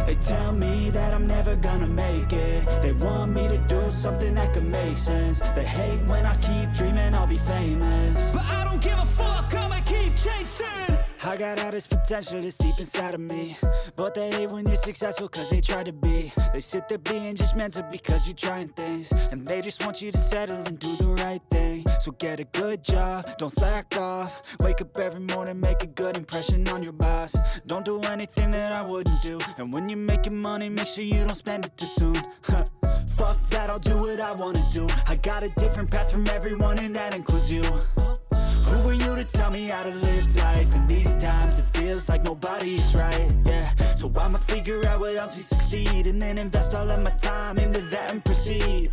They tell me that I'm never gonna make it. They want me to do something that could make sense. They hate when I keep dreaming I'll be famous, but I don't give a fuck, I'ma keep chasing. I got all this potential that's deep inside of me, but they hate when you're successful cause they try to be. They sit there being judgmental because you're trying things, and they just want you to settle and do the right thing. So get a good job, don't slack off. Wake up every morning, make a good impression on your boss. Don't do anything that I wouldn't do, and when you're making money, make sure you don't spend it too soon. Fuck that, I'll do what I wanna do. I got a different path from everyone, and that includes you. Who are you to tell me how to live life? In these times it feels like nobody is right, yeah. So I'ma figure out what else we succeed, and then invest all of my time into that and proceed.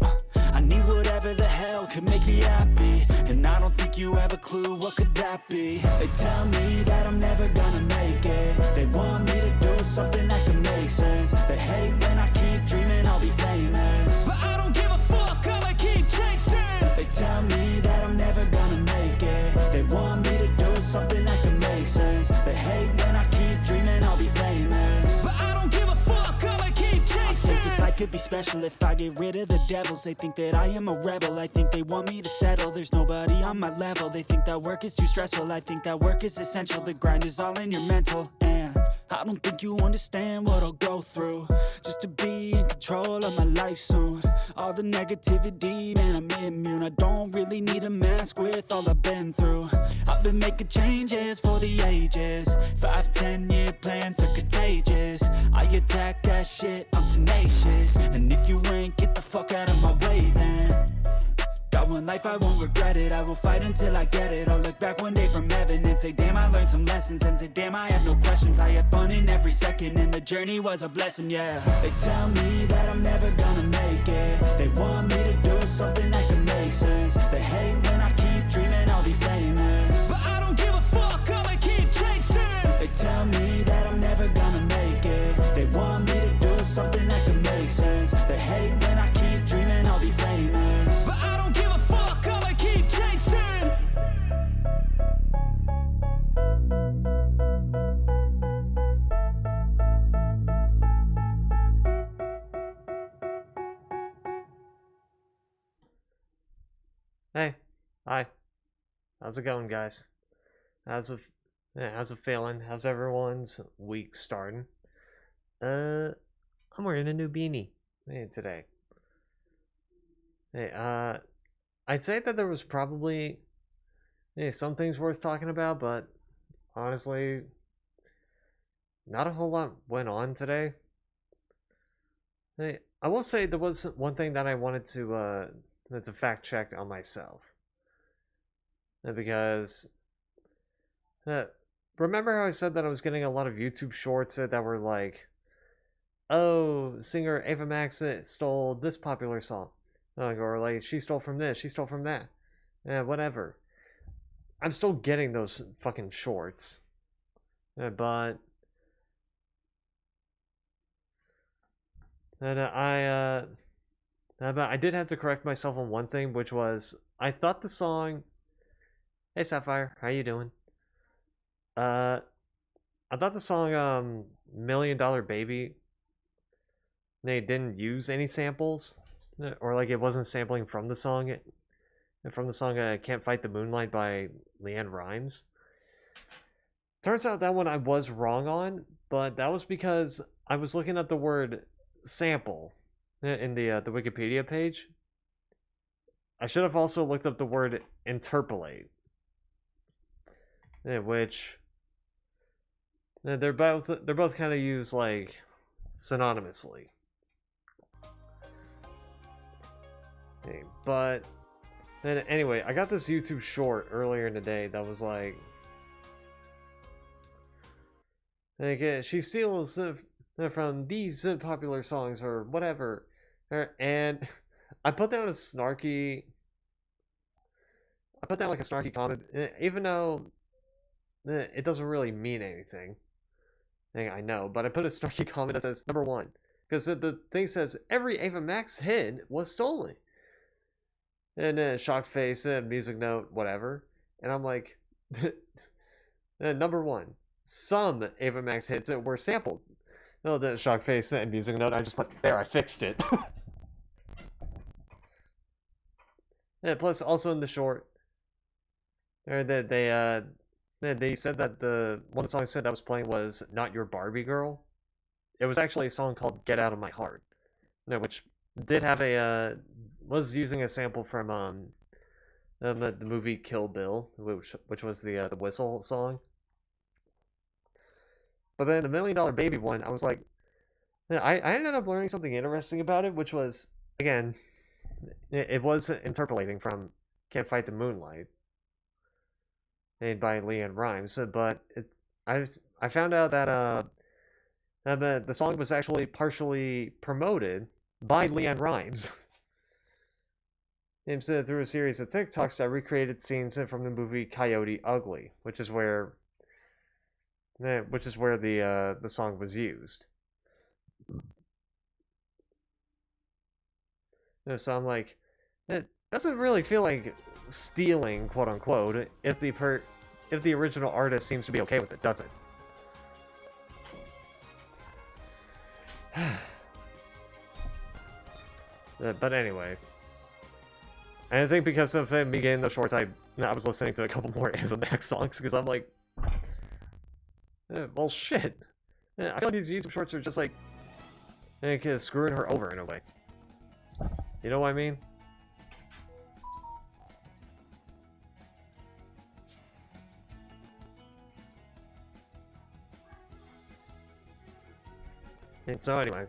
I need whatever the hell could make me happy, and I don't think you have a clue what could that be. They tell me that I'm never gonna make it. They want me to do something that could make sense. They hate when I keep dreaming I'll be famous, but I don't give a fuck, I'ma keep chasing. They tell me that I'm never gonna make it. They want me to do something that can make sense. They hate when I keep dreaming I'll be famous, but I don't give a fuck, I'ma keep chasing. I think this life could be special if I get rid of the devils. They think that I am a rebel, I think they want me to settle. There's nobody on my level, they think that work is too stressful. I think that work is essential, the grind is all in your mental. And I don't think you understand what I'll go through just to be in control of my life soon. All the negativity, man, I'm immune. I don't really need a mask with all I've been through. I've been making changes for the ages. 5-10 year plans are contagious. I attack that shit, I'm tenacious. And if you ain't, get the fuck out of my way then. Got one life, I won't regret it. I will fight until I get it. I'll look back one day from heaven and say, damn, I learned some lessons. And say, damn, I have no questions. I had fun in every second, and the journey was a blessing, yeah. They tell me that I'm never gonna make it. They want me to do something that can make sense. They hate when I keep dreaming I'll be famous, but I don't give a fuck, I'ma keep chasing. They tell me that I'm never gonna make it. They want me to do something that can make sense. They hate when I keep dreaming I'll be famous, but I don't give a fuck, I'ma keep chasing. Hey, hi. How's it going, guys? How's it feeling? How's everyone's week starting? I'm wearing a new beanie today. Hey, I'd say that there was probably some things worth talking about, but honestly, not a whole lot went on today. Hey, I will say there was one thing that I wanted to fact check on myself, because remember how I said that I was getting a lot of YouTube shorts that were like, oh, singer Ava Max stole this popular song, or like she stole from this, she stole from that, whatever. I'm still getting those fucking shorts, but I did have to correct myself on one thing, which was I thought the song, hey Sapphire, how you doing? I thought the song Million Dollar Baby, they didn't use any samples, or like it wasn't sampling from the song Can't Fight the Moonlight by Leanne Rimes. Turns out that one I was wrong on, but that was because I was looking at the word sample in the Wikipedia page. I should have also looked up the word interpolate, which they're both kind of used like synonymously. But then anyway, I got this YouTube short earlier in the day that was like she steals from these popular songs or whatever, and I put down a snarky comment, even though it doesn't really mean anything. I know, but I put a snarky comment that says number one, because the thing says every Ava Max hit was stolen, and then shocked face, music note, whatever, and I'm like, number one, some Ava Max hits were sampled. No, the shock face and music note. I just put there. I fixed it. Yeah. Plus, also in the short, they said that the one of the songs that was playing was "Not Your Barbie Girl." It was actually a song called "Get Out of My Heart," which did have a was using a sample from the movie Kill Bill, which was the whistle song. But then the $1 Million Baby one, I was like, I ended up learning something interesting about it, which was again, it was interpolating from "Can't Fight the Moonlight," made by Leanne Rhymes, but I I found out that the song was actually partially promoted by Leanne Rhymes. Instead, through a series of TikToks that recreated scenes from the movie Coyote Ugly, which is where the song was used. So I'm like, it doesn't really feel like stealing, quote unquote, if the original artist seems to be okay with it, does it? But anyway, and I think because of me getting the shorts, I was listening to a couple more Ava Max songs because I'm like, well, shit. I feel like these YouTube shorts are just like screwing her over in a way. You know what I mean? And so anyway.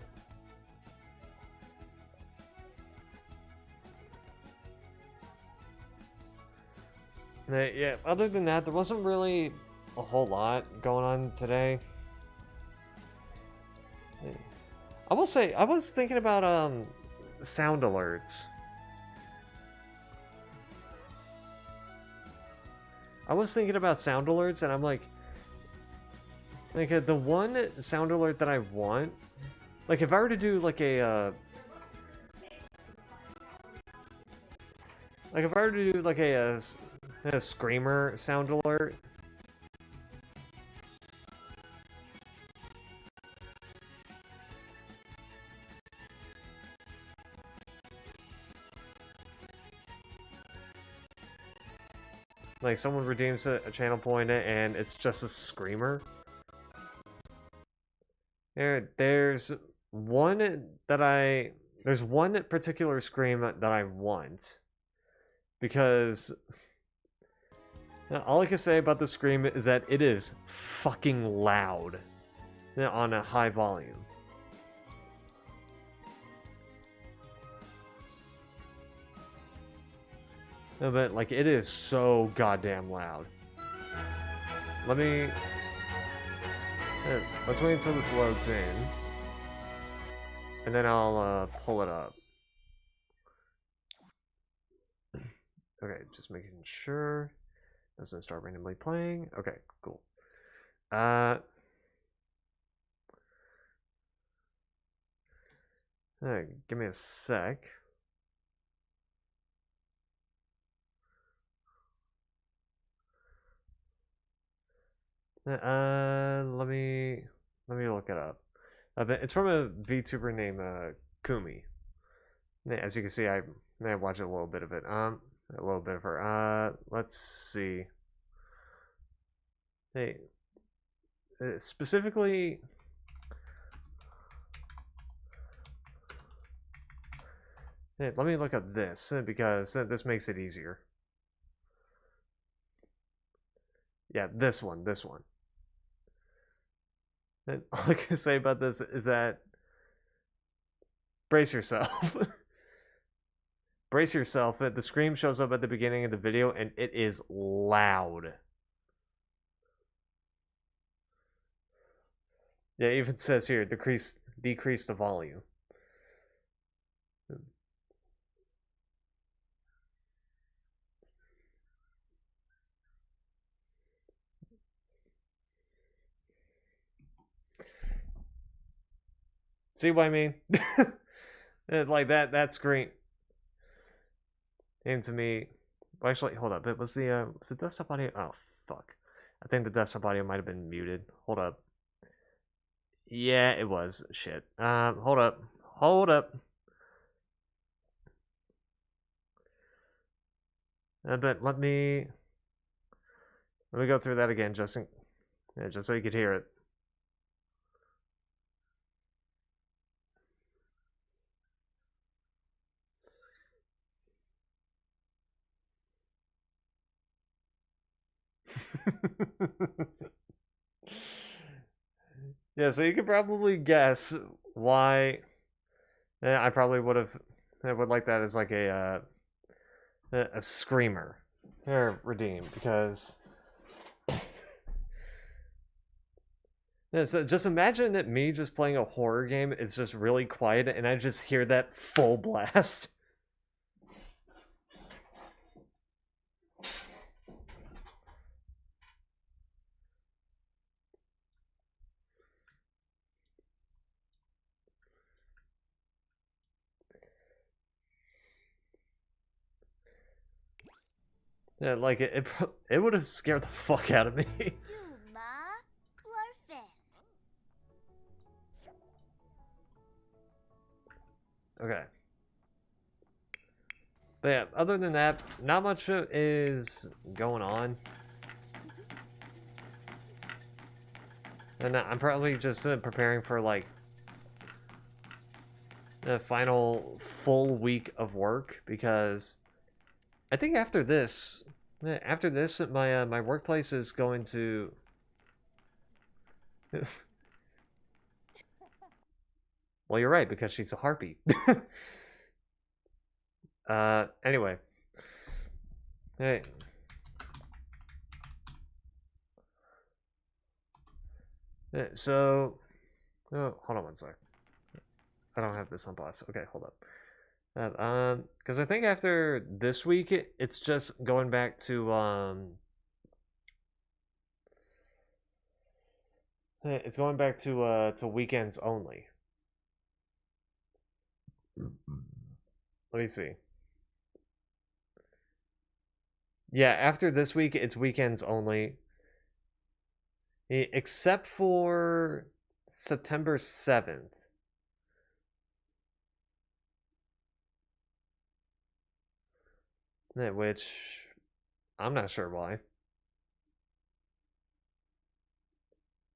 Yeah, other than that, there wasn't really a whole lot going on today. I will say, I was thinking about sound alerts. I was thinking about sound alerts, and I'm like the one sound alert that I want, like if I were to do like a screamer sound alert. Like someone redeems a channel point and it's just a screamer. There's one there's one particular scream that I want because all I can say about the scream is that it is fucking loud on a high volume. No, but like it is so goddamn loud. Let's wait until this loads in, and then I'll pull it up. Okay, just making sure doesn't start randomly playing. Okay, cool. Give me a sec. Let me look it up. It's from a VTuber named Kumi. As you can see, I watched a little bit of it. A little bit of her. Let's see. Hey, specifically. Hey, let me look up this because this makes it easier. Yeah, this one. And all I can say about this is that brace yourself. Brace yourself. The scream shows up at the beginning of the video and it is loud. Yeah, it even says here decrease the volume. See what I mean? Like that screen came to me. Well, actually, hold up. It was the desktop audio. Oh fuck! I think the desktop audio might have been muted. Hold up. Yeah, it was. Shit. Hold up. Hold up. But let me go through that again, just so you could hear it. Yeah, so you could probably guess why I probably would like that as like a screamer or redeemed because yeah, so just imagine that me just playing a horror game, it's just really quiet and I just hear that full blast. Yeah, like it would have scared the fuck out of me. Duma Blurfin. Okay. But yeah, other than that, not much is going on. And I'm probably just preparing for like the final full week of work because I think after this, my workplace is going to. Well, you're right because she's a harpy. Anyway, hey, so, oh, hold on one sec. I don't have this on pause. Okay, hold up. Because I think after this week, it's just going back to it's going back to weekends only. Let me see. Yeah, after this week, it's weekends only, except for September 7th. Which I'm not sure why.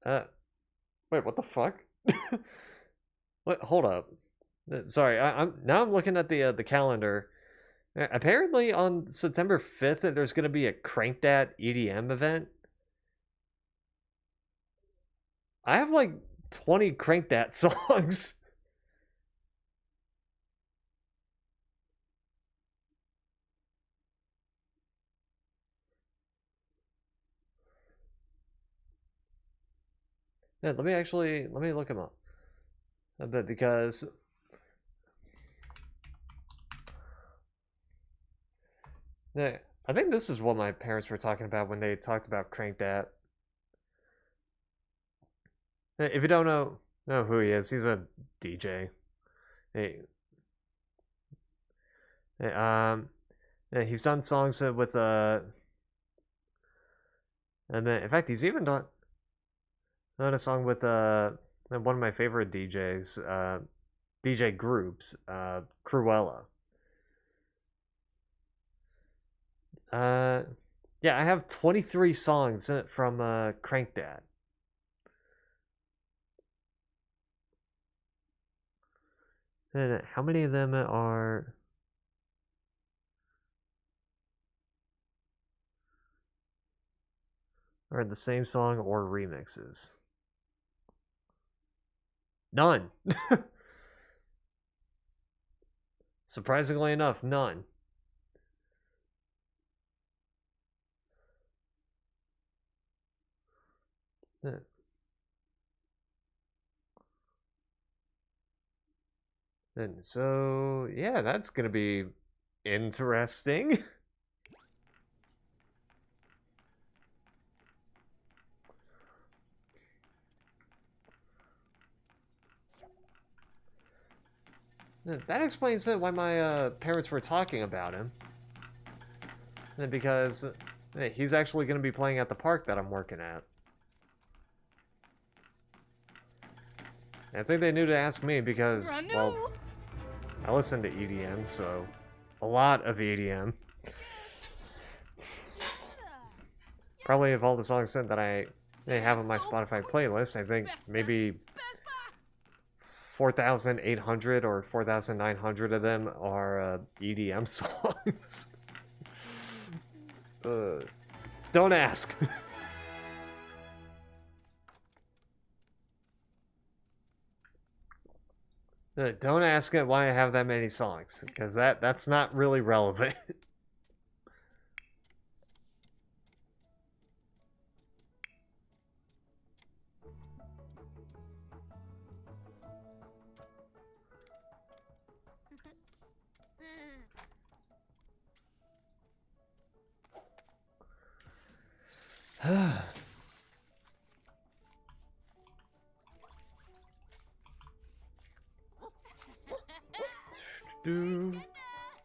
Uh, Wait, what the fuck? What? Hold up. Sorry, I'm looking at the calendar. Apparently, on September 5th, there's going to be a Crankdat EDM event. I have like 20 Crankdat songs. Yeah, let me look them up a bit because yeah, I think this is what my parents were talking about when they talked about Crankdat. If you don't know who he is, he's a DJ. Hey, hey, yeah, he's done songs with and then in fact he's even done a song with one of my favorite DJs, DJ groups, Cruella. Uh, yeah, I have 23 songs from Crankdat. And how many of them are the same song or remixes? None. Surprisingly enough, none. And so, yeah, that's gonna be interesting. That explains why my parents were talking about him. Because he's actually going to be playing at the park that I'm working at. I think they knew to ask me because, well, I listen to EDM, so a lot of EDM. Probably of all the songs that they have on my Spotify playlist, I think maybe 4,800 or 4,900 of them are EDM songs. Don't ask. Don't ask it why I have that many songs, because that's not really relevant.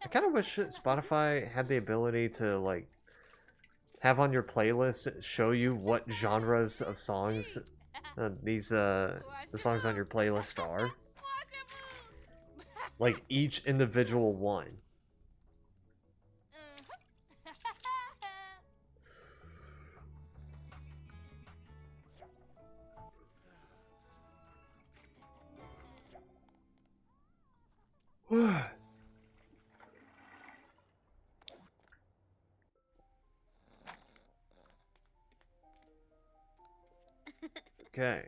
I kind of wish Spotify had the ability to like have on your playlist show you what genres of songs the songs on your playlist are, like each individual one. Okay.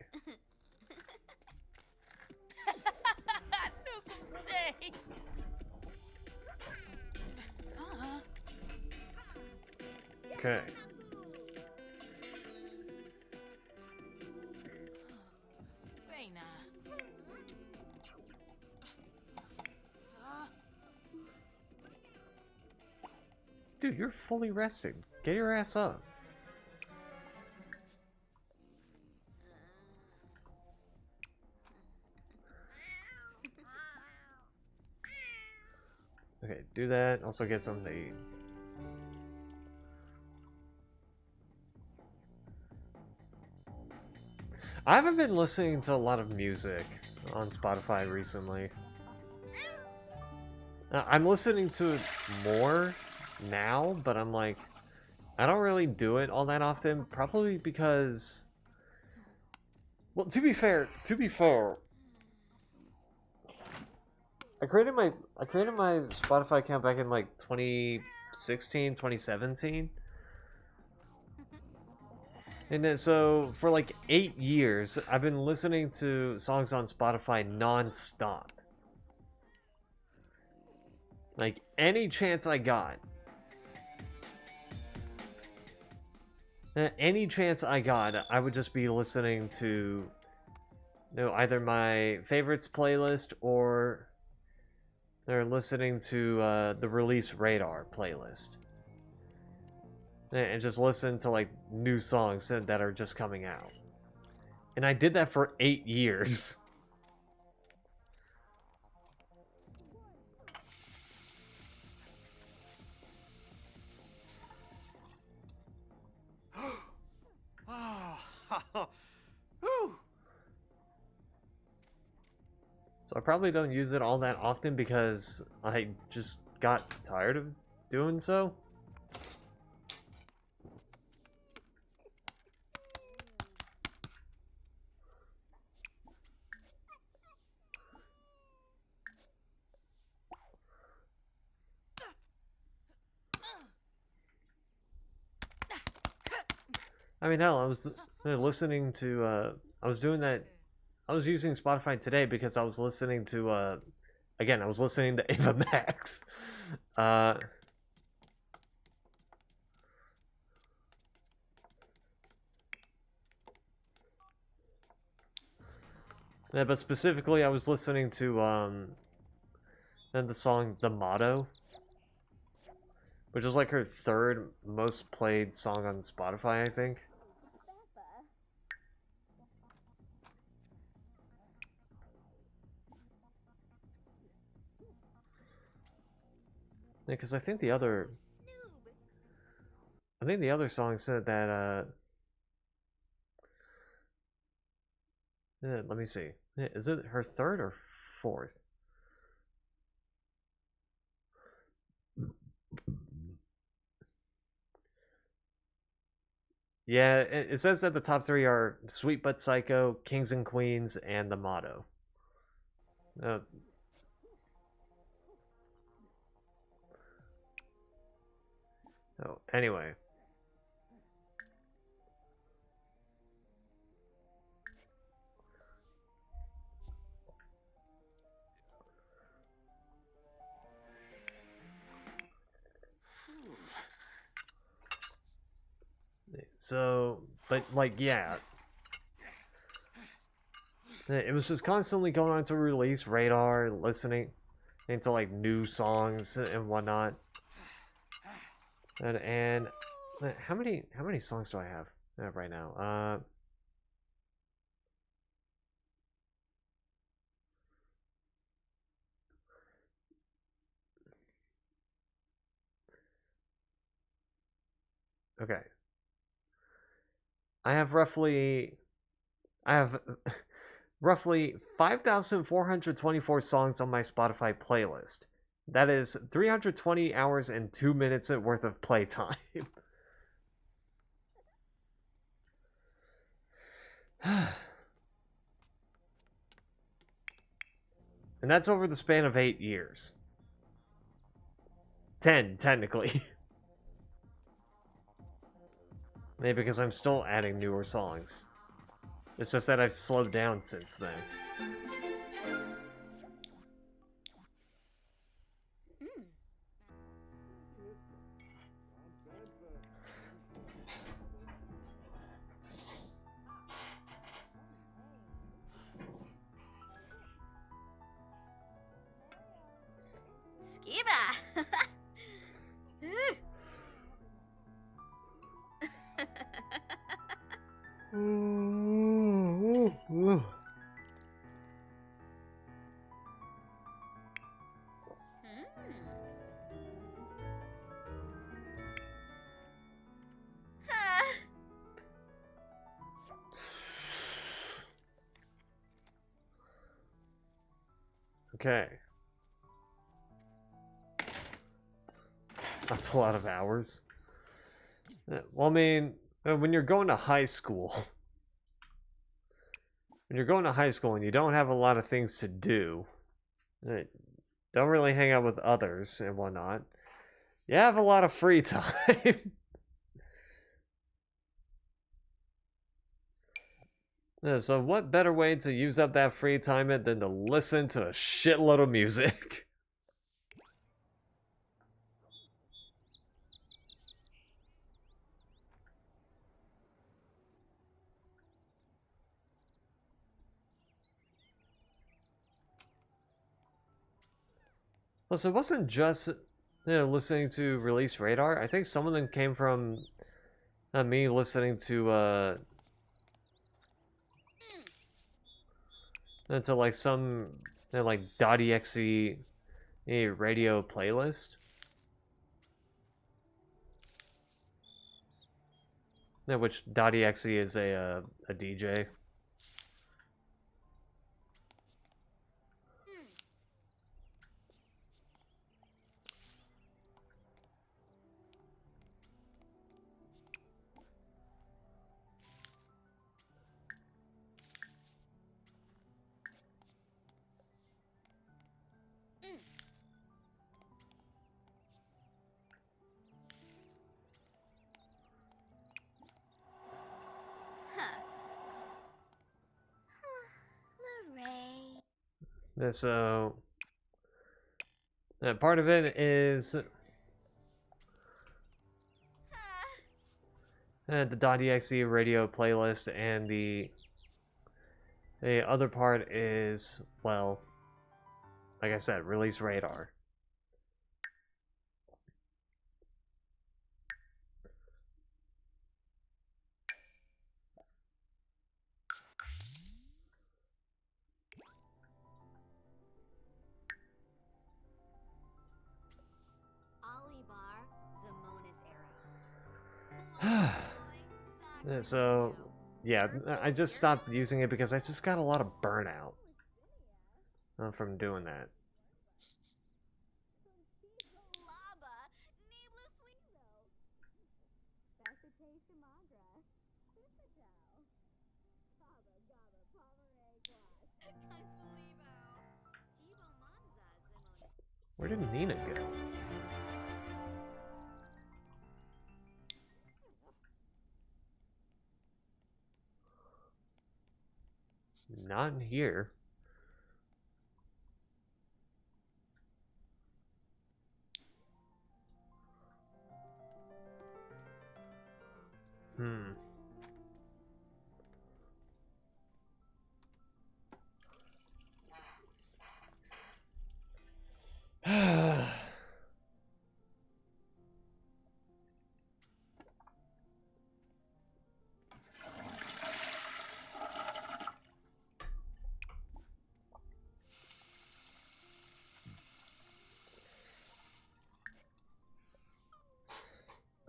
Okay. Dude, you're fully rested. Get your ass up. Okay, do that. Also get something to eat. I haven't been listening to a lot of music on Spotify recently. I'm listening to it more now, but I'm like, I don't really do it all that often. Probably because, well, to be fair, I created my Spotify account back in like 2016, 2017. And then, so for like 8 years, I've been listening to songs on Spotify non-stop. Like any chance I got. Any chance I got, I would just be listening to either my favorites playlist or they're listening to the release radar playlist. And just listen to like new songs that are just coming out. And I did that for 8 years. So I probably don't use it all that often because I just got tired of doing so. I mean, hell, I was listening to, I was doing that, I was using Spotify today because I was listening to, again, I was listening to Ava Max. Yeah, but specifically, I was listening to, the song The Motto, which is like her third most played song on Spotify, I think. Yeah, because I think the other song said that, let me see. Is it her third or fourth? Yeah, it says that the top three are Sweet But Psycho, Kings and Queens, and The Motto. Uh, oh, anyway. So, but like, yeah. It was just constantly going on to release radar, listening into like new songs and whatnot. And how many songs do I have right now? Okay. I have roughly 5,424 songs on my Spotify playlist. That is 320 hours and 2 minutes worth of playtime. And that's over the span of 8 years. 10, technically. Maybe because I'm still adding newer songs. It's just that I've slowed down since then. Skiba! Okay. That's a lot of hours. Well, I mean, when you're going to high school, and you don't have a lot of things to do, don't really hang out with others and whatnot, you have a lot of free time. So what better way to use up that free time than to listen to a shitload of music? Plus, it wasn't just listening to Release Radar. I think some of them came from me listening to like some like .exe radio playlist. Which .exe is a DJ. So part of it is the .exe radio playlist, and the other part is, well, like I said, Release Radar. So, yeah, I just stopped using it because I just got a lot of burnout. from doing that. Lava, Nibla Swilo. Bethate Shamagra. Sifadel. Baba Gaba Pomere Glass. Confulibo. Evo Monza Zimon. Where did Nina go? Not in here. Hmm.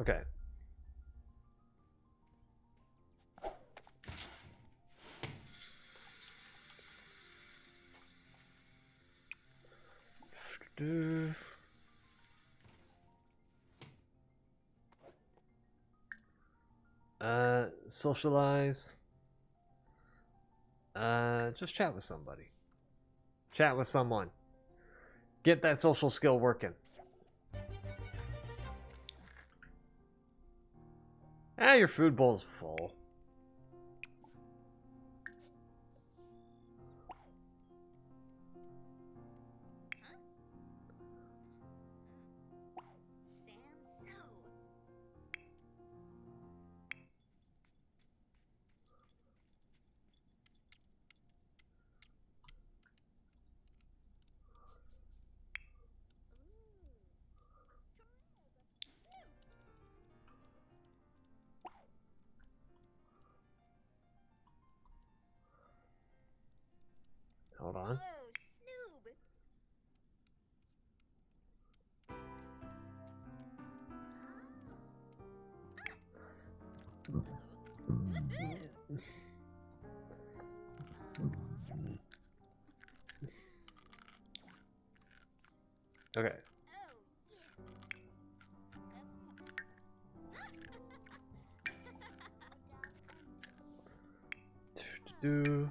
Okay. Socialize. Just chat with somebody. Chat with someone. Get that social skill working. Ah, your food bowl's full. Hold on. Oh, Snoob. Okay. Do.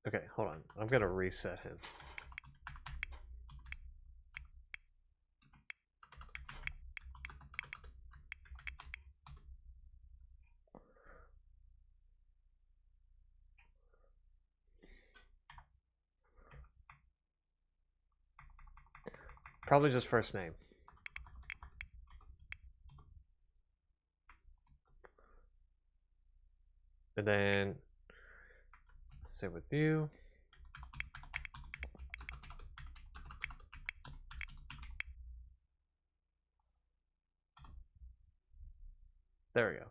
Okay, hold on. I'm gonna reset him. Probably just first name. And then sit with you. There we go.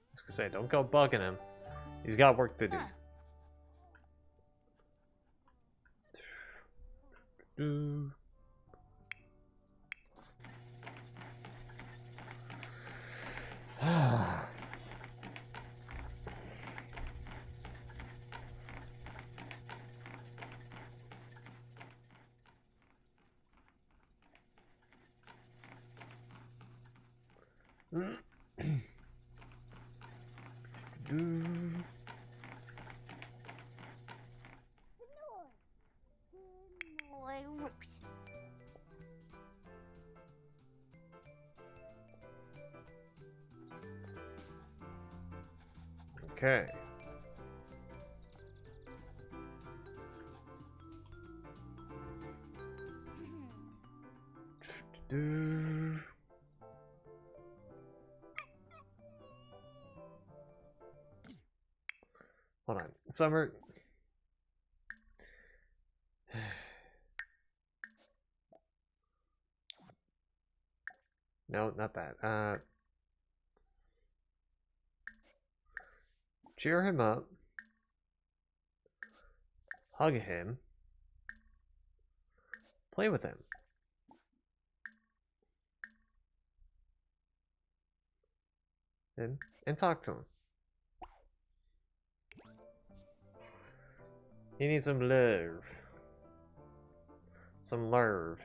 I was gonna say, don't go bugging him. He's got work to do. Do. Okay. Do. Summer. No, not that. Cheer him up. Hug him. Play with him. And talk to him. He needs some love. Some love.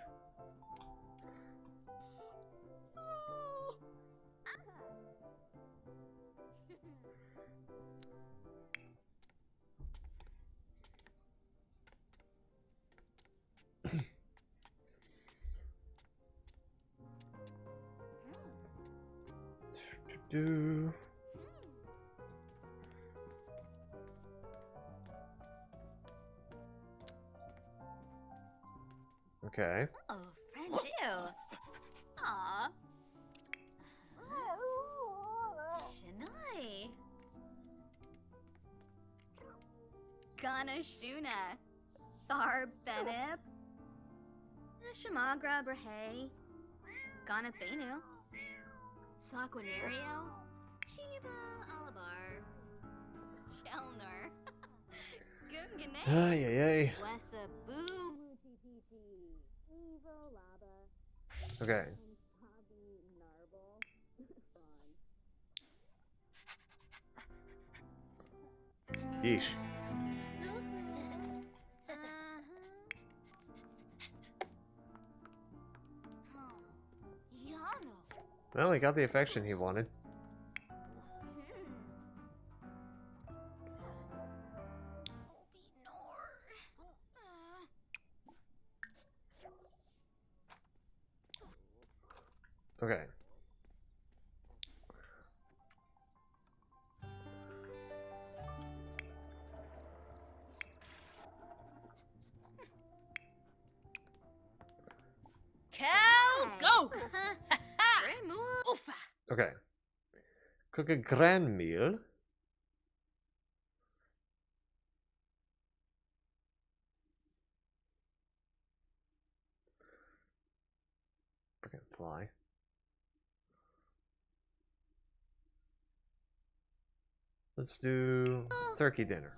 Do. Okay. Oh, friend do. Aw. Shanai. Gana Shuna. Tharb Fenip. Shamagra Brahe. Gana Benu. Saquinario. Sheba Alabar. Chelner. Gungane. Ay, ay, ay. Wessa Boo. Evo Laba. Okay. Hobby Narble. Yeesh. Well, he got the affection he wanted. Okay. Cow, go! Okay. Cook a grand meal. Freaking fly. Let's do turkey dinner.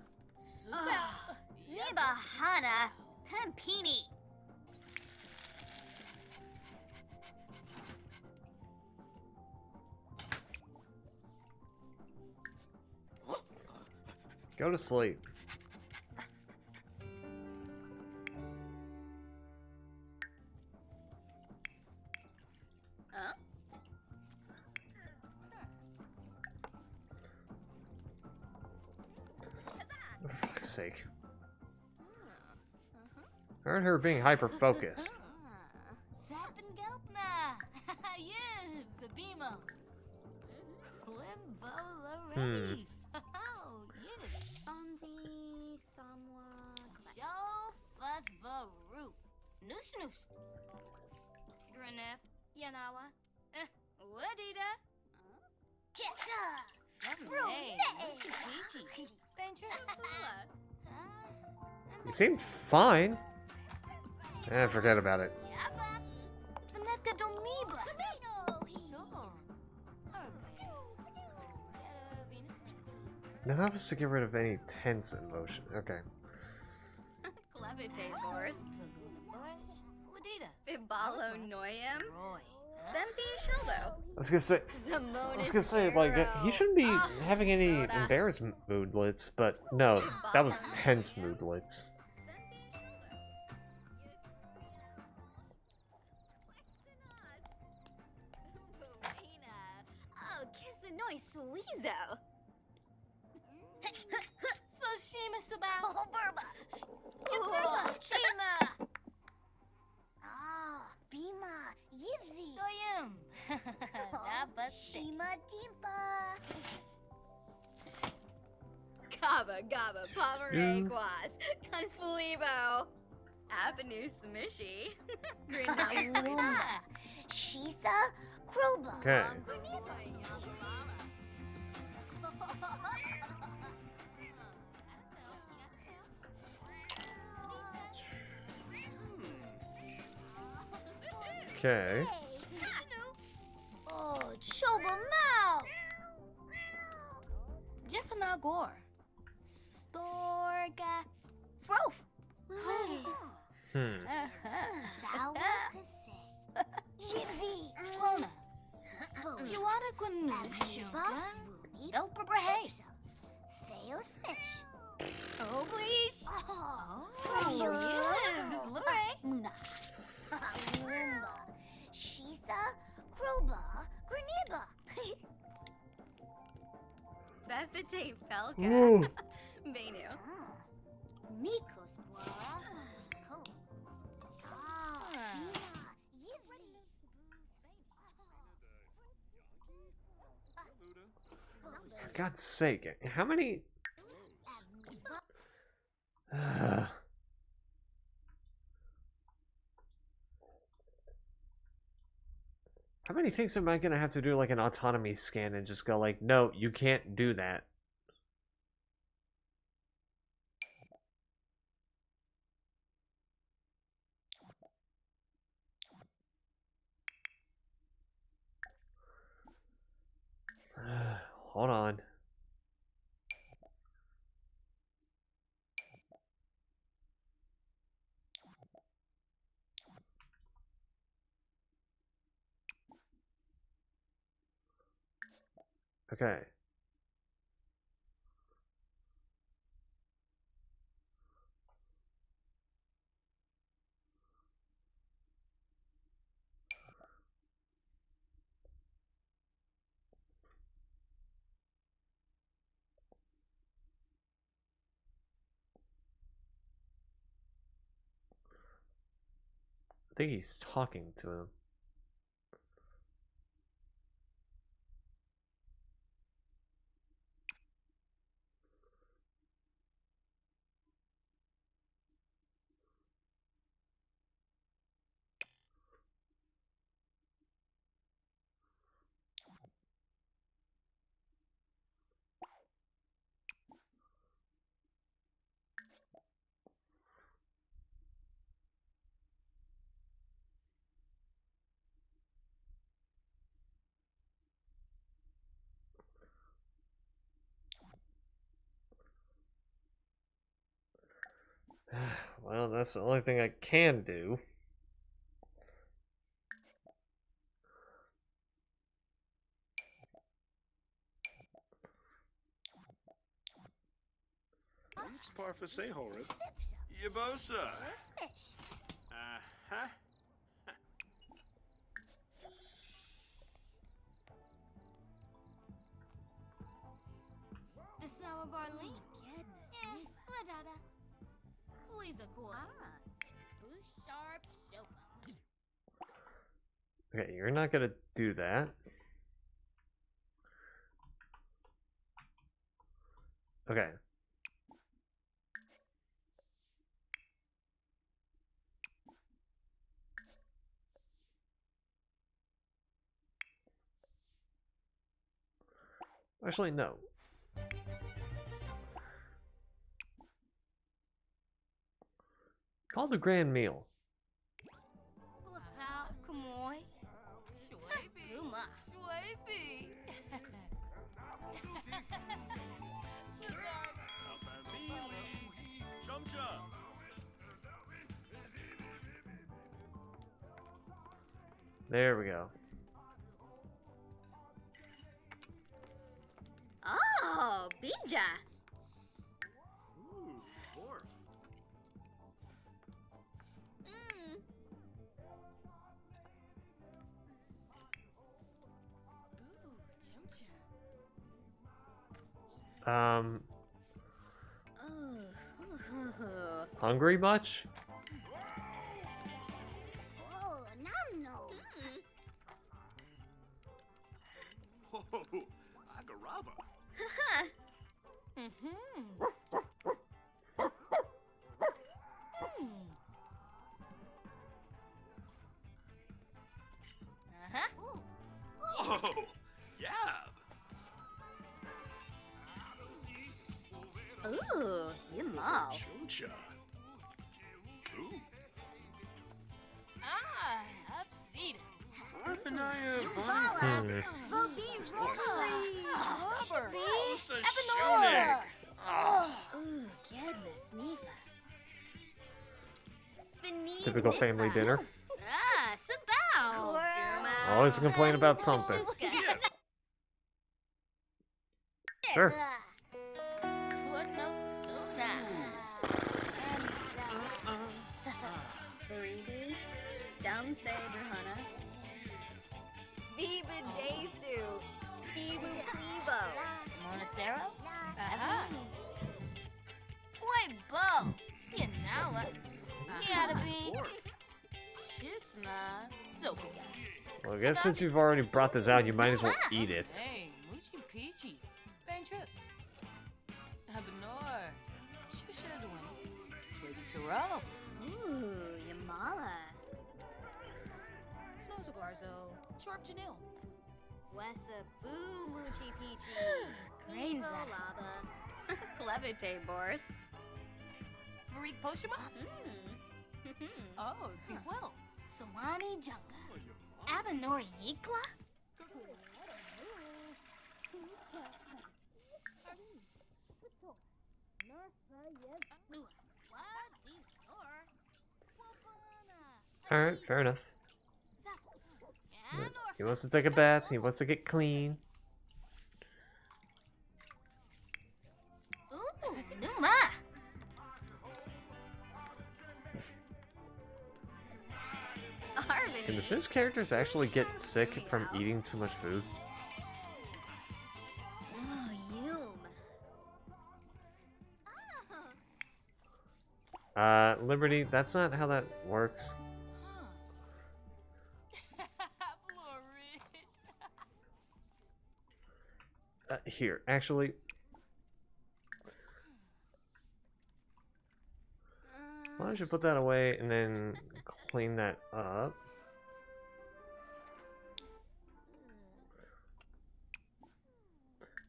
Niba Hana Pampini. Go to sleep. For fuck's sake. I heard her being hyper-focused. Zappengelpna. Yes, Sabima. Quimbola Hmm. Reef. Oh, yes. Fonzie, Samwa. Show Fuzzvaru. Noosh noosh. Grenef, Yanawa, Wadida, Jetta. Hey, Chichi, You seem fine. Eh, forget about it. Yabba. Vaneka Domiba. Now that was to get rid of any tense emotion. Okay. Clevite Boris. Wadida. Fibalo Noyam. Roy. Bempi Sheldo. I was gonna say, like, he shouldn't be having any embarrassed moodlets, but no, that was tense moodlets. Oh, Kissanoi Suizo. Sushima Sabao, Oh, Burba. Shima. Ah, Bima. Yivzi. Goyim, Dabaste, Shima Dimpa. Gaba Gaba Pomeranguas. Confulibo. Avenue Smishy. Green Shisa Kroba. Okay. Okay. Oh, choba mouth. Jeffana Gore. Storga. Frof. Sawa kase. Easy. Clona. Yuada Gunushka. El Brahe. Theo Smish. Oh, please. Oh, yes. Lure. Muna. Roomba. Shisa. Kroba. Graniba. Befete Pelka. Ooh. Benu. Mikos Bora. Miko. For God's sake, how many? How many things am I gonna have to do like an autonomy scan and just go like, no, you can't do that? Hold on. Okay. I think he's talking to him. Well, that's the only thing I can do. Parfa say horrid. Yabosa. Smish. Uh-huh. The Sour Barley. Ladada. Please, a cool. Boost sharp soap. Okay, you're not gonna do that. Okay. Actually, no. Call the grand meal. Glafal Kamoy. Kuma. Shwayby. Chumcha. There we go. Oh, Bija. Ooh, Orf. Um, Oh. hungry much? Oh, nam no. Oh, Agaraba. Oh, Yab. Ooh, you mall. Chumcha. Ooh. Upseed. Hmm. Ooh, goodness, Nifa. Typical family dinner. Ah, sit down. Always complain about something. Sure. Baribi, Dum Sabrahana, Viva Desu, Steve Clevo, Monacero, Wait, Bo. You know it. He ought to be. Shisna. Dopiga. Well, I guess since you've already brought this out, you might as well eat it. Hey, Muchi Peachy. Bang trip. Habanor. Shishadwin. Sweetie Taro. Ooh, Yamala, Snow Cigarzo. Sharp Janelle. Wessa Boo Moochie Peachy, Greenza Lava, Clevite Boris. Marik Poshima. Oh, Tinkwell. Sawani Junga. Abanori Yikla? Alright, fair enough. He wants to take a bath, he wants to get clean. Ooh, Numa. Can the Sims characters actually get sick from eating too much food? Oh, yum. Liberty, that's not how that works. Here, actually. Why don't you put that away and then clean that up?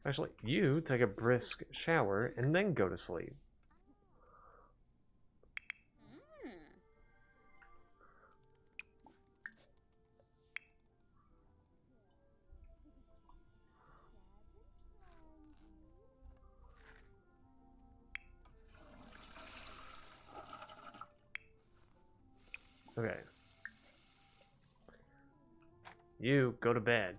Actually, you take a brisk shower and then go to sleep. Okay. You go to bed.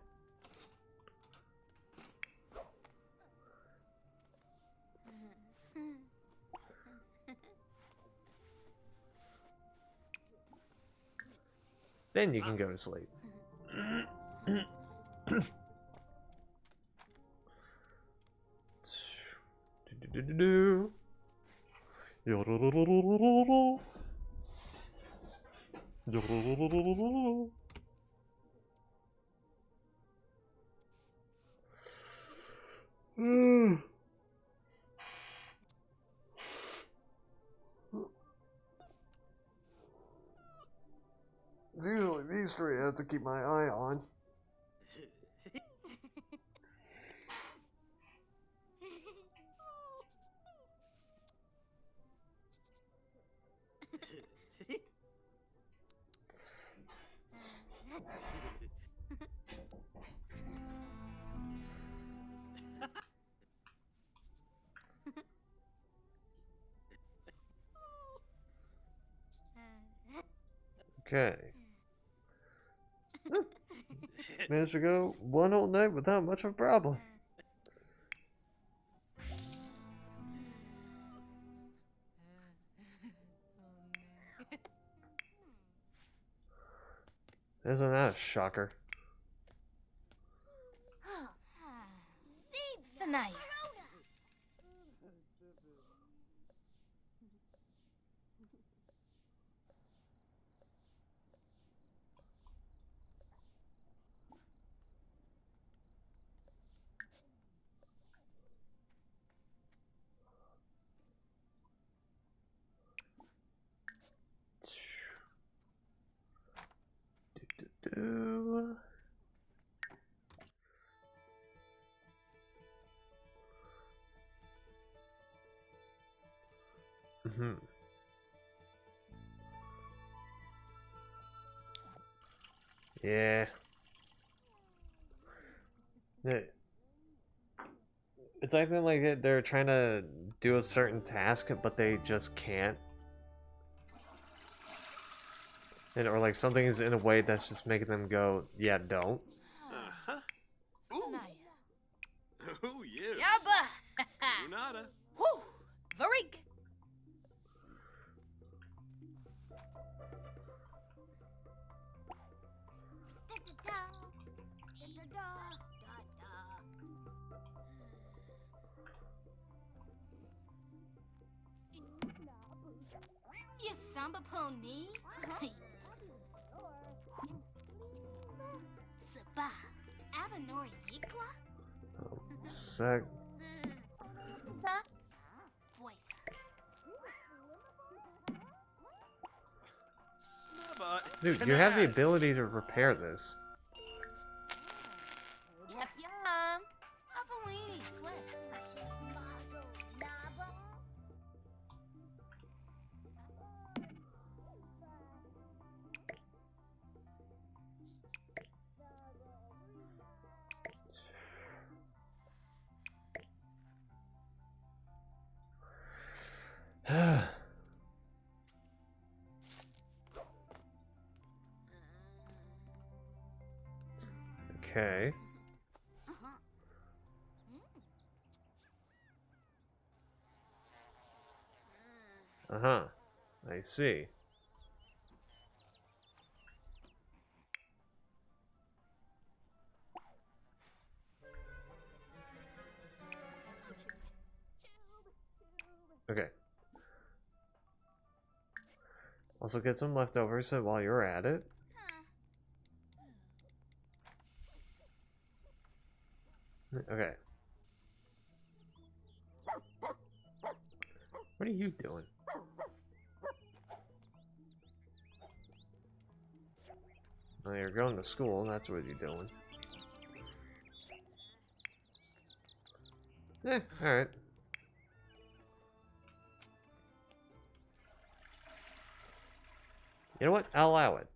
Then you can go to sleep. It's usually these three I have to keep my eye on. Okay. Managed to go one whole night without much of a problem. Isn't that a shocker? Tonight. Yeah, It's acting like they're trying to do a certain task, but they just can't. And, or like something is in a way that's just making them go, yeah, don't. Uh-huh. Ooh. Ooh, yes. Yabba! Nada. Whew! Varik! You samba pony? Saba, Abenori Yikla? Sec. Boys. Snubba. Dude, you have the ability to repair this. Yep, yum. Avawini, sweat. Mazo, Naba. Okay. Uh-huh. I see. Okay. Also get some leftovers so while you're at it. Okay. What are you doing? Oh, you're going to school, that's what you're doing. Alright. You know what? I'll allow it.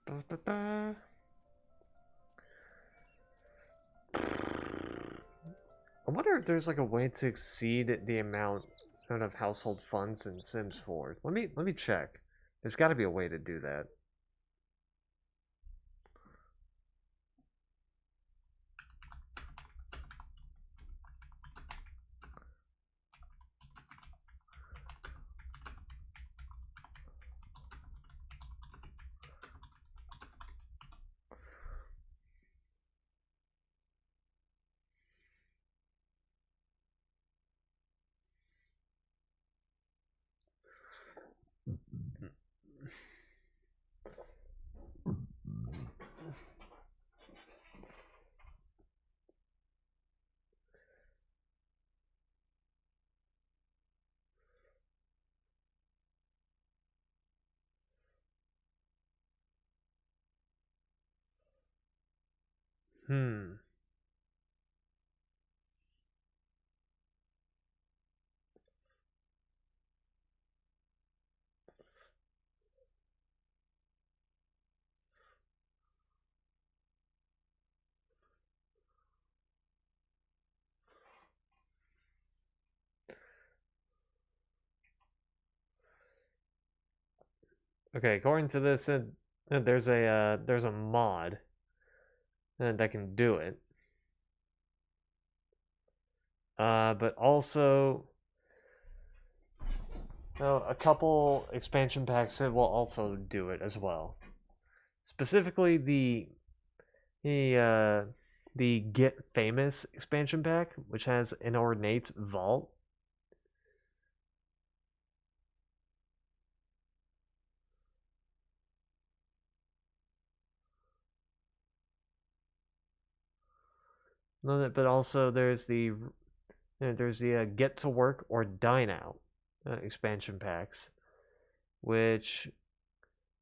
Ba-ba-ba. I wonder if there's like a way to exceed the amount of household funds in Sims 4. Let me check. There's got to be a way to do that. Hmm. Okay, according to this, there's a mod that can do it. But also, a couple expansion packs that will also do it as well. Specifically, the Get Famous expansion pack, which has an ornate vault. But also there's the Get to Work or Dine Out expansion packs, which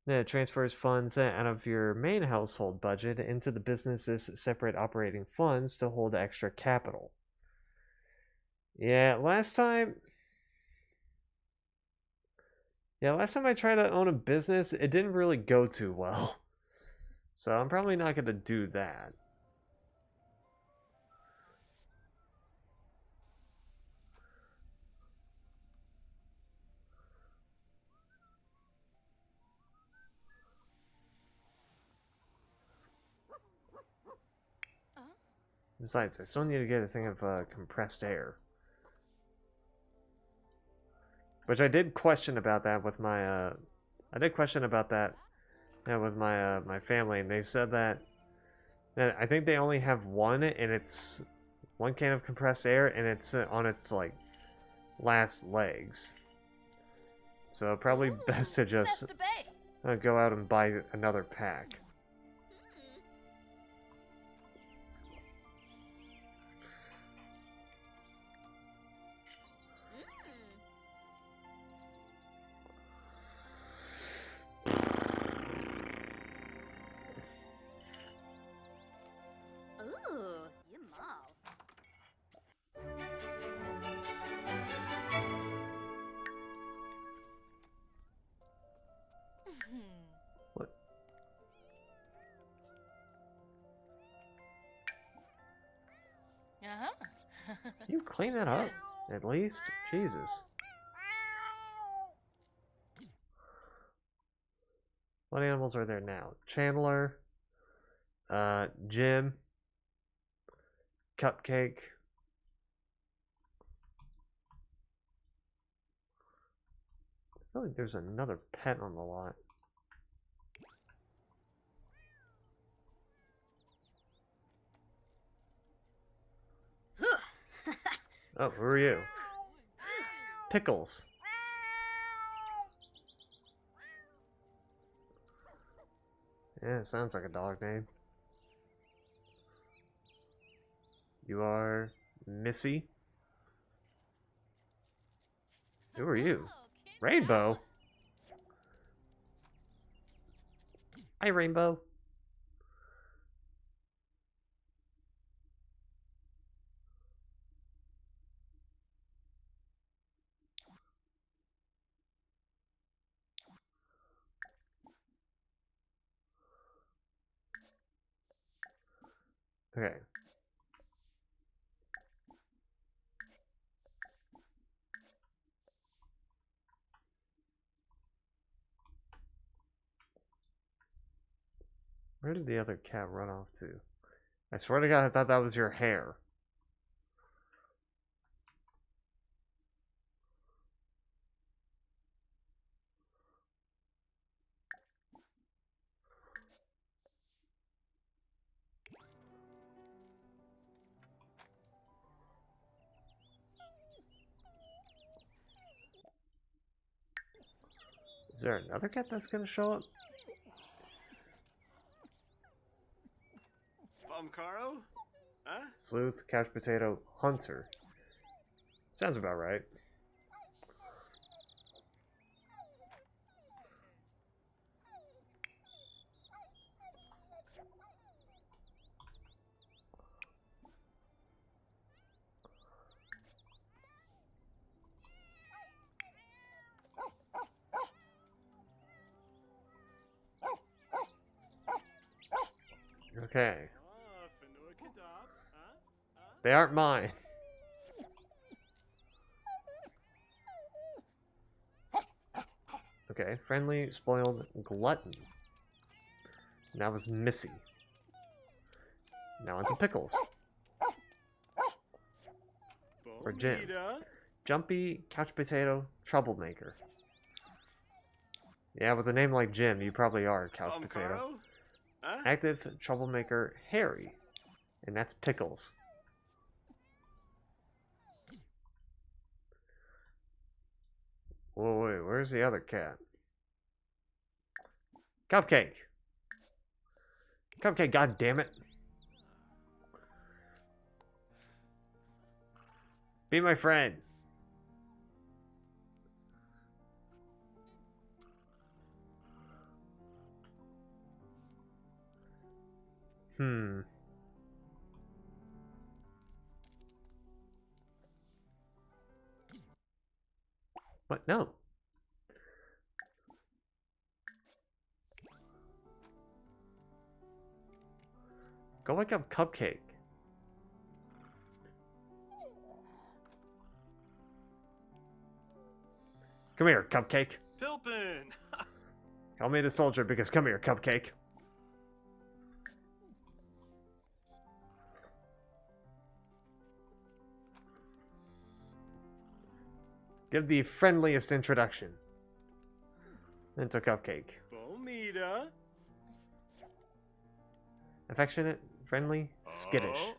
Then it transfers funds out of your main household budget into the business's separate operating funds to hold extra capital. Yeah, last time I tried to own a business, it didn't really go too well. So I'm probably not going to do that. Besides, I still need to get a thing of compressed air. Which I did question about that with my, with my my family, and they said that I think they only have one, and it's one can of compressed air, and it's on its like last legs. So probably best to just go out and buy another pack. Ooh, you mall. What? You clean that up, at least? Jesus. What animals are there now? Chandler, Jim, Cupcake. I feel like there's another pet on the lot. Oh, who are you? Pickles. Yeah, sounds like a dog name. You are Missy. Who are you? Rainbow? Hi, Rainbow. Okay. Where did the other cat run off to? I swear to God, I thought that was your hair. Is there another cat that's gonna show up? Caro? Huh? Sleuth, couch potato, hunter. Sounds about right. Okay. They aren't mine. Okay, friendly, spoiled, glutton. And that was Missy. Now into Pickles. Or Jim. Jumpy, couch potato, troublemaker. Yeah, with a name like Jim, you probably are a couch potato. Huh? Active, troublemaker, Harry. And that's Pickles. Whoa, wait, where's the other cat? Cupcake! Cupcake, god damn it! Be my friend! Hmm. What? No. Go wake up Cupcake. Come here, Cupcake. Pilpin! Call me the soldier because come here, Cupcake. Give the friendliest introduction. Into Cupcake. Bomita. Affectionate, friendly, skittish.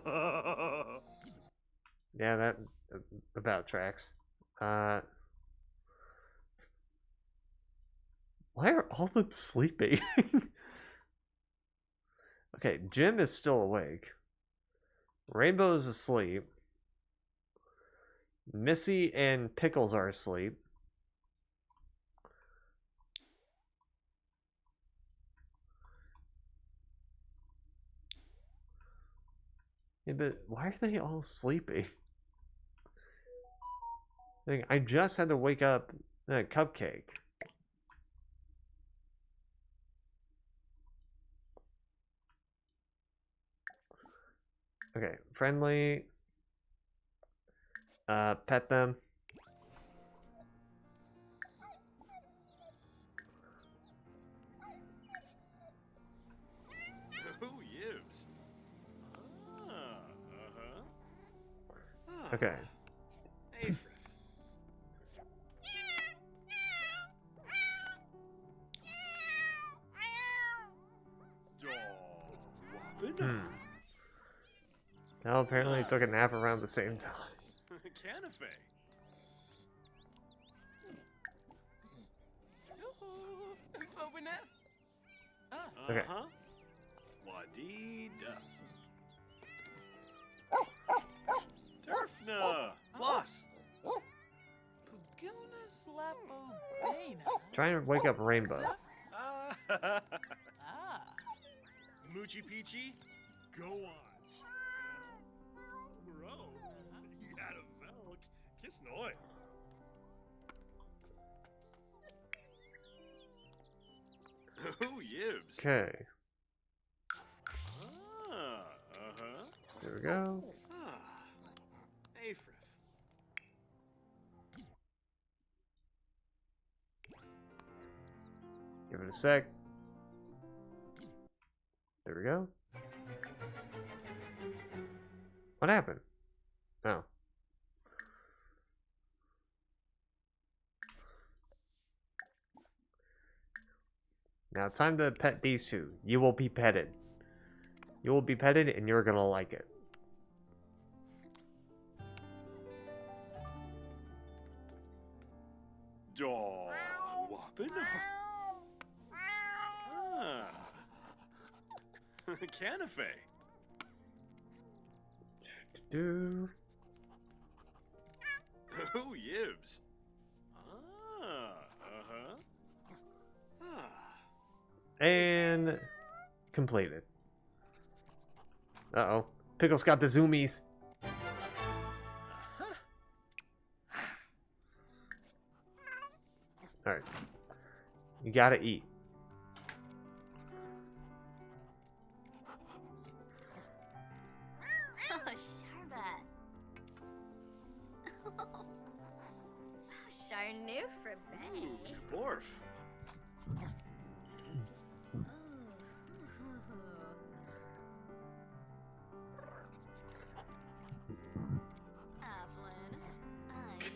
Oh. Yeah, that about tracks. Why are all of them sleeping? Okay, Jim is still awake. Rainbow's asleep. Missy and Pickles are asleep. Yeah, but why are they all sleeping? Like, I just had to wake up Cupcake. Okay, friendly. Pet them. Who yibs? Okay. Hey, Hmm. Well, apparently he took a nap around the same time. Canafe. Okay. Uh-huh. Wadida. Turfna. Plus. Puguna Slapo Bana. Trying to wake up Rainbow. Ah. Moochie Peachy. Go on. Bro. You had a Velk. Kiss Noy. Who yibs? Okay. Uh-huh. There we go. Afrith. Give it a sec. There we go. What happened? Oh. Now time to pet these two. You will be petted. You will be petted and you're gonna like it. Daw. Whoppin'. Canafe. Do. Who yibs? And completed. Uh-oh. Pickles got the zoomies. Alright. You gotta eat. Oh, Sharbat. Oh, Charnu for Bay. Borf.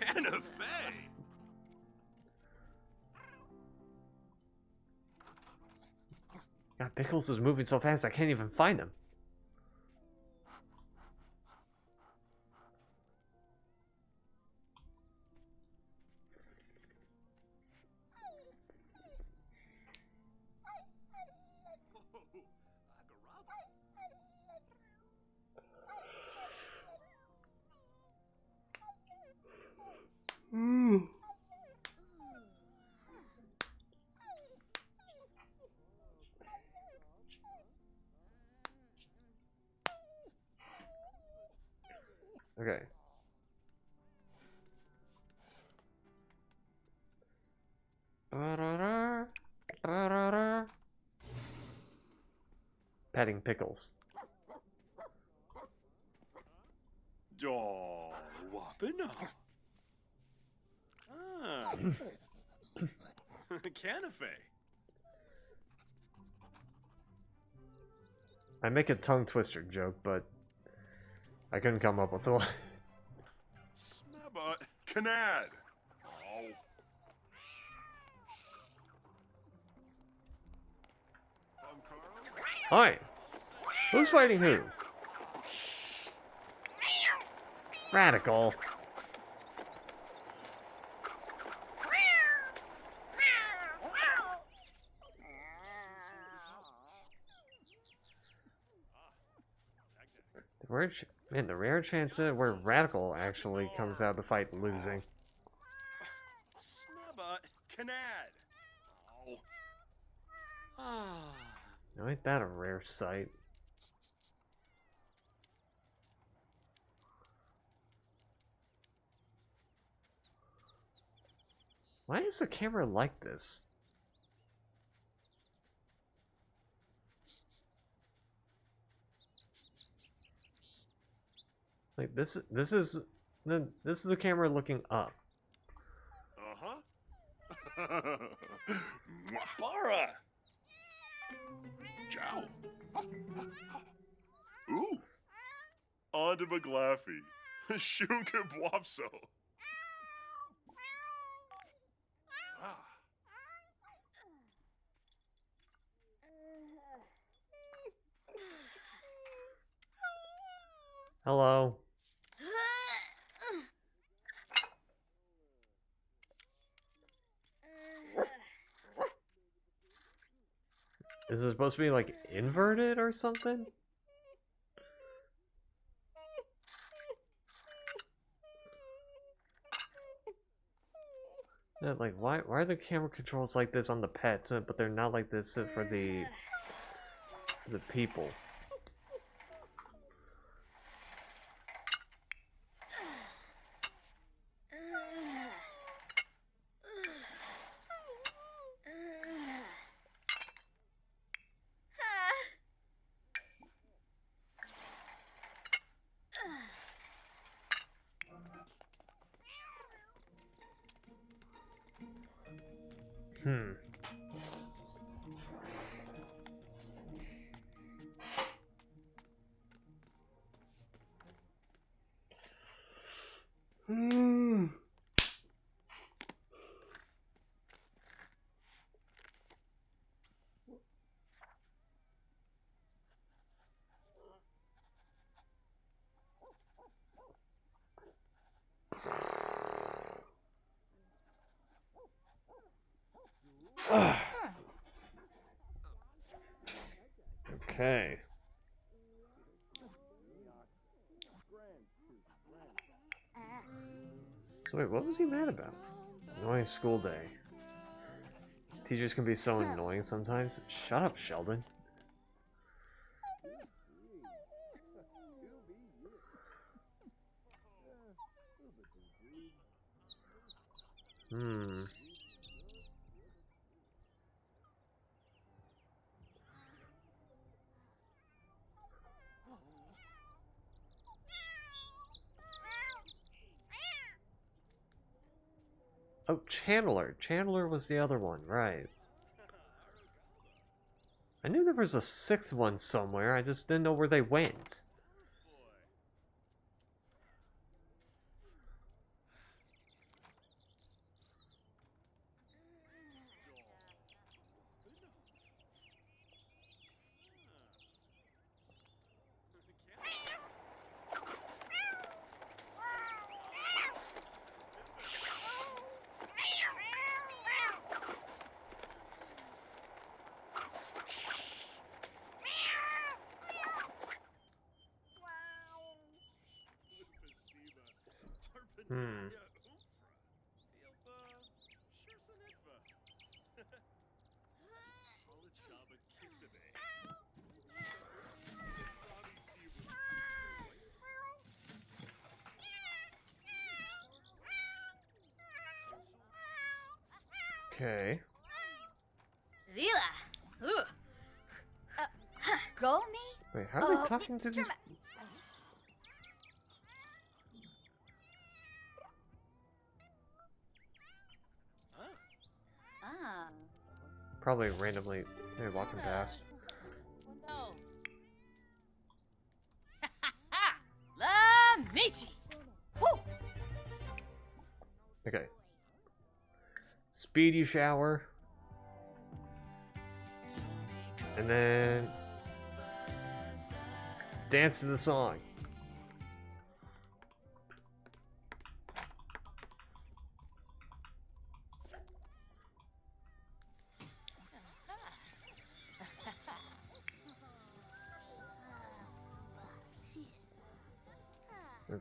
Canafe. God, Pickles is moving so fast I can't even find him. Okay. Petting pickles. Daw, whopping. Ah. Canafe. I make a tongue twister joke, but I couldn't come up with one. Smabot. Canad. Oh. Hi. Who's fighting who? Radical. The rare chance where Radical actually comes out of the fight losing. Smabot. Canad. Oh. Ah. Now, ain't that a rare sight? Why is the camera like this? Like this is the camera looking up. Uh-huh. Bara. Jow. Ooh. On to McGlaffy. Shunka Bwapso. Ah. Hello. Is it supposed to be like inverted or something? Yeah, like why are the camera controls like this on the pets, but they're not like this for the people? Hmm. Okay. So wait, what was he mad about? Annoying school day. Teachers can be so annoying sometimes. Shut up, Sheldon. Hmm. Oh, Chandler. Chandler was the other one, right. I knew there was a sixth one somewhere, I just didn't know where they went. Hmm. Okay. Vila. Ooh. Go me? Wait, how are they talking to these? Ah. Probably randomly they're walking past. No. La Michi. Woo. Okay. Speedy shower. And then dance to the song.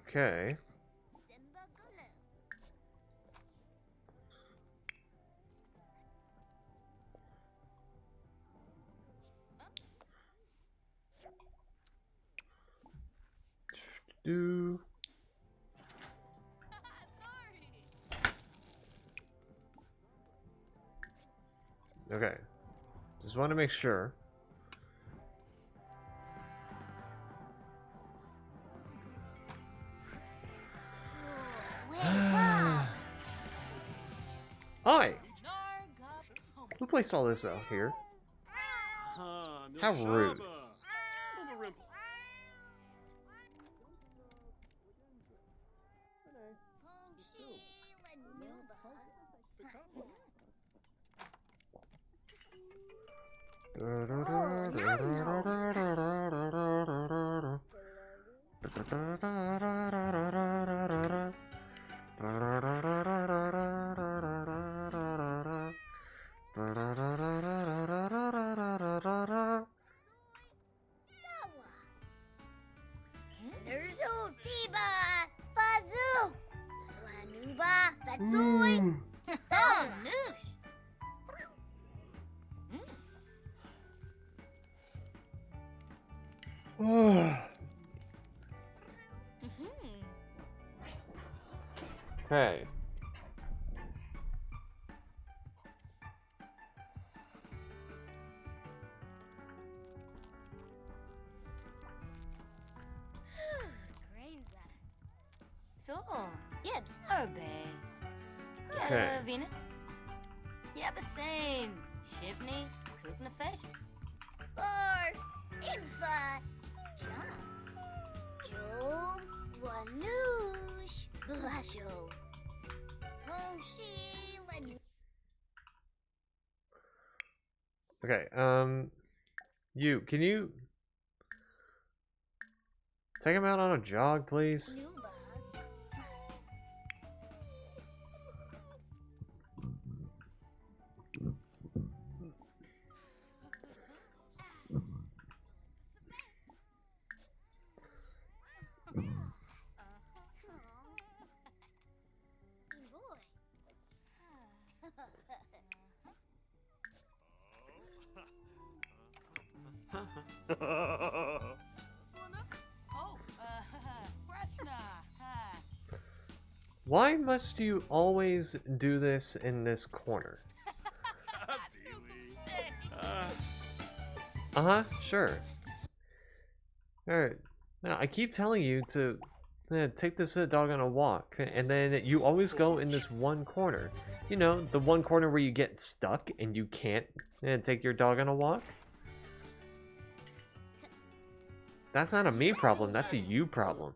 Okay. Do. Okay. Just want to make sure. Hi! Who placed all this out here? How rude. Nerzo, Tiba, Fazoo, Wanuba, Batsui, Oh, noosh. Okay. So, Yebs, Herbe. Okay. Vina. Yabasane. Shipney. Cooknafesh. Barf, Infa, John, Job, Wanush, Blasho, Honshi, Okay, you, can you take him out on a jog, please? Nuba, boy. Oh, Prashna. Why must you always do this in this corner? Uh-huh, sure. Alright. Now, I keep telling you to take this dog on a walk, and then you always go in this one corner. You know, the one corner where you get stuck and you can't take your dog on a walk. That's not a me problem, that's a you problem.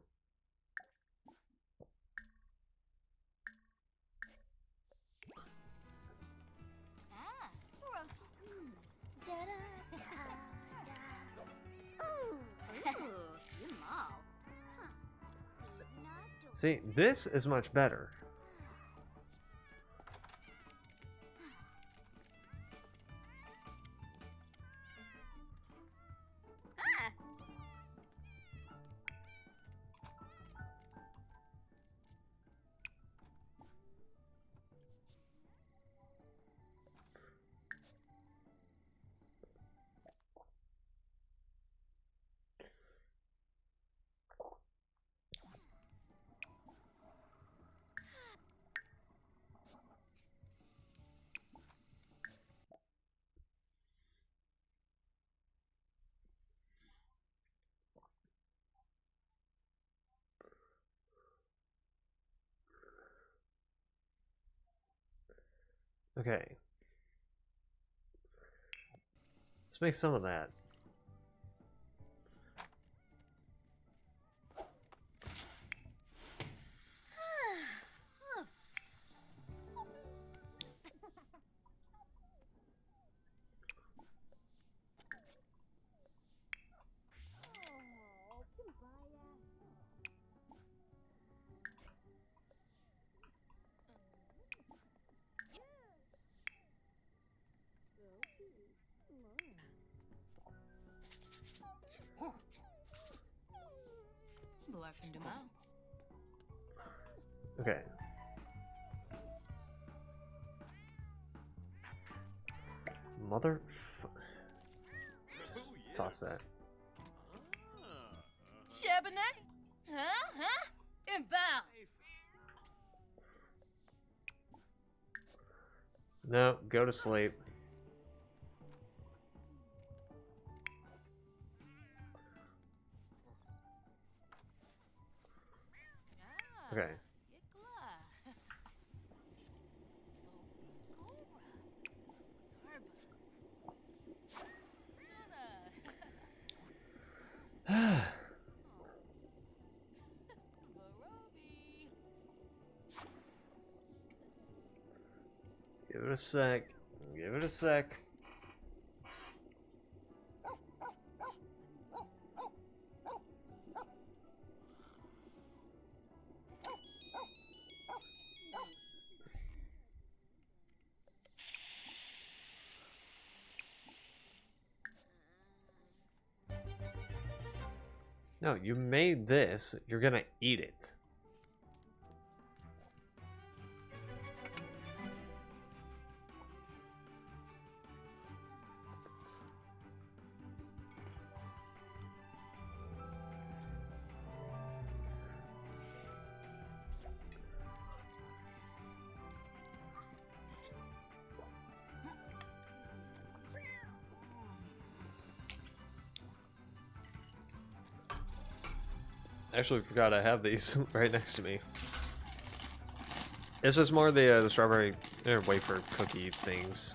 See, this is much better. Okay. Let's make some of that. Black from Demau. Okay. Mother. Just toss that. Chabonet? Huh? Inbound. No, go to sleep. Okay. Give it a sec. Give it a sec. No, you made this. You're gonna eat it. Actually, forgot I have these right next to me. It's just more the strawberry wafer cookie things.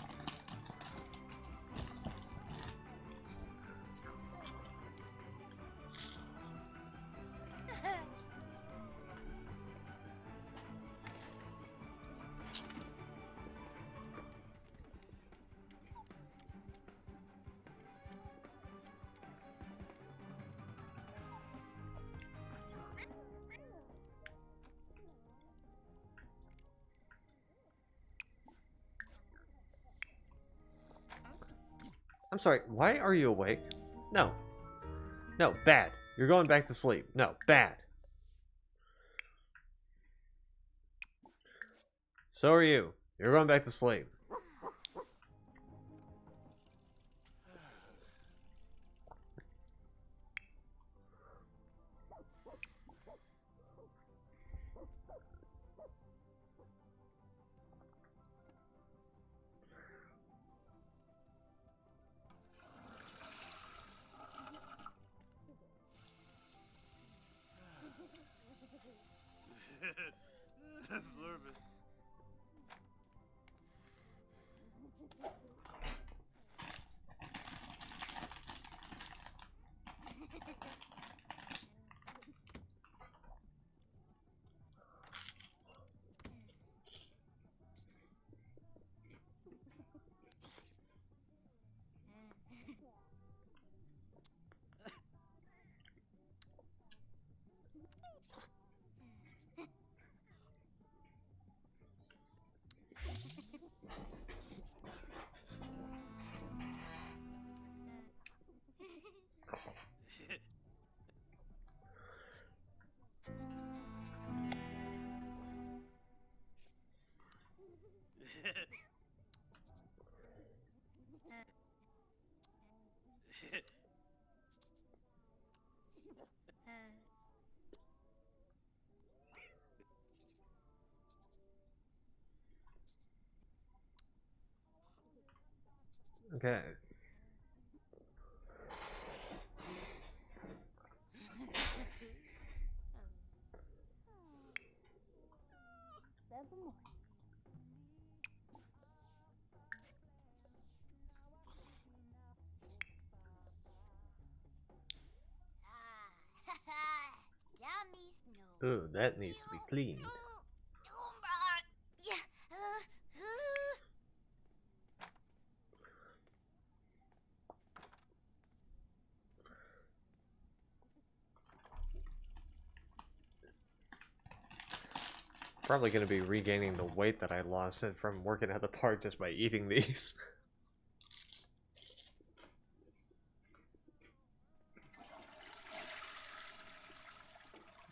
I'm sorry, why are you awake? No. No, bad. You're going back to sleep. No, bad. So are you. You're going back to sleep. Blurb it. Okay. Ooh, that needs to be cleaned. Yeah. Probably gonna be regaining the weight that I lost from working at the park just by eating these.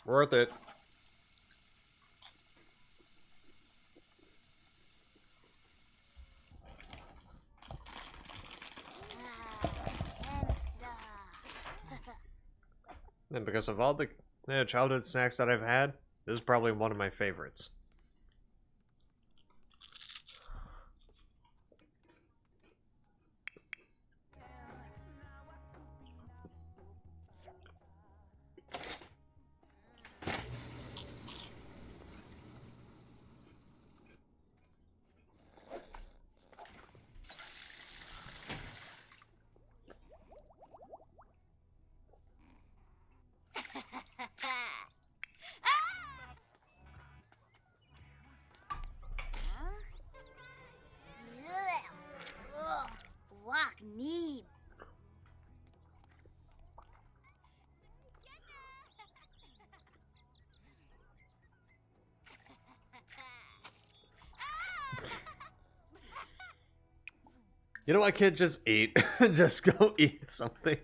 Worth it. And because of all the childhood snacks that I've had, this is probably one of my favorites. Walk need. You know what, kid? Just eat. Just go eat something.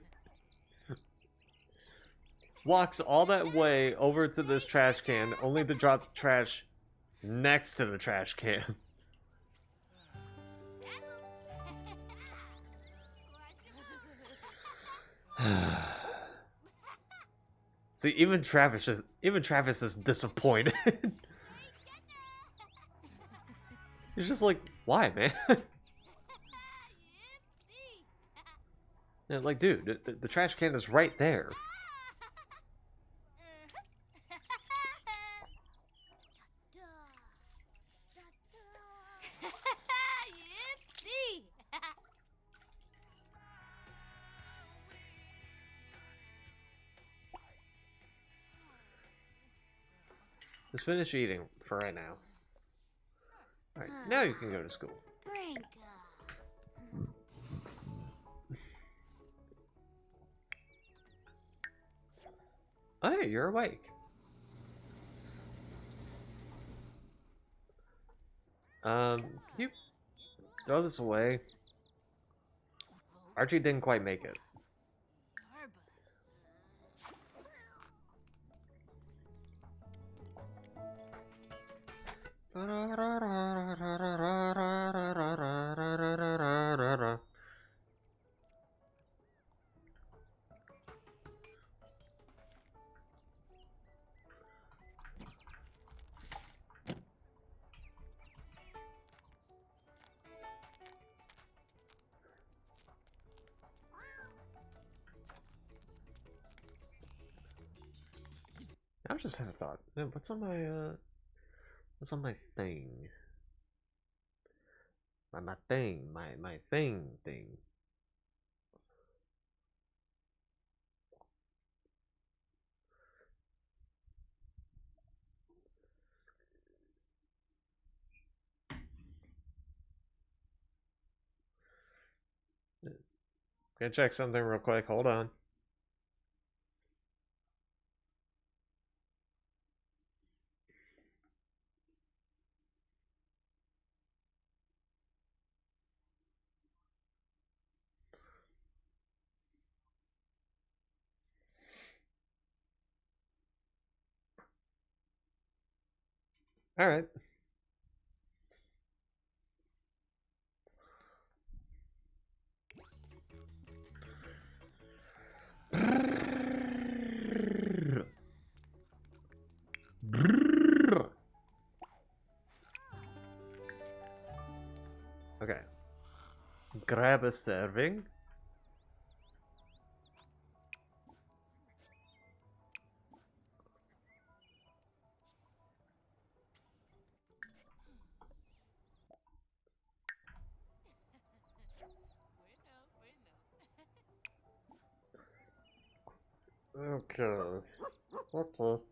Walks all that way over to this trash can, only to drop trash next to the trash can. See, even Travis is disappointed. He's just like, why, man? And like, dude, the trash can is right there. Just finish eating for right now. Alright, now you can go to school. Brinka. Oh, hey, you're awake. Can you throw this away? Archie didn't quite make it. I just had a thought. What's on my thing? My thing, my thing. Gonna check something real quick. Hold on. All right. Okay. Grab a serving. Okay. Okay.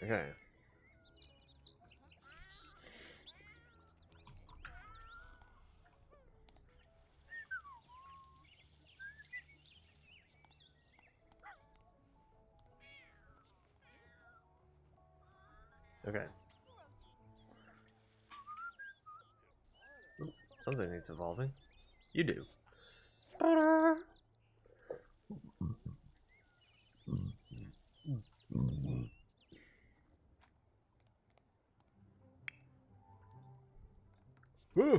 Okay. Okay. Ooh, something needs evolving. You do. Woo! I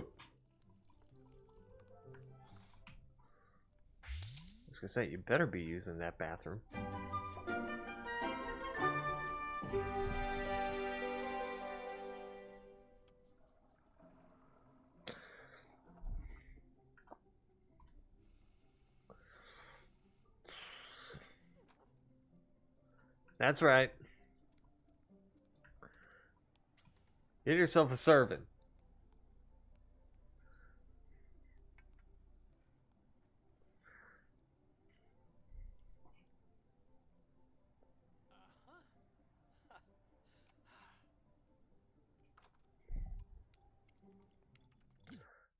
was gonna say, you better be using that bathroom. That's right. Get yourself a servant.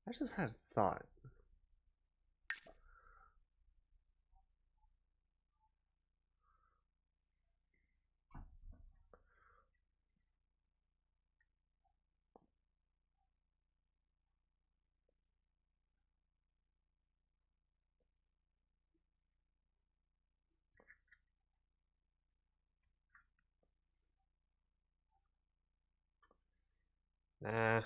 I just had a thought. Nah.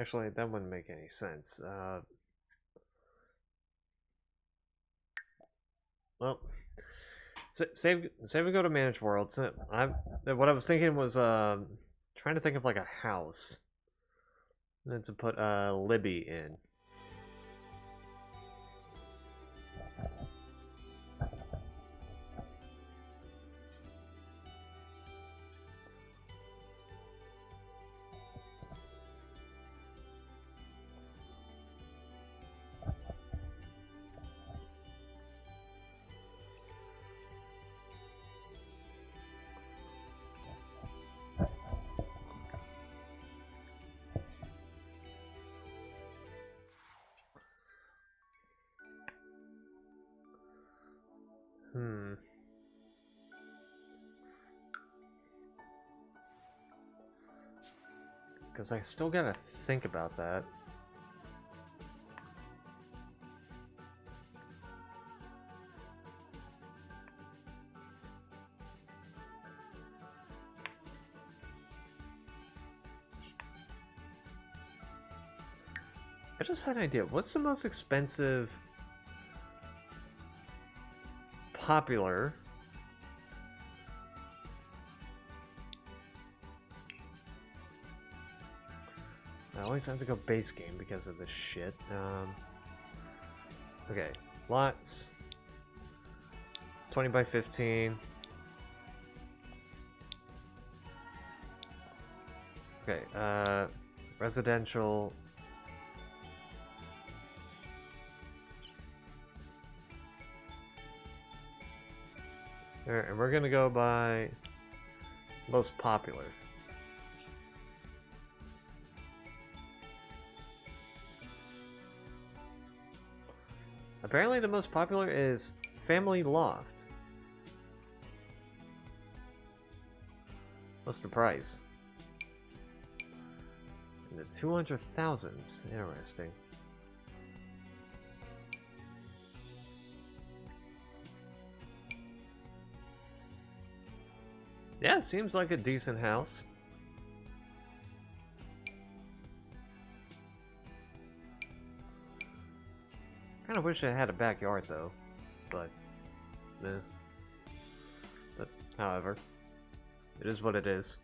Actually, that wouldn't make any sense. Well, save we go to manage worlds. What I was thinking was trying to think of like a house, and then to put Libby in. Because I still gotta think about that. I just had an idea. What's the most expensive popular I always have to go base game because of this shit. Okay, lots. 20 by 15. Okay, residential. Alright, and we're gonna go by most popular. Apparently the most popular is Family Loft. What's the price? In the 200,000s. Interesting. Yeah, seems like a decent house. Kind of wish I had a backyard though, but however, it is what it is.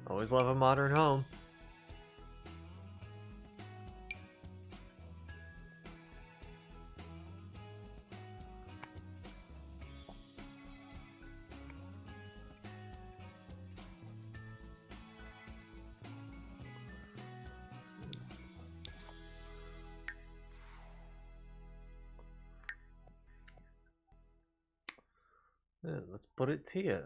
Always love a modern home. Yeah, let's put it to you.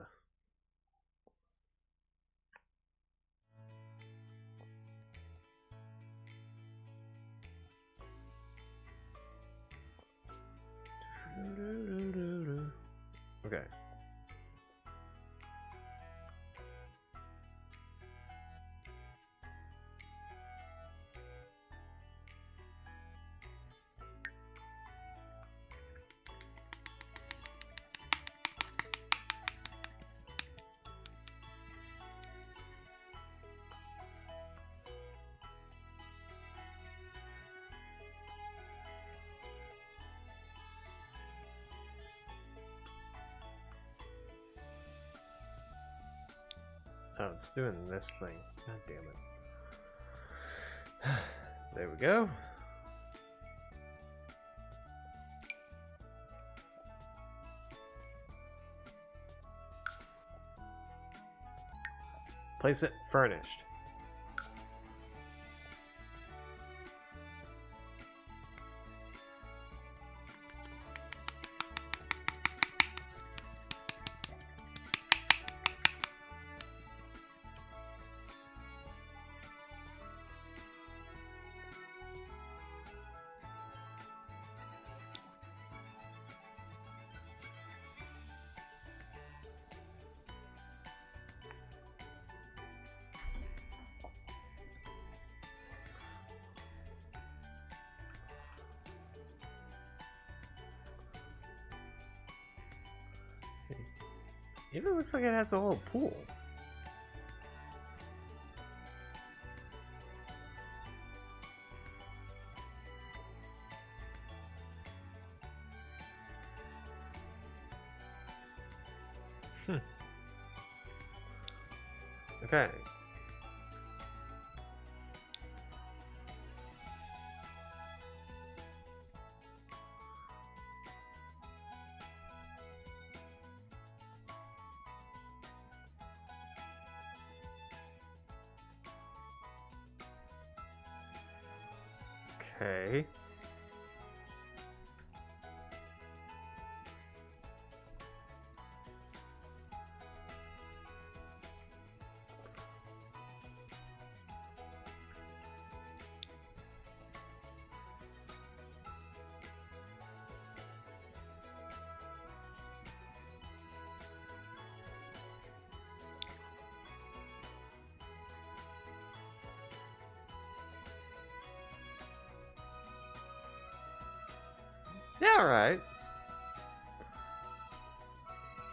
Okay. Oh, it's doing this thing. God damn it. There we go. Place it furnished. Even looks like it has a little pool. Okay. Okay. Yeah, alright.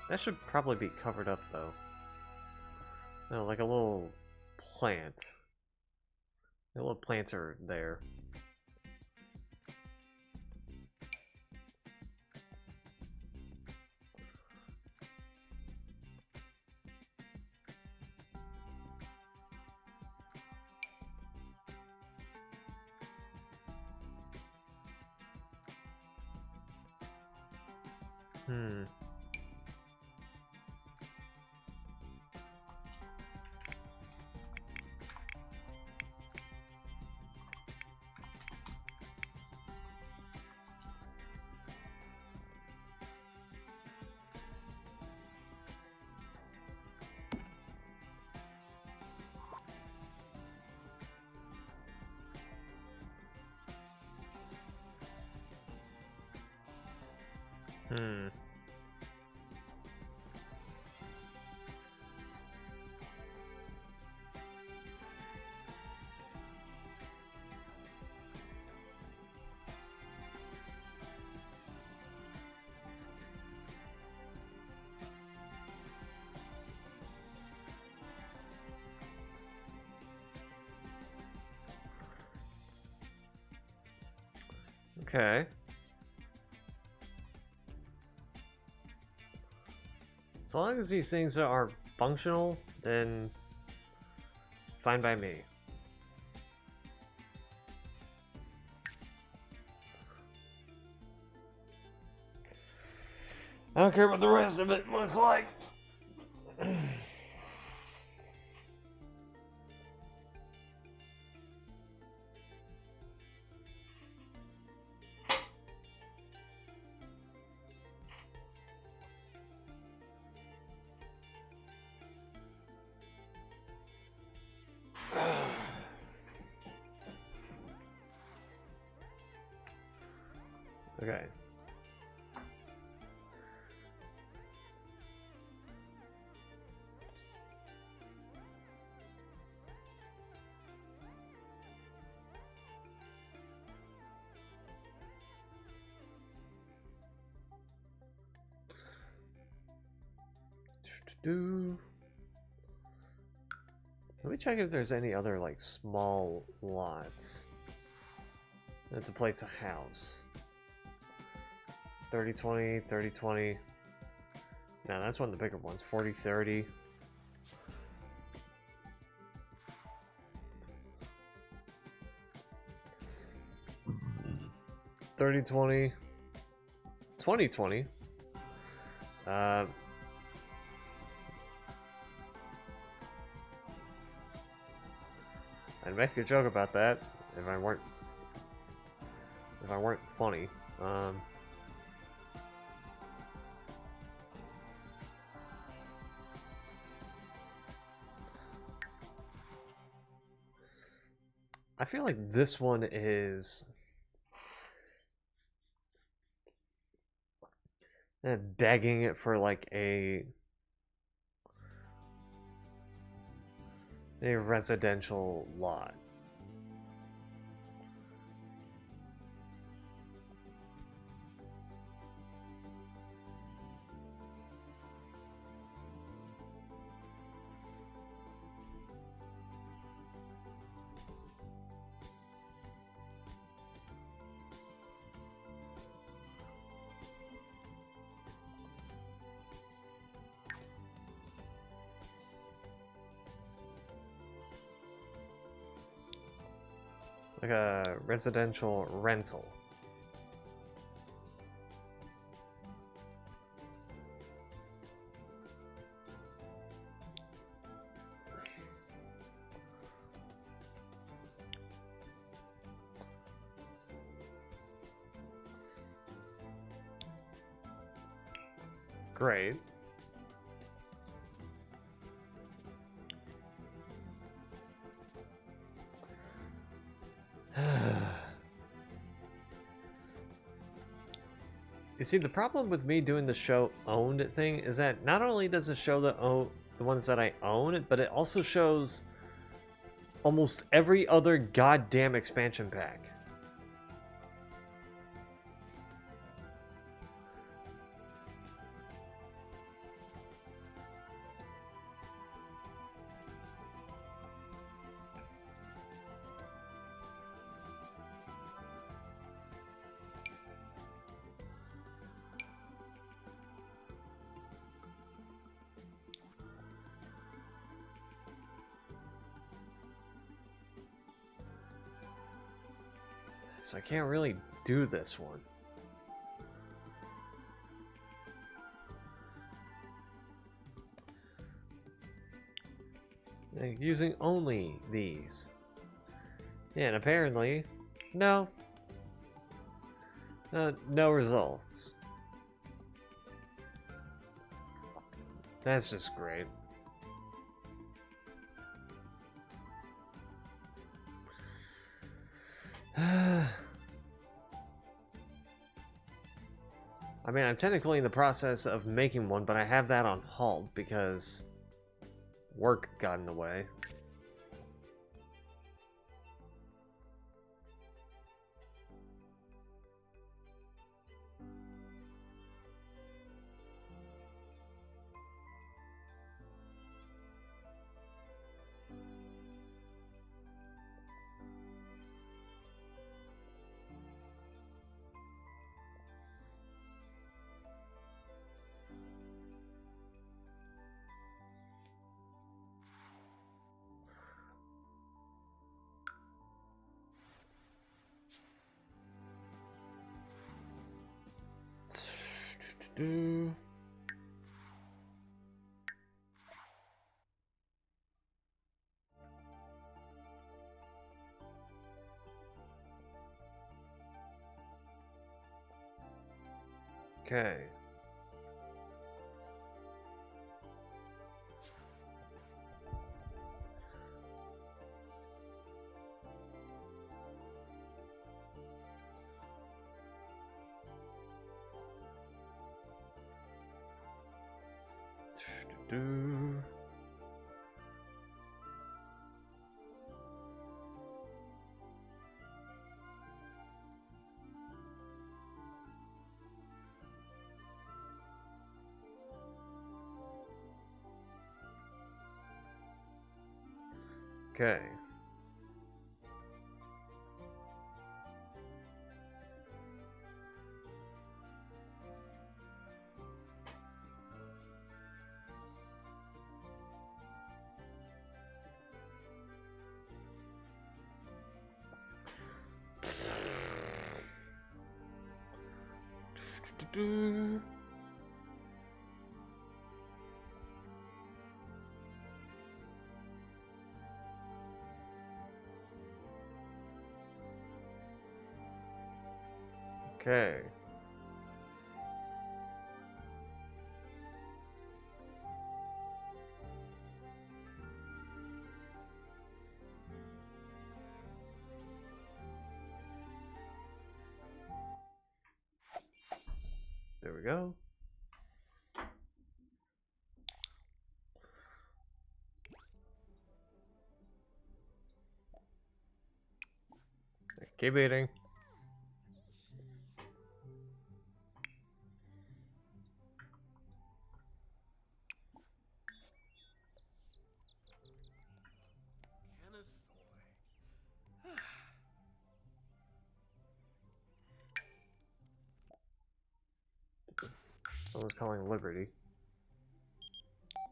That should probably be covered up, though. No, like a little plant. A little plants are there. Hmm. Hmm. Okay. So long as these things are functional, then fine by me. I don't care what the rest of it looks like. Okay. Let me check if there's any other like small lots. That's a place, a house. 30-20, 30-20. No, that's one of the bigger ones. 40-30. $30-20, 20-20. I'd make a joke about that if I weren't funny. I feel like this one is begging it for like a residential lot. Like a residential rental. Great. You see, the problem with me doing the show owned thing is that not only does it show the ones that I own, but it also shows almost every other goddamn expansion pack. So I can't really do this one. Like, using only these. Yeah, and apparently, no. No results. That's just great. I mean, I'm technically in the process of making one, but I have that on hold because work got in the way. Do. Okay. Do. Okay. Do. Okay. There we go. Keep eating. Someone's calling Liberty.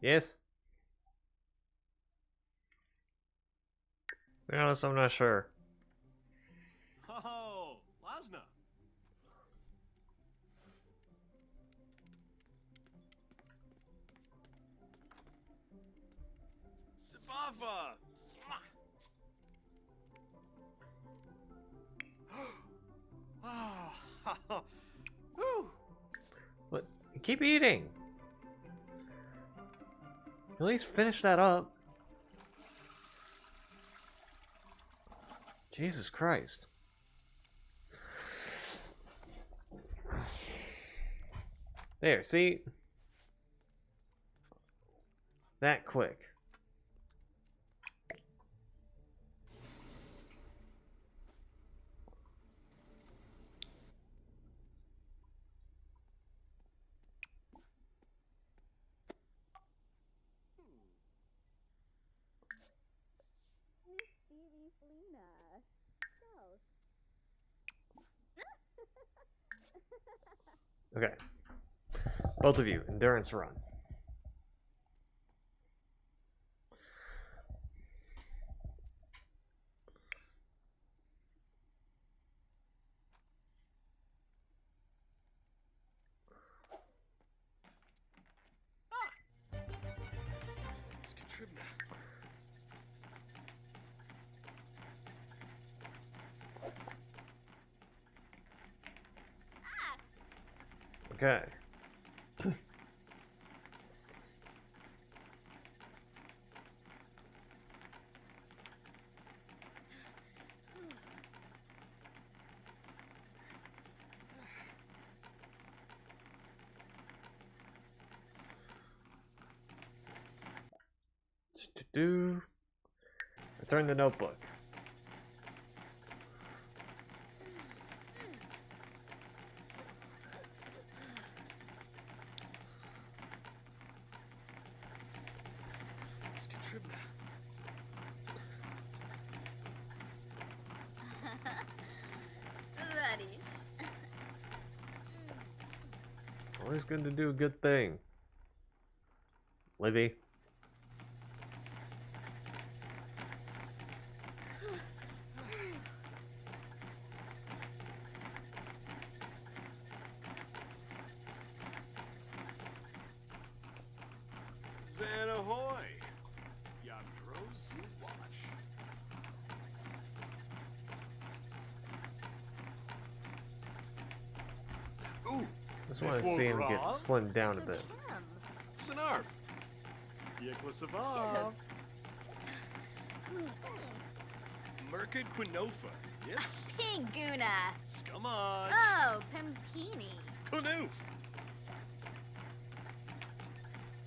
Yes? To be honest, I'm not sure. Oh, Lasna. Sifafa. Oh, whew. What? Keep eating! At least finish that up. Jesus Christ. There, see? That quick. Stevie Felina. So. Okay. Both of you, endurance run. Skatribna. Okay. Do. Return the notebook. Skatribna. Buddy. Always good to do a good thing. Libby. Zan ahoy! Yabdros watch. Ooh! Just want to see him get slimmed down a bit. Sinarp! Yeklasavov! Merkid Quinofa. Yips. Pinguna. Scumaj. Oh, Pimpini. Kunoof.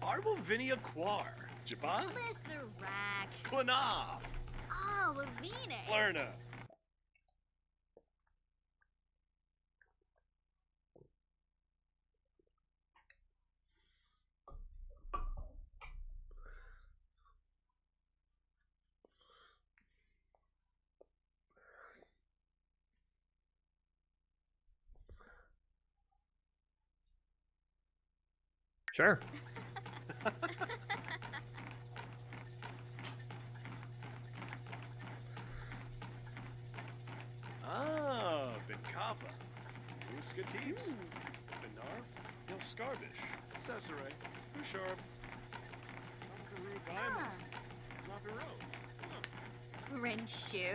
Arbovinia Quar. Jabba. Lisserac. Quinav. Oh, Lavine. Flerna. Sure. Ah, Benkapa. Uskateeps. Benar. Ilskarbish. Cesare. Usharb. Naviru Baima. Naviro. Rinshu.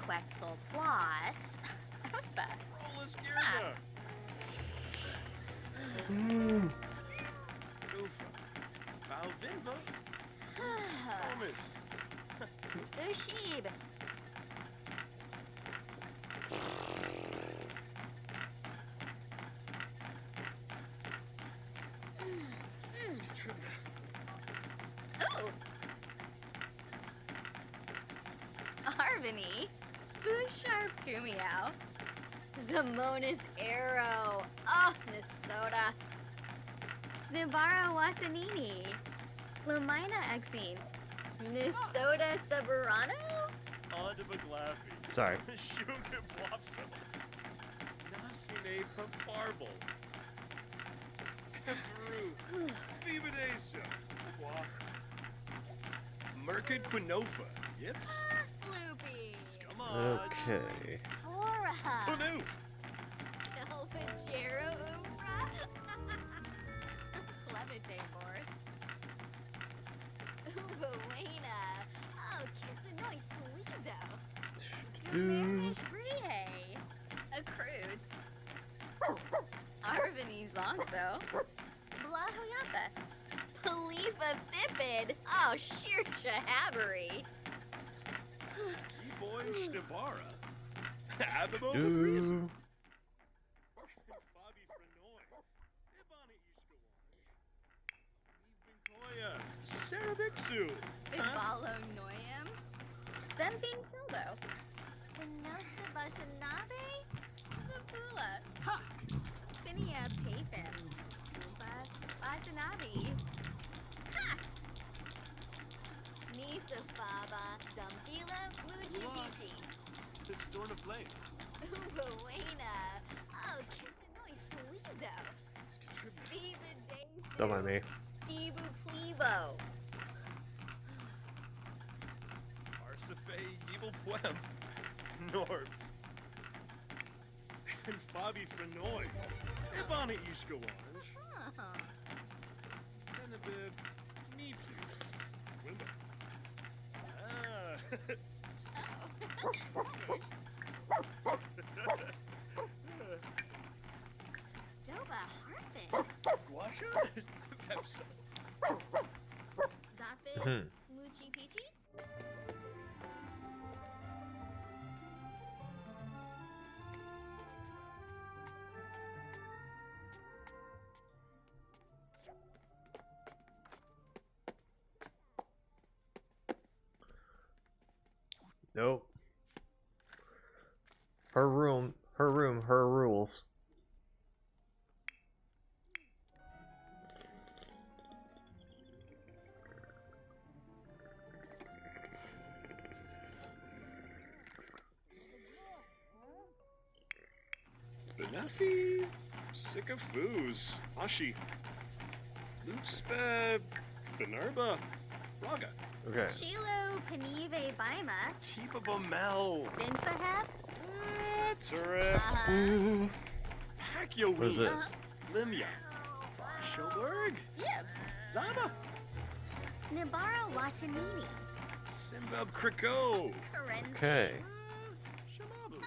Quetzal Plus. Ospeth. Rollis Girga. Ufa. Balvinva. Omis. Ushib. Ooh. Arvini. Bouchard Kumiao. Zamona's Arrow. Oh, Nisota. Snivara Watanini. Lamina Exine. Nisota Saburano? Audibaglafi. Sorry. Shuka Blopso. Nasine Pafarble. Peru. Vibadesa. Merkid Quinofa. Yips. Floopy. Scumaj. Okay. Flora. Kunoof. Telvajero Umbra. Levite Force. Ubuena. Oh, Kissanoi Suizo. Gumerish Brie. Accruits. Arvini Zonzo. Blahoyata. Palifa Thipid. Oh, sheer shahabbery. Boy Shnibara. Ababo Breeze. Ooh. Bobby Frenoy. Ibani Ishkawan. Koya. Sarabixu. Ibalo Noyam. Bemping Fildo. Vinosa Batanabe. Zapula. Ha! Finia Payfin. Scuba Batanabe. Ha! Nisa Faba. Dumpila Mujipichi. Pistorn of Flame. Ubuena. Oh, Kissanoi Suizo. Viva Dame Don't mind me. Steve Plevo. Arsafe Evil Poem. Norbs. And Fabi Frenoy. Ibani Ishkawan. Huh. Tenebib. Meepu. Quimba. Oh. Doba Harfin. Guasha? Pepso. Zafiz. Muchi Pichi. Nope. Her room, her rules. Benafi. Sick of foos. Ashi. Lupspe. Fenerba. Raga. Okay. Shilo Panive Baima. Tiba Bamel. Binfahab. Turip. Uh-huh. Pacquiao. What is this? Limya. Schoberg. Yibs. Zama. Snibara Watanini. Simbab Kriko. Karenzi. Okay. Shamabu.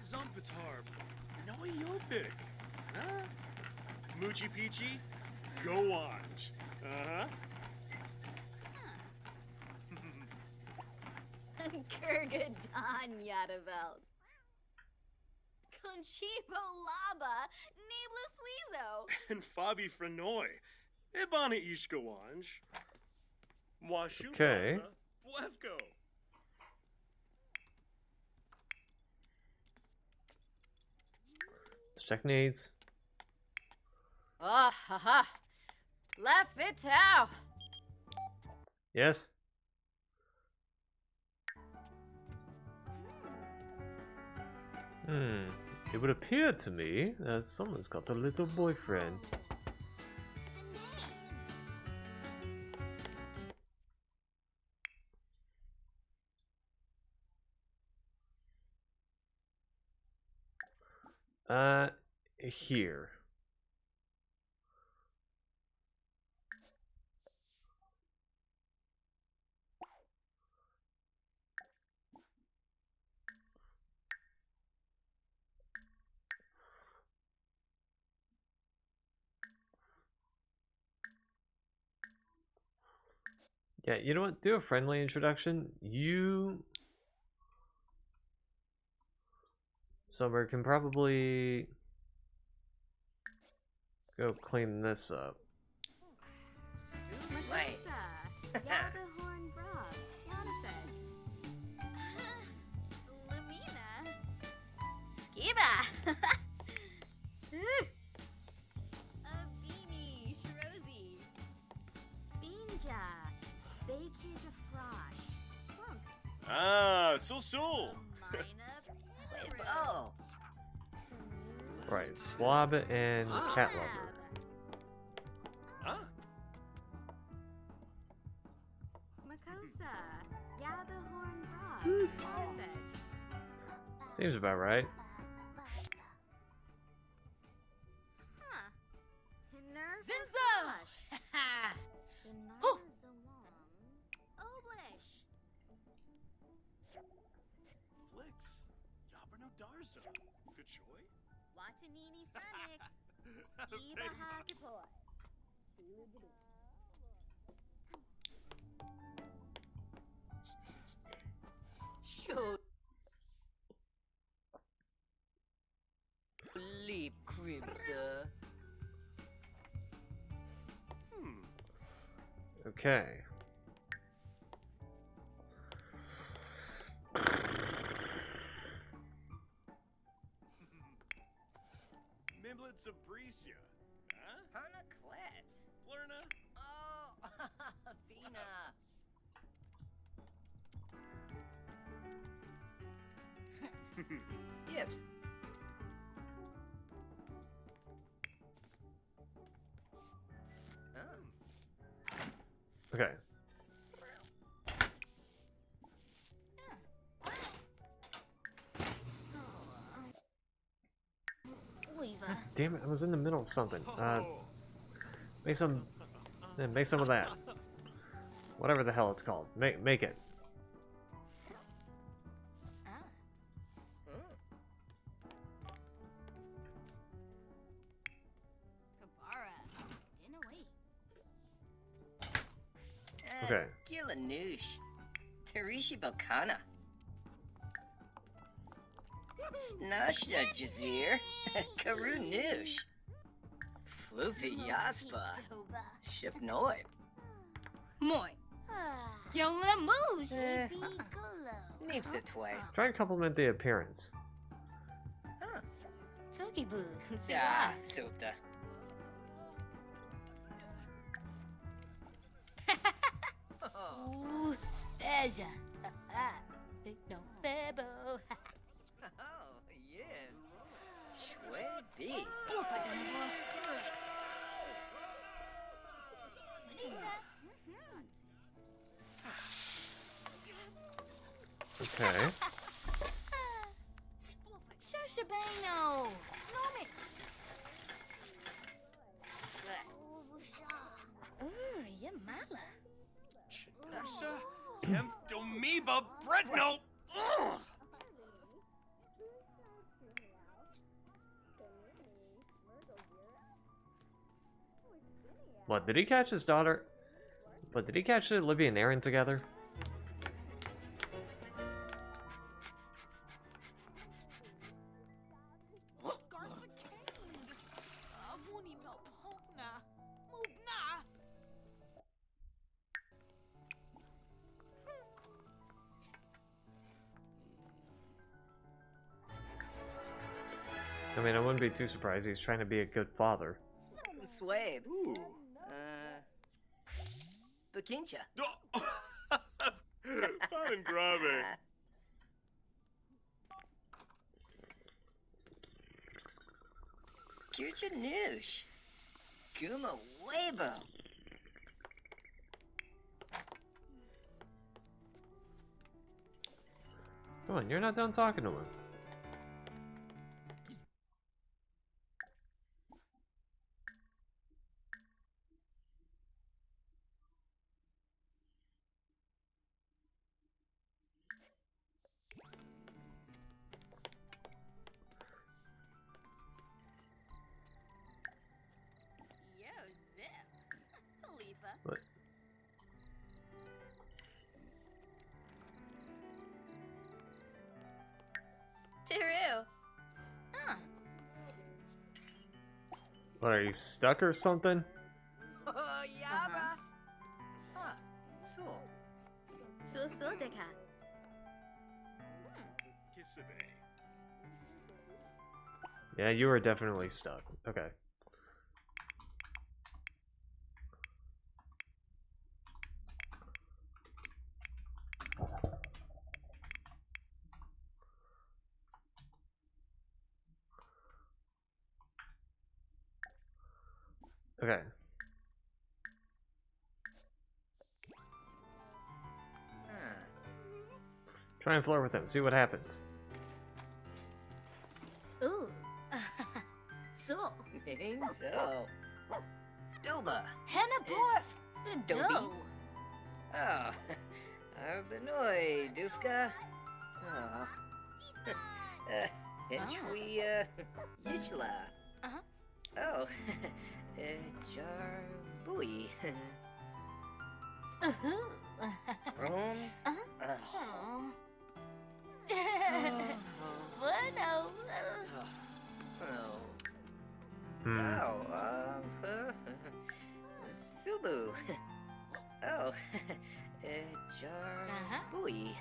Zumpitar. Noyopik. Huh? Moochie Peachy. Goange. Uh-huh. Kurgadan Yadavelt. Conchipo Laba Nibla Suizo. And Fabi Frenoy. Ibana Ishgoange. Washu Okay. Blevko. Let's check needs. Ah, ha, ha. Left it out. Yes. It would appear to me that someone's got a little boyfriend. Here. Yeah, you know what? Do a friendly introduction. You, Summer, can probably go clean this up. Wait. Makasa. Yabahorn Bra. Yadasej. Lumina. Skiba. Avini Shrozi. Binja. Bakage of Frosh. Plunk. Ah, Sul. Wait, oh. Right, Slob and Cat Lover. Ah. Makosa. Yabahorn Bra. Yadasej. Seems about right. Huh. Pinerva Zinza! Frosh. Ha! Binarva Zawam. Oblish. Flicks. Yabrano Darza. Kachoy. Watanini Fennick. Eva Hakapoi. Show. Leap Crypta. Okay. Mimlet Sabricia. Huh? Hana Klets. Plurna. Oh, Athena. Yips. Okay. Weaver. Damn it, I was in the middle of something. Oh. Make some of that. Whatever the hell it's called. Make it. Kabara. Dinaway. Okay. Gilanoosh. Tarishi Bokana. Snashna Jazir. Karunoosh. Floofy Yaspa. Shipnoy. Moi. Gilamoose. Neeps it way. Try and compliment the appearance. Toki Boo. Ah, Supta. Ooh, Beja. No Bebo. Oh, yes. Shway B. Okay. Shashabano. Norman. Ooh, you mala. Chidursa, Kemptomiba, Bretno. Ugh! What, did he catch his daughter? But did he catch Olivia and Aaron together? I mean, I wouldn't be too surprised. He's trying to be a good father. Swabe. Ooh. Bakincha. Pan grave. Kucha noosh. Kuma webo. Come on, you're not done talking to him. Yo, zip. Khalifa. What? Tiru. Huh. What, are you stuck or something? Oh, yaba. Huh. So. So deka. Kissibe. Yeah, you were definitely stuck. Okay. Okay. Huh. Try and flirt with him. See what happens. Ooh. So. Ain't so. Doba. Henna Borf. The Dobie? dough. Oh. Arbenoi, Dufka. Oh. Entry, Yishla. Uh-huh. Oh. Jar Bui. Rooms. Uh-huh. Oh. Aw. Bueno. Oh. Hmm. Oh, Subu. Oh, Jar Uh-huh. Bui.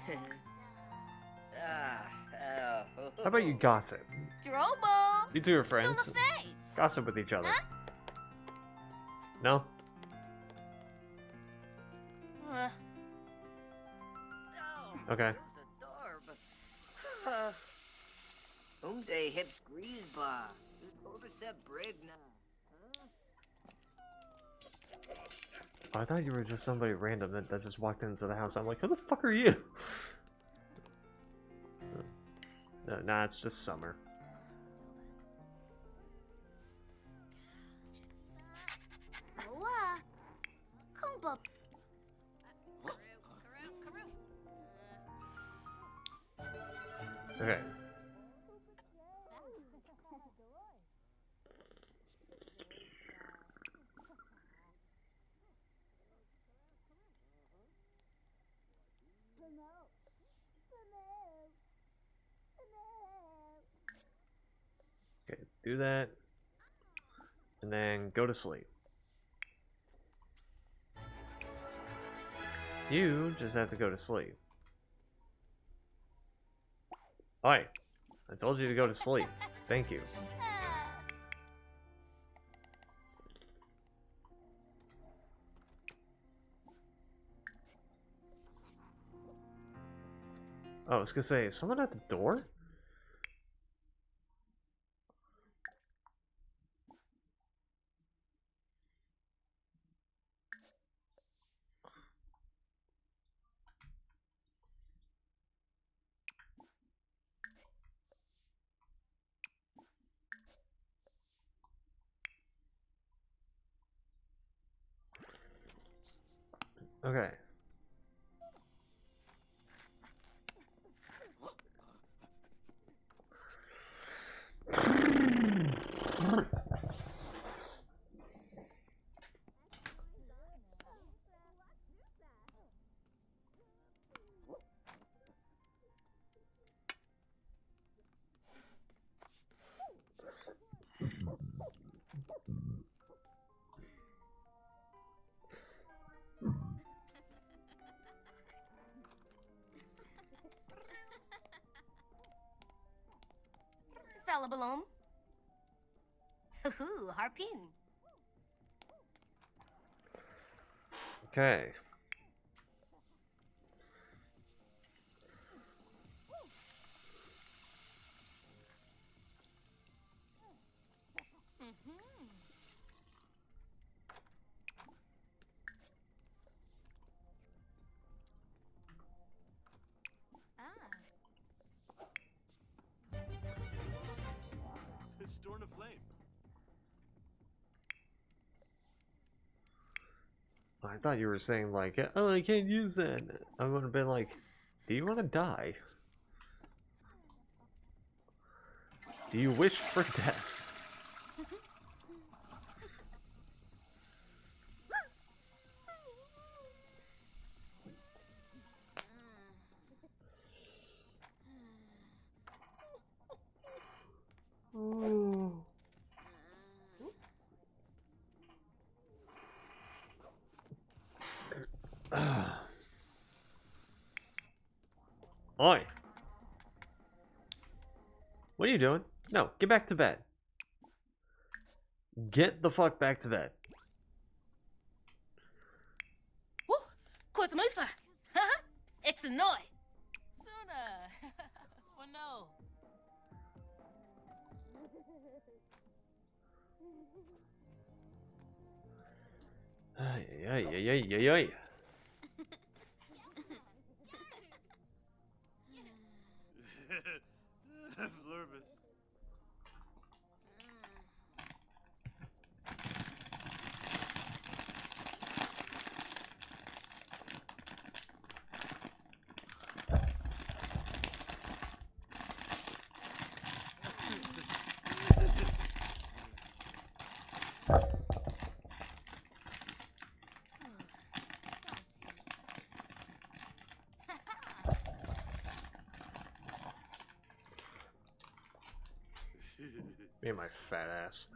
Oh. How about you gossip? Drobo. You two are friends. Still the face. Gossip with each other. Huh? No? Okay. Umde hips greaseba. Oberset brigna. Oh, I thought you were just somebody random that just walked into the house. I'm like, who the fuck are you? No, nah, it's just Summer. Wa. Kumba. Okay. Okay, do that. And then go to sleep. You just have to go to sleep. Alright. I told you to go to sleep. Thank you. Oh, I was gonna say, is someone at the door? Okay. Fella balloon. Hoo-hoo, harpoon. Okay. It's storing a flame. I thought you were saying like, oh, I can't use that. I would have been like, do you want to die? Do you wish for death? Ooh. Oi. What are you doing? No, get back to bed. Get the fuck back to bed. Woo! Coisa muifa. It's a noi. Suna. Well, no. Ay, ay, ay, ay, ay, ay. Flurbus. Me and my fat ass.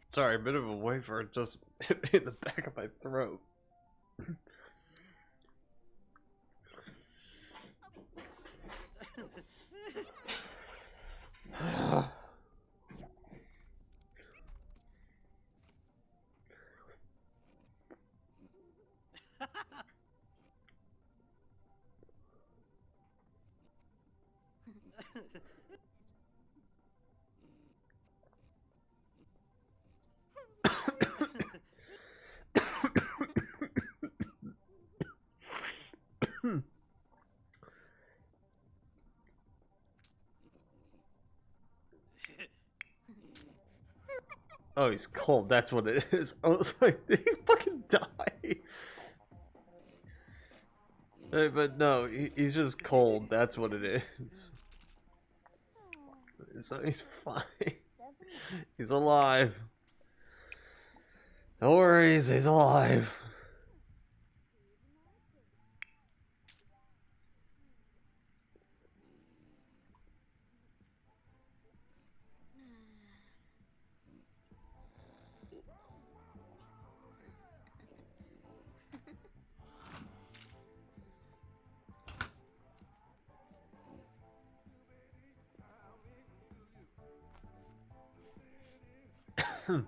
Sorry, a bit of a wafer just in the back of my throat. Oh, he's cold. That's what it is. I was like, did he fucking die? But no, he's just cold. That's what it is. So he's fine. He's alive. No worries, he's alive. that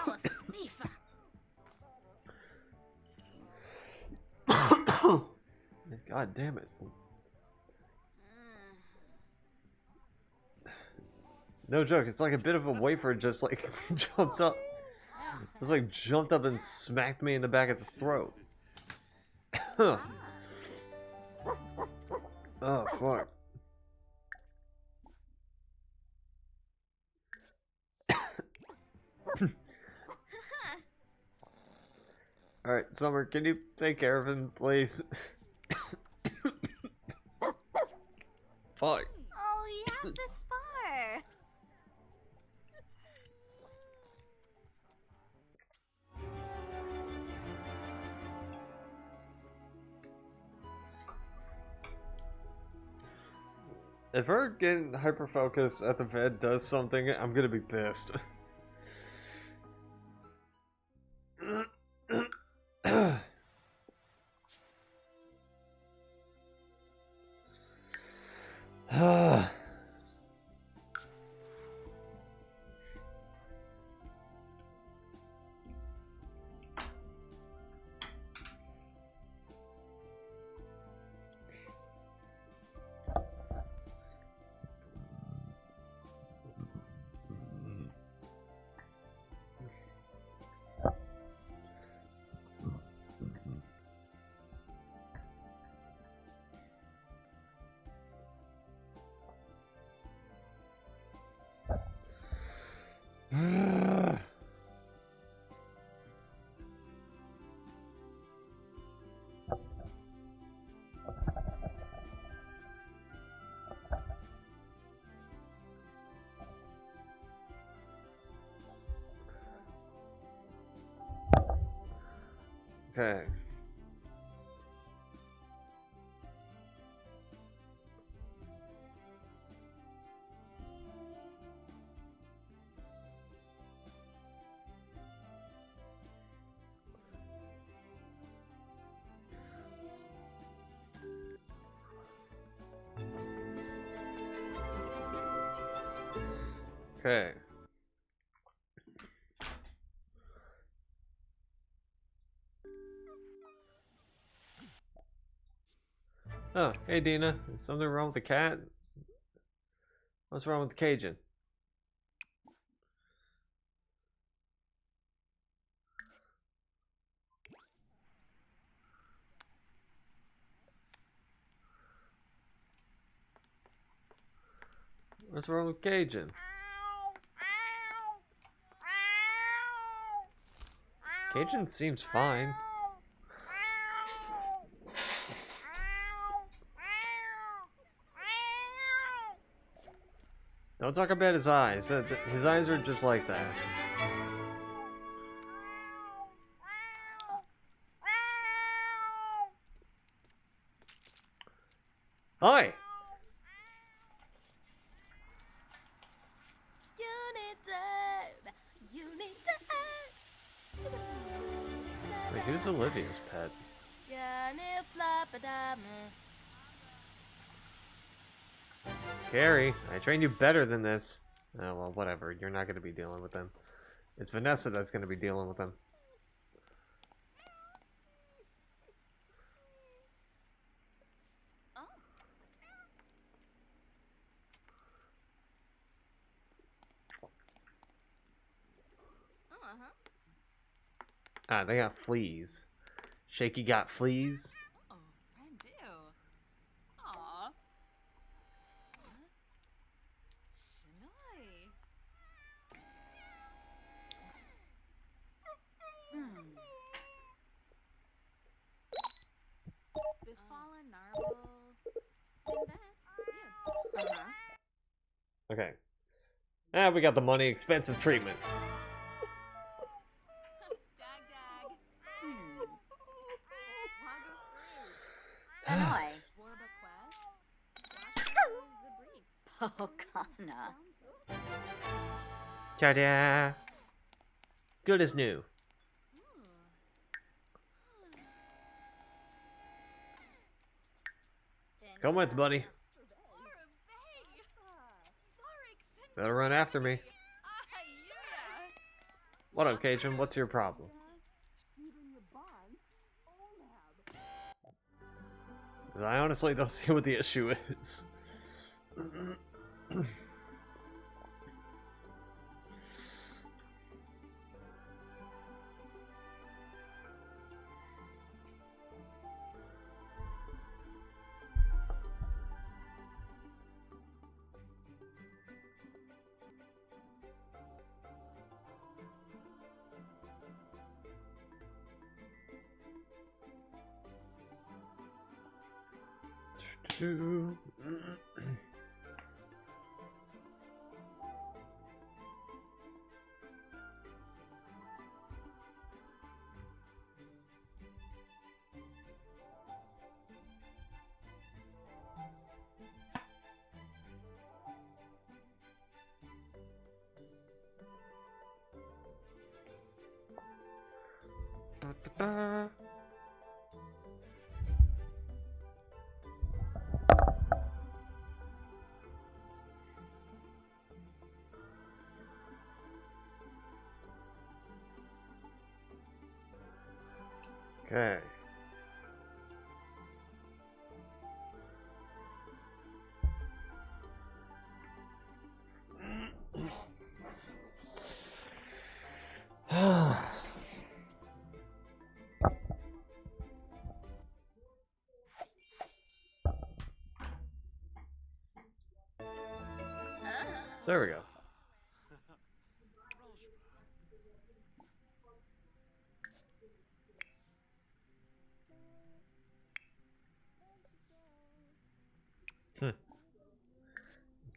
was sniffer. God damn it. No joke, it's like a bit of a wafer just like jumped up. Just like jumped up and smacked me in the back of the throat. Oh, fuck. Alright, Summer, can you take care of him, please? Fuck. Oh, yeah, the spar. If her getting hyper-focused at the vet does something, I'm gonna be pissed. Okay. Okay. Oh, hey Dina. Is something wrong with the cat? What's wrong with the Cajun? What's wrong with Cajun? Cajun seems fine. Don't talk about his eyes. His eyes are just like that. Hi! Wait, who's Olivia's pet? Carrie, I trained you better than this. Oh, well, whatever. You're not going to be dealing with them. It's Vanessa that's going to be dealing with them. Ah, they got fleas. Shaky got fleas. Oh, friend do. Aw. Shinoy. The fallen narble. In that? Yes. Okay. Ah, we got the money. Expensive treatment. Dag. Wago fruit. Hanoi. Warba quest. Wash the breeze. Oh, Kana. Ta-da! Good as new. Come with, buddy. Better run after me. What up, Cajun? What's your problem? Because I honestly don't see what the issue is. Okay. There we go.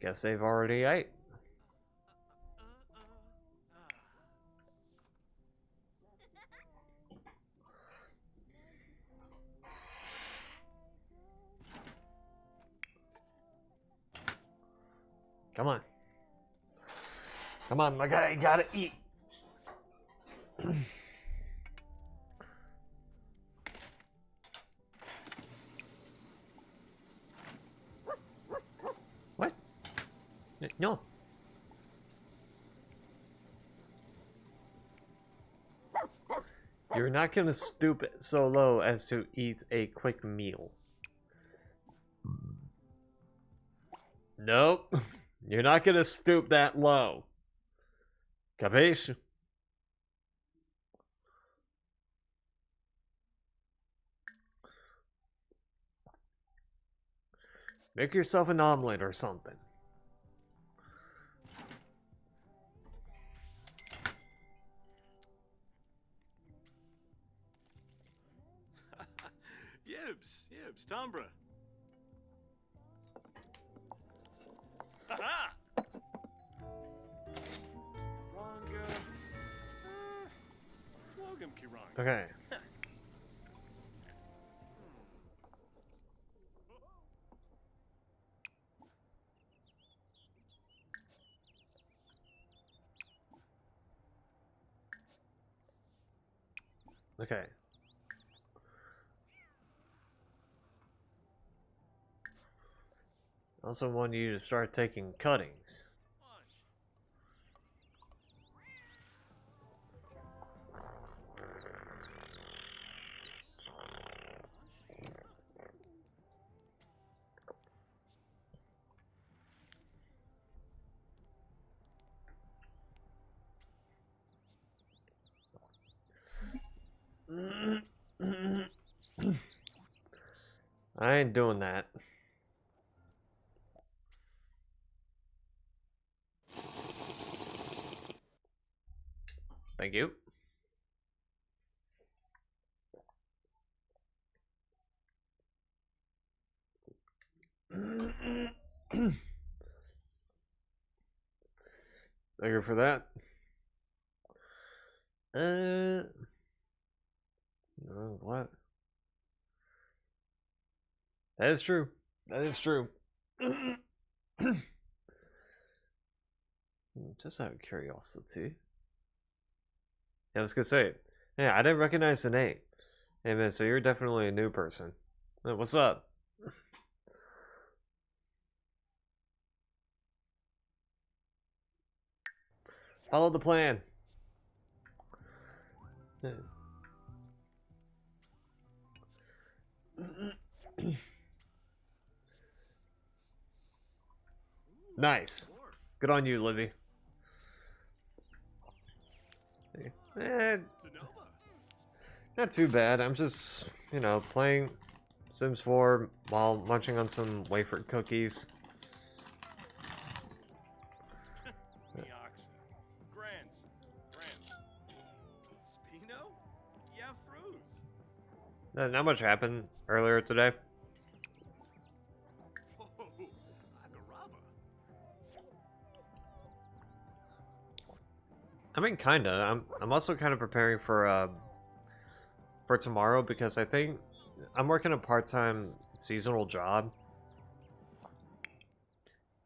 Guess they've already ate. Come on. Come on, my guy, you gotta eat. What? No. You're not gonna stoop so low as to eat a quick meal. Nope. You're not gonna stoop that low. Capiche? Make yourself an omelet or something. Yibs, Tombra. Ha-ha! Ranga. Welcome, Kiranga. Okay. Okay. I also want you to start taking cuttings. I ain't doing that. Thank you. Thank you for that. What? That is true. That is true. Just out of curiosity. Yeah, I was gonna say, yeah, I didn't recognize the name. Hey man, so you're definitely a new person. What's up? Follow the plan. Nice. Good on you, Livy. Eh, not too bad. I'm just, you know, playing Sims 4 while munching on some wafer cookies. Grants. Spino? Yeah, Fruz. Not much happened earlier today. Oh, Agaraba. I mean, kinda. I'm also kind of preparing for tomorrow because I think I'm working a part-time seasonal job,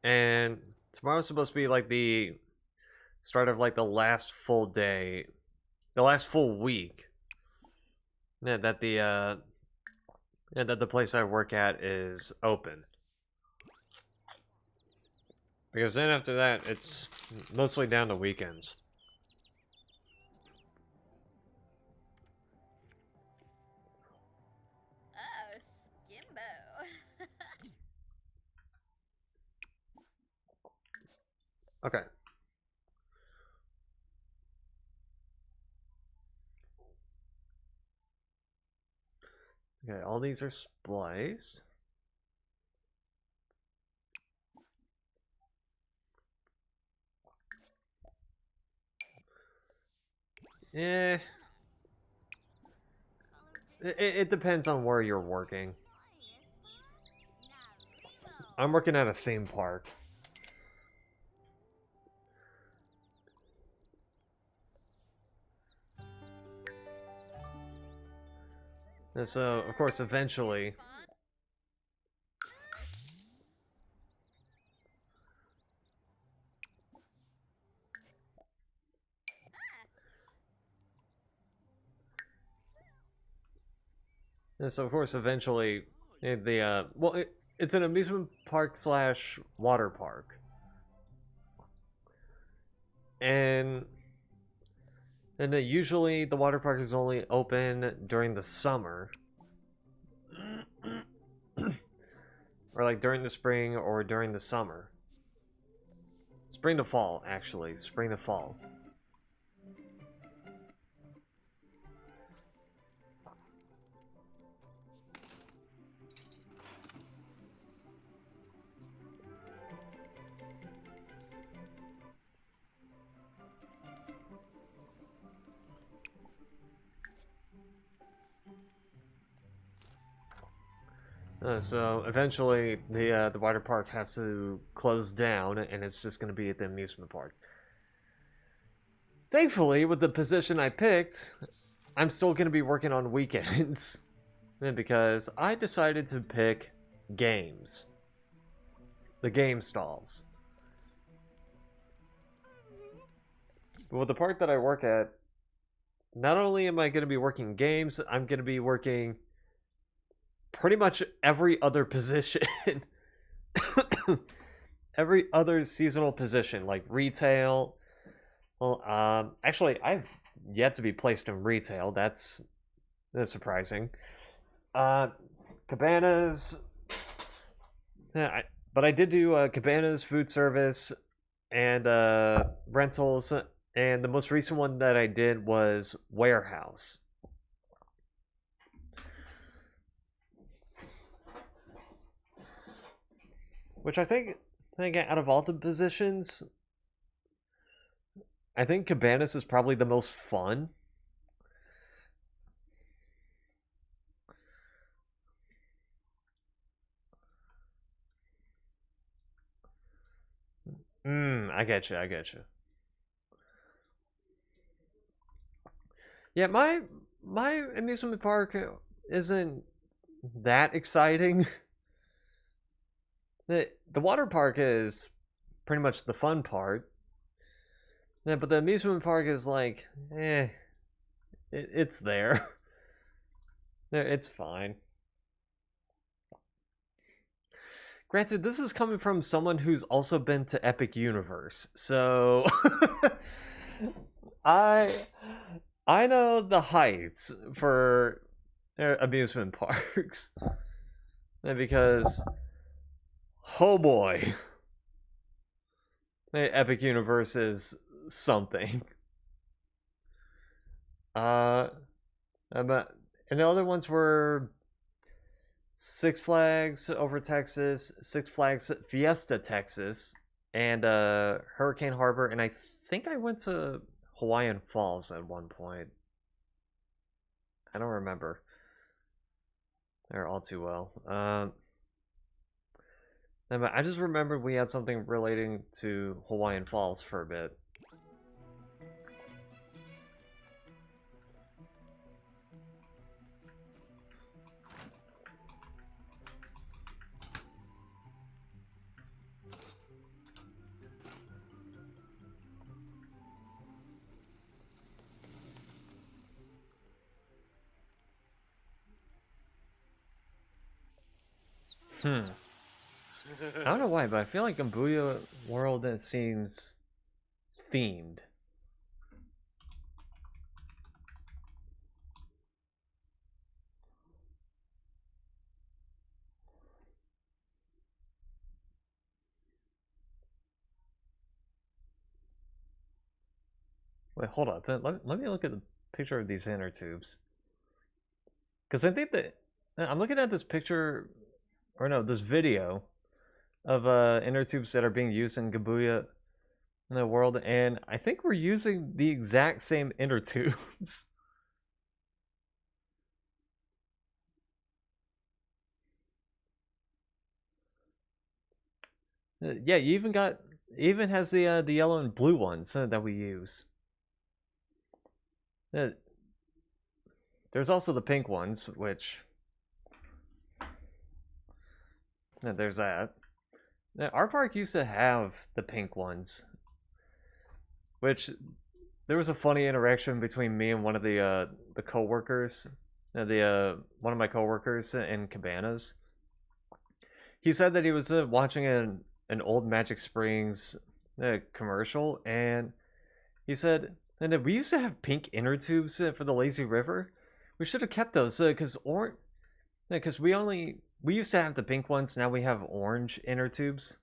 and tomorrow's supposed to be like the start of like the last full day, the last full week. Yeah, that the place I work at is open. Because then after that, it's mostly down to weekends. Oh, Skimbo. Okay. Okay, all these are spliced. Yeah. It depends on where you're working. I'm working at a theme park. And so, of course, eventually... And so, of course, eventually, it's an amusement park slash water park. And usually the water park is only open during the summer. Or like during the spring or during the summer. Spring to fall, actually. Spring to fall. So eventually the water park has to close down, and it's just going to be at the amusement park. Thankfully, with the position I picked, I'm still going to be working on weekends. Because I decided to pick games. The game stalls. But with the park that I work at, not only am I going to be working games, I'm going to be working pretty much every other position. Every other seasonal position, like retail. Well, actually, I've yet to be placed in retail. That's surprising. Cabanas. Yeah, but I did do cabanas, food service, and rentals. And the most recent one that I did was warehouse. Which I think out of all the positions, I think cabanas is probably the most fun. I get you. Yeah, my amusement park isn't that exciting. The water park is pretty much the fun part. Yeah, but the amusement park is like, it's there. It's fine. Granted, this is coming from someone who's also been to Epic Universe, so I I know the heights for amusement parks. Because, oh boy, Epic Universe is something. But, and the other ones were Six Flags over Texas, Six Flags Fiesta Texas, and Hurricane Harbor, and I think I went to Hawaiian Falls at one point. I don't remember. They're all too well. I just remember we had something relating to Hawaiian Falls for a bit. I don't know why, but I feel like Gambuya World seems themed. Wait, hold up. Let me look at the picture of these inner tubes. Because I think that I'm looking at this picture, or no, this video of inner tubes that are being used in Gambuya in the world, and I think we're using the exact same inner tubes. Yeah, you even got even has the yellow and blue ones that we use. There's also the pink ones, which there's that. Our park used to have the pink ones, which there was a funny interaction between me and one of the coworkers, one of my coworkers in Cabanas. He said that he was watching an old Magic Springs commercial, and he said, "And we used to have pink inner tubes for the lazy river. We should have kept those because we used to have the pink ones. Now we have orange inner tubes."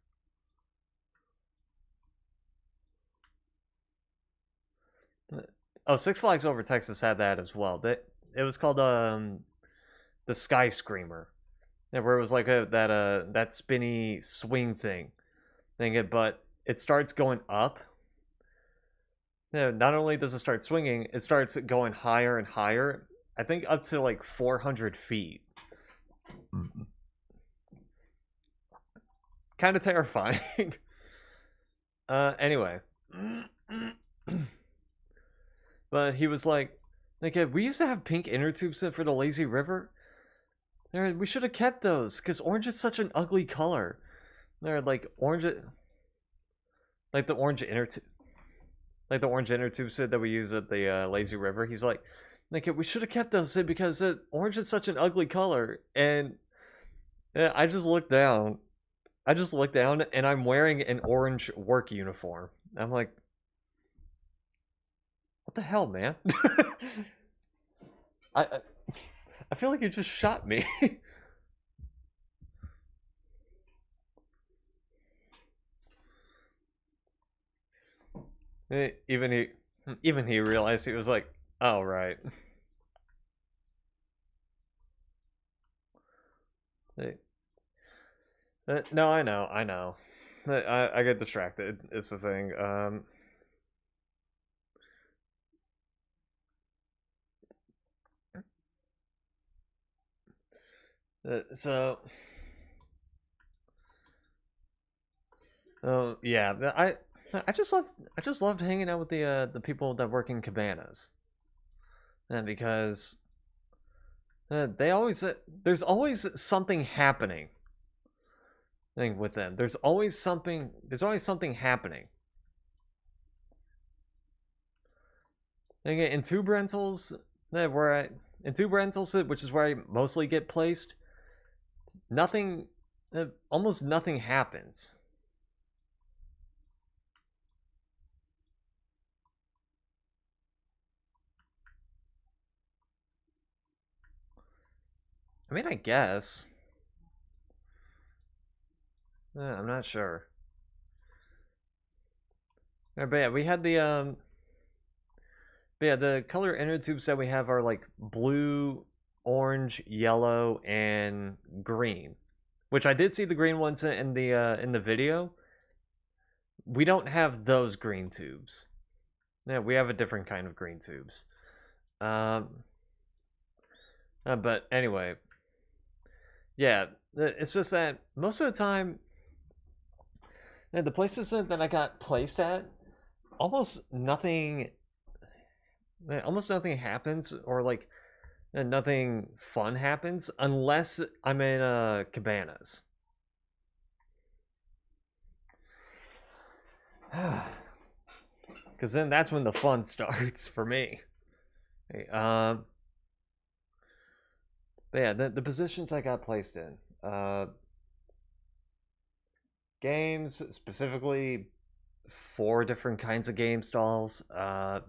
Oh, Six Flags Over Texas had that as well. It was called the Sky Screamer, where it was like that spinny swing thing, but it starts going up. Not only does it start swinging, it starts going higher and higher. I think up to like 400 feet. Kind of terrifying. Anyway. But he was like, we used to have pink inner tubes for the lazy river. We should have kept those because orange is such an ugly color. They're like orange, like the orange inner tube. Like the orange inner tubes that we use at the lazy river. He's like we should have kept those because orange is such an ugly color. And I just looked down. And I'm wearing an orange work uniform. I'm like, what the hell, man? I feel like you just shot me. Even he realized. He was like, oh, right. No, I know. I get distracted. It's the thing. So, oh yeah, I just loved hanging out with the people that work in cabanas, and because they always there's always something happening. With them, there's always something happening. In tube rentals, which is where I mostly get placed, almost nothing happens. I mean, I guess. I'm not sure. But yeah, we had the but yeah, the color inner tubes that we have are like blue, orange, yellow, and green. Which I did see the green ones in the video. We don't have those green tubes. Yeah, we have a different kind of green tubes. But anyway, yeah, it's just that most of the time, the places that I got placed at, almost nothing happens, or like nothing fun happens unless I'm in cabanas. Because then that's when the fun starts for me. Hey, but yeah, the positions I got placed in, games, specifically 4 different kinds of game stalls. I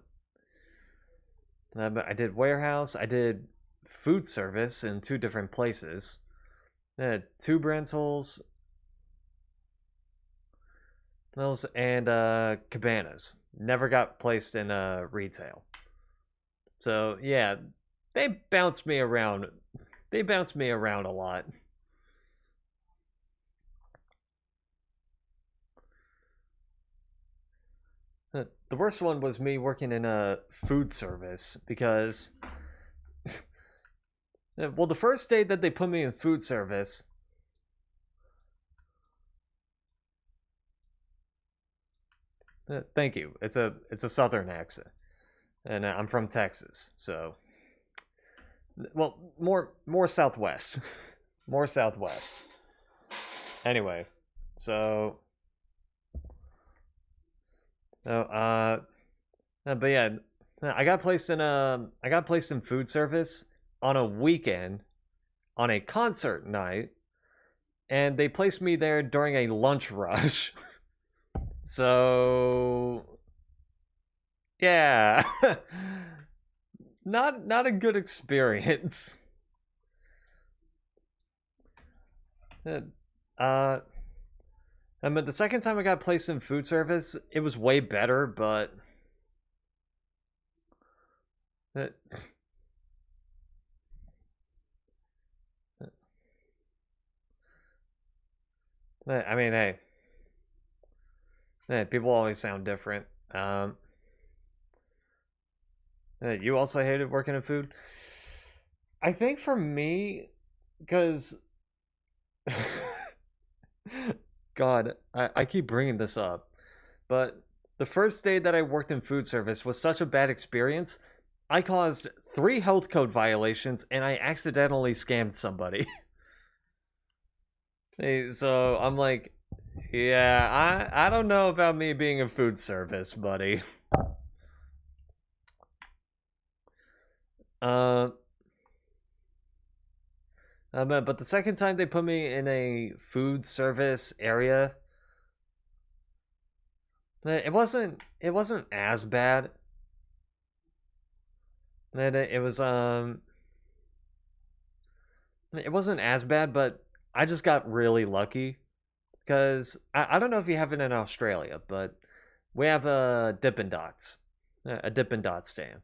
did warehouse. I did food service in 2 different places. 2 rentals, those, and cabanas. Never got placed in retail. So yeah, they bounced me around. They bounced me around a lot. The worst one was me working in a food service because, well, the first day that they put me in food service, thank you. It's a southern accent, and I'm from Texas, so well, more southwest, more southwest. Anyway, so but yeah, I got placed in food service on a weekend, on a concert night, and they placed me there during a lunch rush. So yeah, not a good experience. uh I mean, the second time I got placed in food service, it was way better, but I mean, hey, people always sound different. You also hated working in food? I think for me, because God, I keep bringing this up, but the first day that I worked in food service was such a bad experience. I caused 3 health code violations and I accidentally scammed somebody. Hey, so I'm like, yeah, I don't know about me being in food service, buddy. Uh, but the second time they put me in a food service area, it wasn't as bad. It wasn't as bad, but I just got really lucky because I don't know if you have it in Australia, but we have a Dippin' Dots, a Dippin' Dots stand.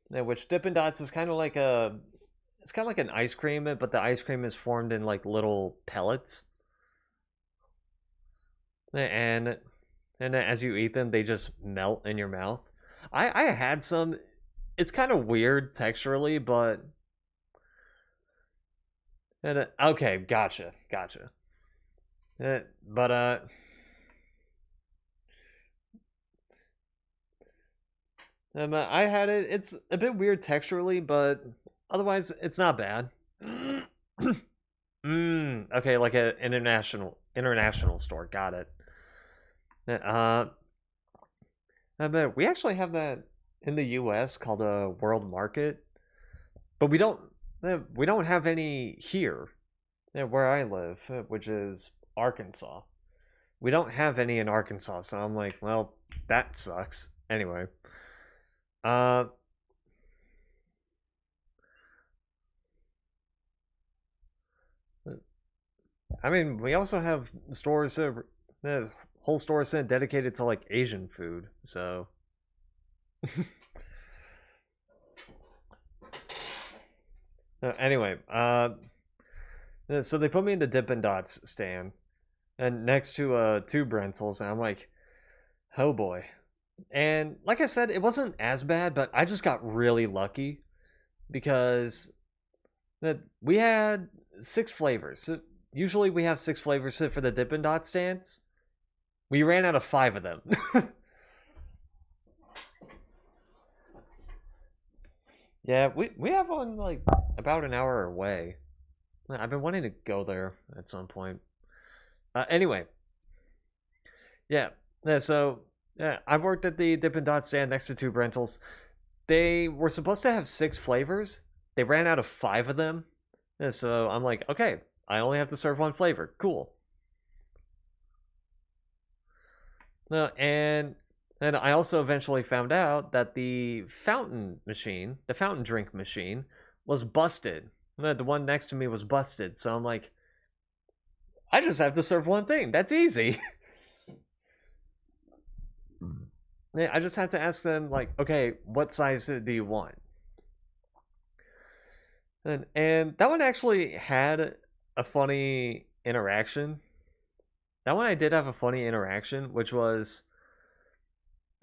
Which Dippin' Dots is kind of like it's kind of like an ice cream, but the ice cream is formed in like little pellets, and as you eat them, they just melt in your mouth. I had some. It's kind of weird texturally, but okay, gotcha. But I had it. It's a bit weird texturally, but otherwise, it's not bad. Okay, like an international store. Got it. But we actually have that in the U.S. called a World Market, but we don't have any here, where I live, which is Arkansas. We don't have any in Arkansas, so I'm like, well, that sucks. Anyway, uh, I mean, we also have stores, whole stores dedicated to like Asian food. So, anyway, so they put me in the Dippin' Dots stand, and next to tube rentals, and I'm like, oh boy. And like I said, it wasn't as bad, but I just got really lucky because we had 6 flavors. So usually we have 6 flavors for the Dippin' Dot stands. We ran out of 5 of them. Yeah, we have one like about an hour away. I've been wanting to go there at some point. Anyway, yeah. So I worked at the Dippin' Dot stand next to Tube Rentals. They were supposed to have 6 flavors. They ran out of 5 of them. So I'm like, okay, I only have to serve 1 flavor. Cool. And I also eventually found out that the fountain drink machine, was busted. The one next to me was busted. So I'm like, I just have to serve 1 thing. That's easy. I just had to ask them, like, okay, what size do you want? And that one actually had a funny interaction. That one I did have a funny interaction, which was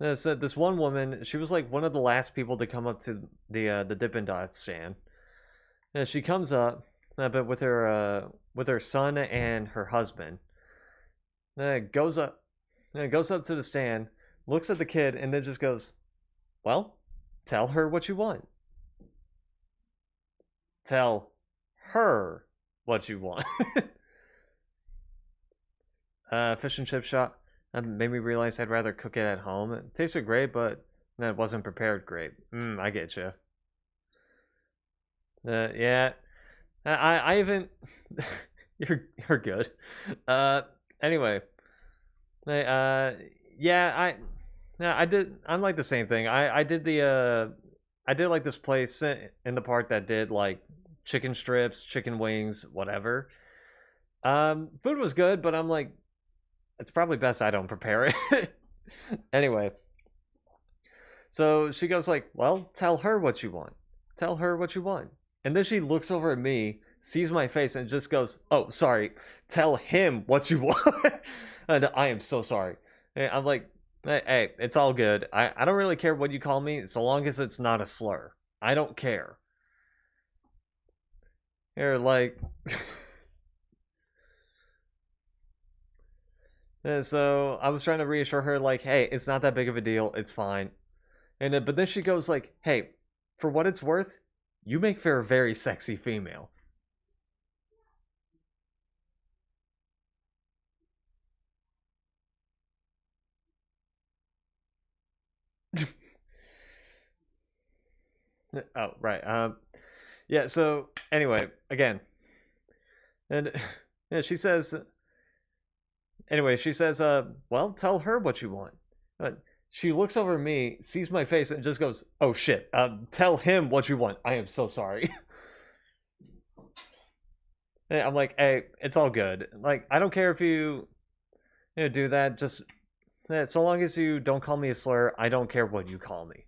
this one woman. She was like one of the last people to come up to the Dippin' Dots stand. And she comes up, but with her son and her husband. Goes up to the stand, looks at the kid, and then just goes, "Well, tell her what you want. Tell her what you want." Fish and chip shop made me realize I'd rather cook it at home. It tasted great, but it wasn't prepared great. I get you. Yeah. I even you're good. Anyway. Yeah, I'm like the same thing. I did like this place in the park that did like chicken strips, chicken wings, whatever. Food was good, but I'm like, it's probably best I don't prepare it. Anyway. So she goes like, "Well, tell her what you want. Tell her what you want." And then she looks over at me, sees my face, and just goes, "Oh, sorry. Tell him what you want." And I am so sorry. And I'm like, hey, it's all good. I don't really care what you call me, so long as it's not a slur. I don't care. You're like... And so I was trying to reassure her, like, hey, it's not that big of a deal. It's fine. And but then she goes like, "Hey, for what it's worth, you make for a very sexy female." Oh, right. Yeah, so anyway, again. And yeah, she says well, tell her what you want. She looks over at me, sees my face, and just goes, "Oh shit, tell him what you want. I am so sorry." And I'm like, hey, it's all good. Like, I don't care if you do that. Just so long as you don't call me a slur, I don't care what you call me.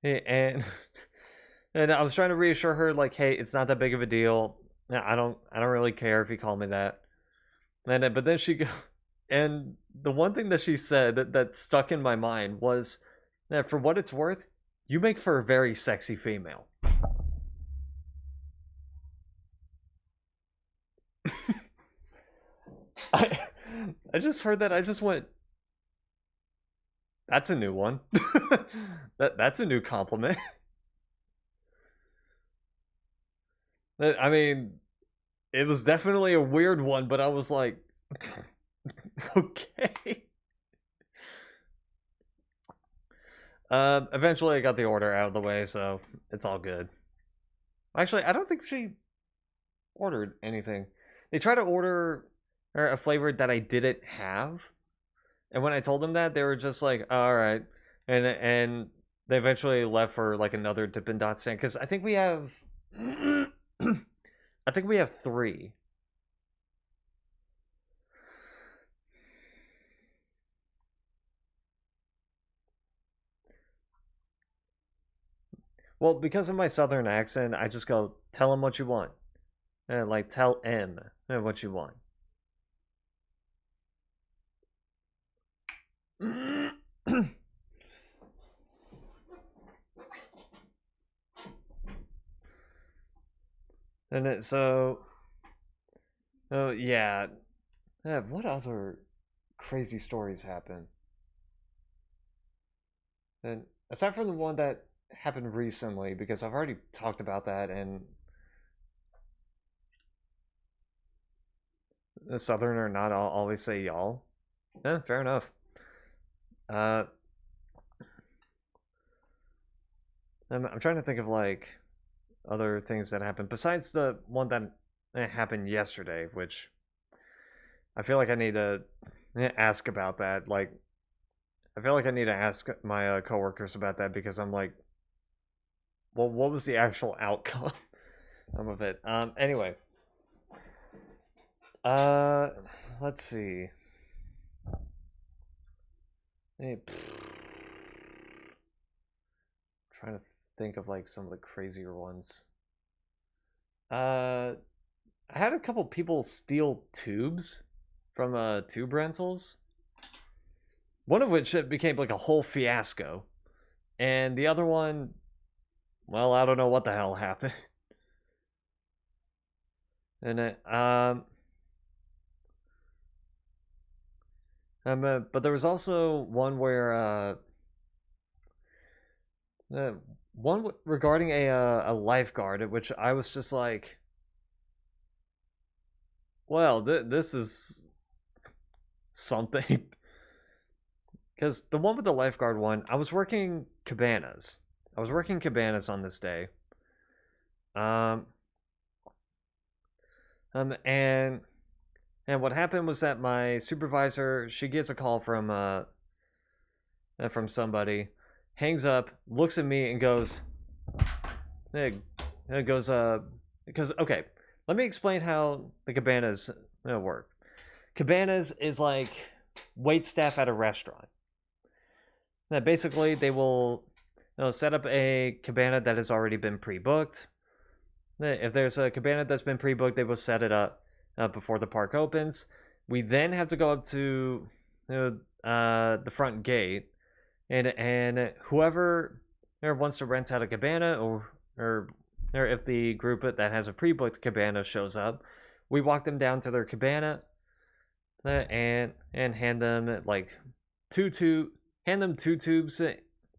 And and I was trying to reassure her, like, hey, it's not that big of a deal. I don't really care if you call me that. And but then she go, and the one thing that she said that stuck in my mind was that for what it's worth, you make for a very sexy female. I just heard that. I just went, that's a new one. That's a new compliment. I mean, it was definitely a weird one, but I was like, okay. Eventually I got the order out of the way, so it's all good. Actually, I don't think she ordered anything. They tried to order a flavor that I didn't have, and when I told them that, they were just like, oh, "All right," and they eventually left for like another Dippin' Dot stand because I think we have I think we have 3. Well, because of my southern accent, I just go, tell him what you want. Like, tell him what you want. So, oh yeah. What other crazy stories happen? And aside from the one that happened recently, because I've already talked about that, and the Southerner not always say y'all. Fair enough. Uh, I'm trying to think of like other things that happened besides the one that happened yesterday, which I feel like I need to ask about that. Like, I feel like I need to ask my coworkers about that because I'm like, well, what was the actual outcome of it? Anyway, let's see. Trying to think of like some of the crazier ones. I had a couple people steal tubes from tube rentals. One of which it became like a whole fiasco, and the other one, well, I don't know what the hell happened. And but there was also one where one regarding a lifeguard, at which I was just like, well, this is something. Because the one with the lifeguard one, I was working cabanas. I was working cabanas on this day. And what happened was that my supervisor, she gets a call from somebody, hangs up, looks at me, and goes, because okay, let me explain how the cabanas work. Cabanas is like wait staff at a restaurant. Now, basically, they will set up a cabana that has already been pre-booked. If there's a cabana that's been pre-booked, they will set it up before the park opens. We then have to go up to the front gate, and whoever wants to rent out a cabana, or if the group that has a pre-booked cabana shows up, we walk them down to their cabana and hand them like two tubes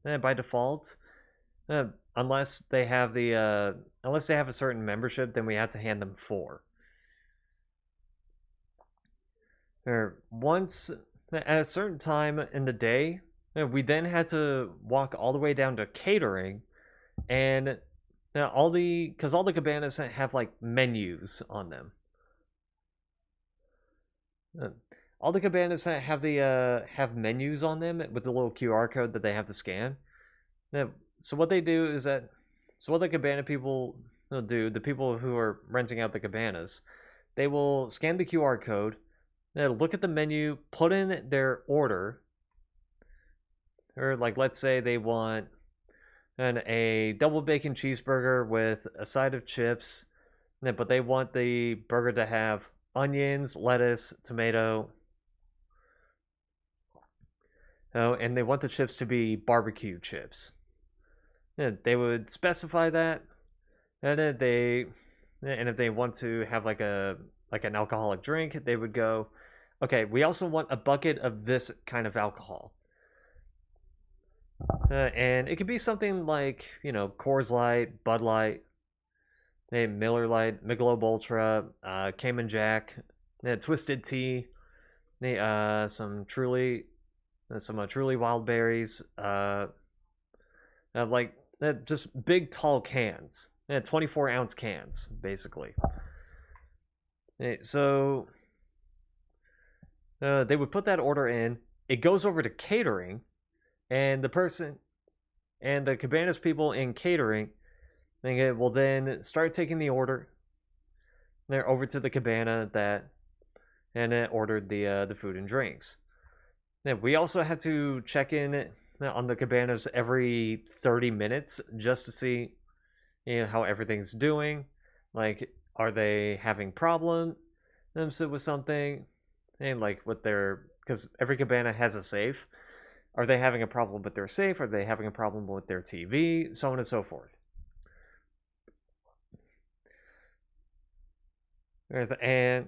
by default. Unless they have a certain membership, then we have to hand them 4. Or once at a certain time in the day, we then had to walk all the way down to catering, and because all the cabanas have like menus on them. All the cabanas have have menus on them with the little QR code that they have to scan. So what they do is what the cabana people will do, the people who are renting out the cabanas, they will scan the QR code, look at the menu, put in their order, or like let's say they want a double bacon cheeseburger with a side of chips, but they want the burger to have onions, lettuce, tomato. Oh, and they want the chips to be barbecue chips. They would specify that, and if they want to have like an alcoholic drink, they would go, okay, we also want a bucket of this kind of alcohol. And it could be something like, Coors Light, Bud Light, Miller Lite, Michelob Ultra, Cayman Jack, Twisted Tea, some Truly wild berries, like just big tall cans, 24-ounce cans, basically. So they would put that order in. It goes over to catering, and the cabanas people in catering, they will then start taking the order. they're over to the cabana and ordered the food and drinks. Yeah, we also had to check in on the cabanas every 30 minutes just to see how everything's doing. Like, are they having problems with something? And like with their, because every cabana has a safe. Are they having a problem with their safe? Are they having a problem with their TV? So on and so forth. And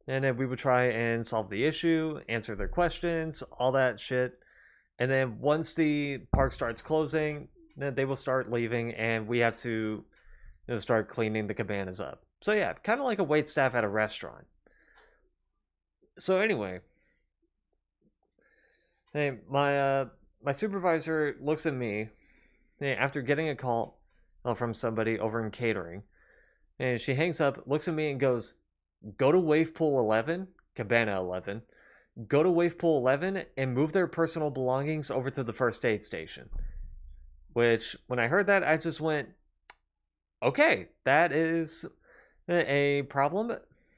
then we would try and solve the issue, answer their questions, all that shit. And then once the park starts closing, then they will start leaving, and we have to start cleaning the cabanas up. So yeah, kind of like a wait staff at a restaurant. So anyway, hey, my supervisor looks at me after getting a call from somebody over in catering, and she hangs up, looks at me, and goes, "Go to wave pool 11, cabana 11. Go to wave pool 11 and move their personal belongings over to the first aid station." Which, when I heard that, I just went, okay, that is a problem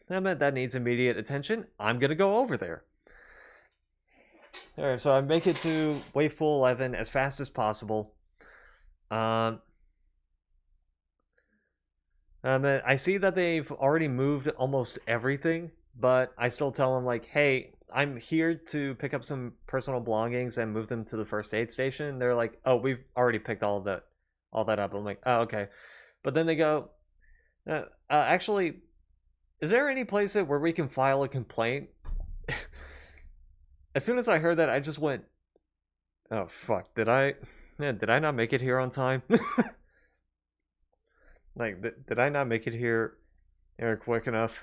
that needs immediate attention. I'm going to go over there. Alright, so I make it to wave pool 11 as fast as possible. I see that they've already moved almost everything, but I still tell them, like, hey, I'm here to pick up some personal belongings and move them to the first aid station. They're like, oh, we've already picked all that up. I'm like, oh, okay. But then they go, actually, is there any place where we can file a complaint? As soon as I heard that, I just went, oh, fuck, did I not make it here on time? Like, did I not make it here quick enough?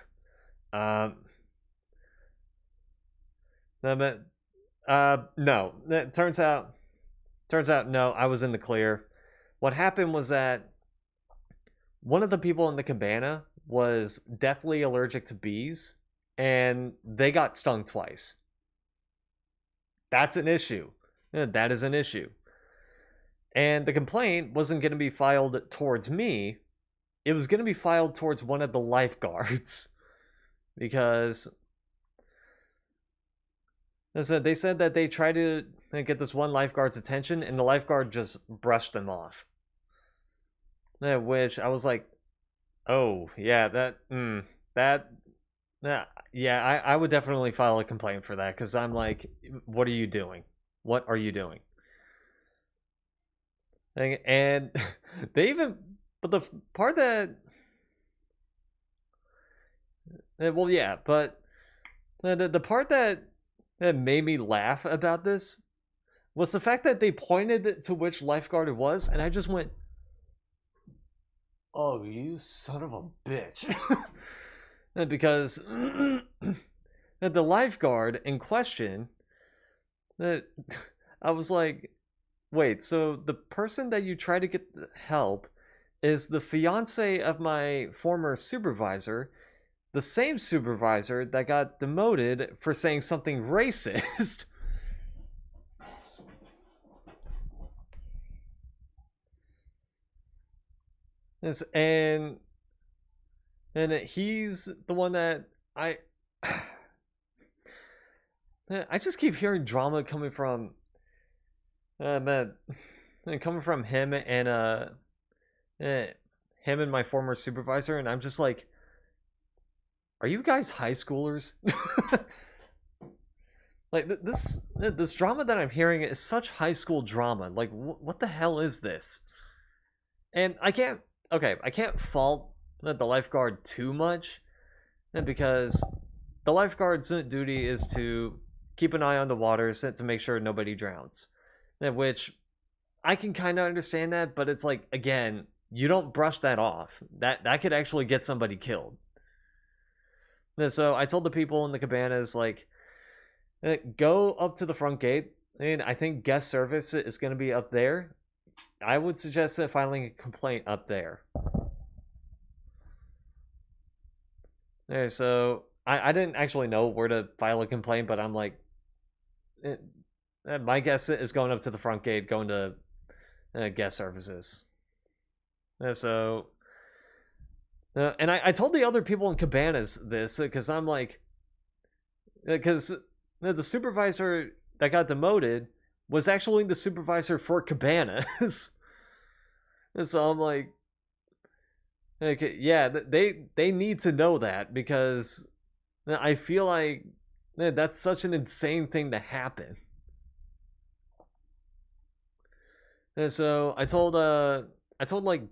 No. It turns out, no, I was in the clear. What happened was that one of the people in the cabana was deathly allergic to bees, and they got stung twice. That's an issue. That is an issue. And the complaint wasn't going to be filed towards me. It was going to be filed towards one of the lifeguards. Because they said that they tried to get this one lifeguard's attention, and the lifeguard just brushed them off. Which I was like, oh, yeah, yeah, I would definitely file a complaint for that, because I'm like, what are you doing? What are you doing? And they even, but the part that, well, yeah, but the part that made me laugh about this was the fact that they pointed to which lifeguard it was, and I just went, oh, you son of a bitch. Because the lifeguard in question, I was like, wait, so the person that you try to get help is the fiance of my former supervisor, the same supervisor that got demoted for saying something racist. Yes, and he's the one that I just keep hearing drama coming from man, coming from him and him and my former supervisor, and I'm just like, are you guys high schoolers? Like, this drama that I'm hearing is such high school drama. Like, what the hell is this? And I can't fault the lifeguard too much, because the lifeguard's duty is to keep an eye on the waters to make sure nobody drowns. Which I can kind of understand that, but it's like, again, you don't brush that off. That could actually get somebody killed. So I told the people in the cabanas, like, go up to the front gate. I mean, I think guest service is going to be up there. I would suggest filing a complaint up there. There, so I didn't actually know where to file a complaint, but I'm like, my guess is going up to the front gate, going to guest services. So And I told the other people in Cabanas this because I'm like, because the supervisor that got demoted was actually the supervisor for Cabanas. And so I'm like, yeah, they need to know that because I feel like that's such an insane thing to happen. And so I told like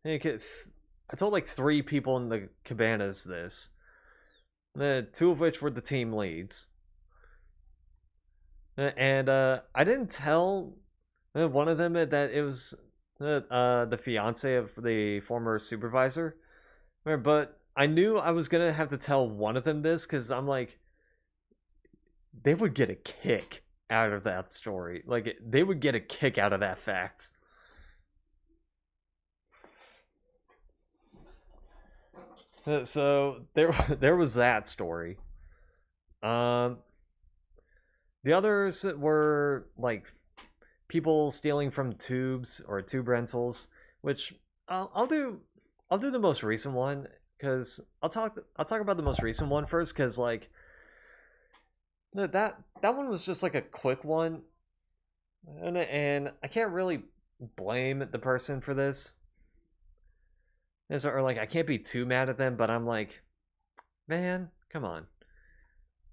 I told like 3 people in the Cabanas this. 2 of which were the team leads. And I didn't tell one of them that it was the fiance of the former supervisor. But I knew I was going to have to tell one of them this because I'm like, they would get a kick out of that story. Like, they would get a kick out of that fact. So there was that story. The others were like people stealing from tubes or tube rentals, which I'll do the most recent one because I'll talk about the most recent one first because like that one was just like a quick one, and I can't really blame the person for this. Or like I can't be too mad at them, but I'm like, man, come on.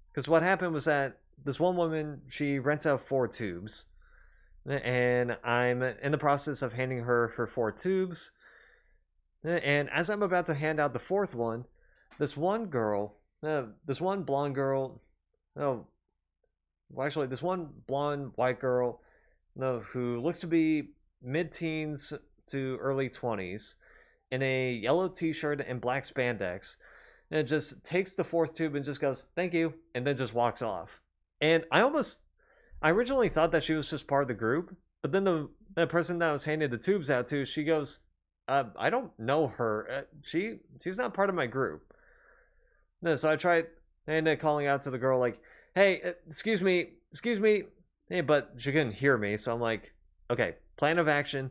Because what happened was that this one woman, she rents out 4 tubes, and I'm in the process of handing her 4 tubes. And as I'm about to hand out the 4th one, this one blonde girl, no, well, actually, this one blonde white girl, no, who looks to be mid-teens to early 20s, in a yellow t-shirt and black spandex, and it just takes the 4th tube and just goes, thank you, and then just walks off. And I originally thought that she was just part of the group, but then the person that I was handing the tubes out to, she goes, I don't know her. She's not part of my group. So I tried calling out to the girl like, hey, excuse me, hey, but she couldn't hear me, so I'm like, okay, plan of action,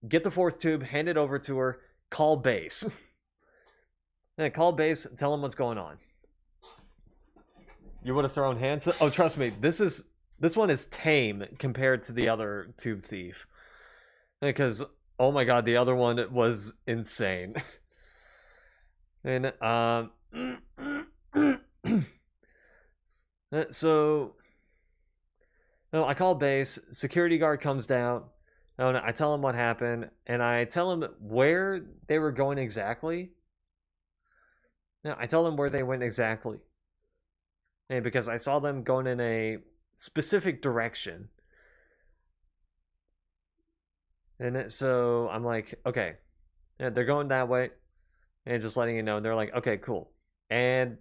get the 4th tube, hand it over to her, call base. Call base, tell them what's going on. You would have thrown hands? Oh, trust me, this one is tame compared to the other tube thief. Because, oh my god, the other one was insane. And, so, no, I call base, security guard comes down, and I tell him what happened, and I tell him where they were going exactly. No, I tell them where they went exactly. And because I saw them going in a specific direction. And so I'm like, okay, yeah, they're going that way. And just letting you know. And they're like, okay, cool. And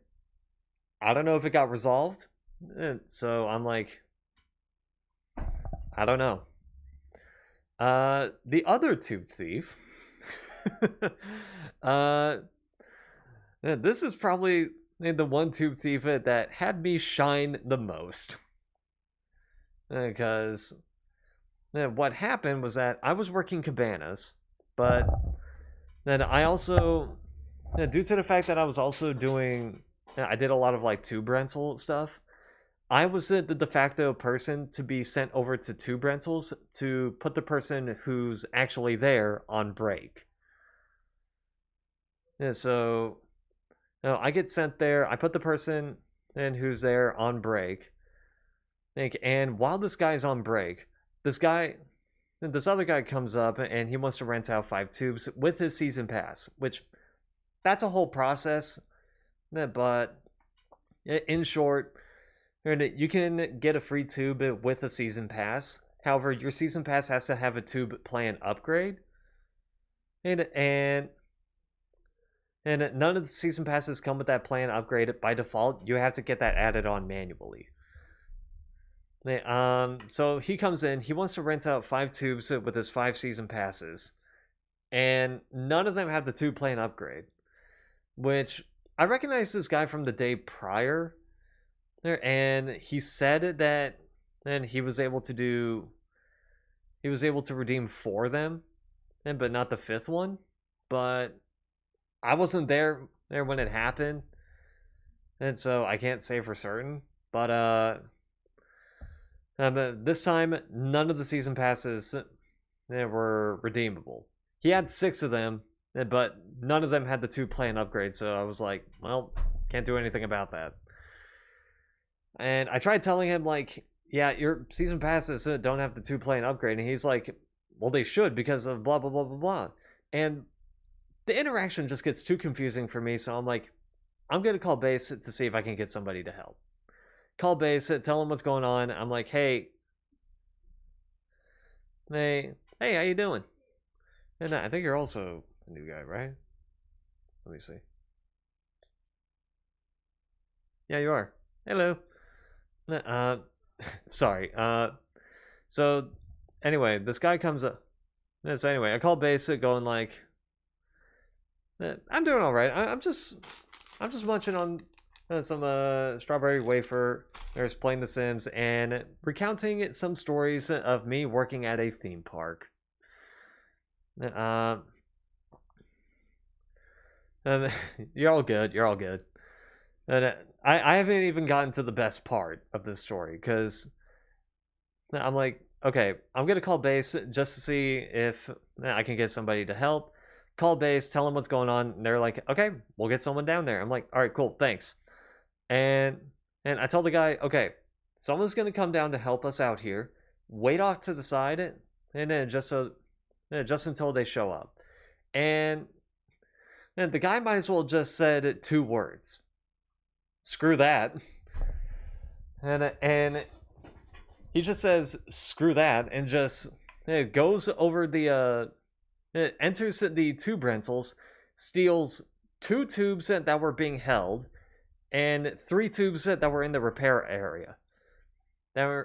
I don't know if it got resolved. And so I'm like, I don't know. The other tube thief. This is probably the one tube thief that had me shine the most. Because what happened was that I was working Cabanas, but then I also, due to the fact that I was also doing, I did a lot of like tube rental stuff. I was the de facto person to be sent over to tube rentals to put the person who's actually there on break. Yeah, so I get sent there. I put the person in who's there on break. And while this guy's on break, this other guy comes up and he wants to rent out 5 tubes with his season pass, which that's a whole process. But in short, you can get a free tube with a season pass. However, your season pass has to have a tube plan upgrade. And none of the season passes come with that plan upgrade by default. You have to get that added on manually. So he comes in, he wants to rent out 5 tubes with his 5 season passes. And none of them have the tube plan upgrade. Which, I recognize this guy from the day prior. And he said that then he was able to redeem 4 of them, but not the 5th one. But I wasn't there when it happened, and so I can't say for certain. But this time, none of the season passes were redeemable. He had 6 of them, but none of them had the 2 plan upgrades. So I was like, well, can't do anything about that. And I tried telling him like, yeah, your season passes don't have the 2 plan upgrade, and he's like, well, they should because of blah blah blah blah blah. And the interaction just gets too confusing for me. So I'm like, I'm gonna call base to see if I can get somebody to help. Call base, tell them what's going on. I'm like, hey, how you doing? And I think you're also a new guy, right? Let me see. Yeah, you are. Hello. Sorry. So anyway, this guy comes up. So anyway, I call base, going like, I'm doing all right. I'm just munching on some strawberry wafer. There's playing The Sims and recounting some stories of me working at a theme park. You're all good. You're all good. And I haven't even gotten to the best part of this story because I'm like, okay, I'm gonna call base just to see if I can get somebody to help. Call base, tell them what's going on. And they're like, okay, we'll get someone down there. I'm like, all right, cool, thanks. And I told the guy, okay, someone's gonna come down to help us out here. Wait off to the side, and then just until they show up. And the guy might as well just said 2 words. Screw that. And he just says screw that and just goes over the enters the tube rentals, steals 2 tubes that were being held, and 3 tubes that were in the repair area. And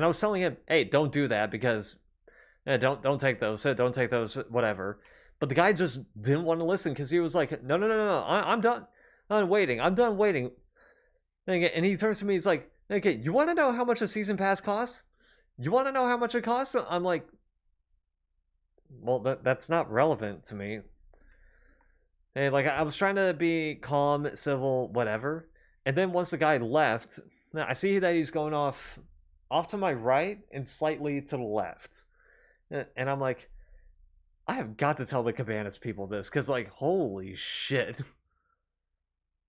I was telling him, hey, don't do that because don't take those. Don't take those. Whatever. But the guy just didn't want to listen because he was like, no. I'm done. I'm waiting. I'm done waiting. And he turns to me. He's like, okay, you want to know how much a season pass costs? You want to know how much it costs? I'm like, well, that's not relevant to me. And like, I was trying to be calm, civil, whatever. And then once the guy left, I see that he's going off to my right and slightly to the left. And I'm like, I have got to tell the Cabanas people this, because like, holy shit.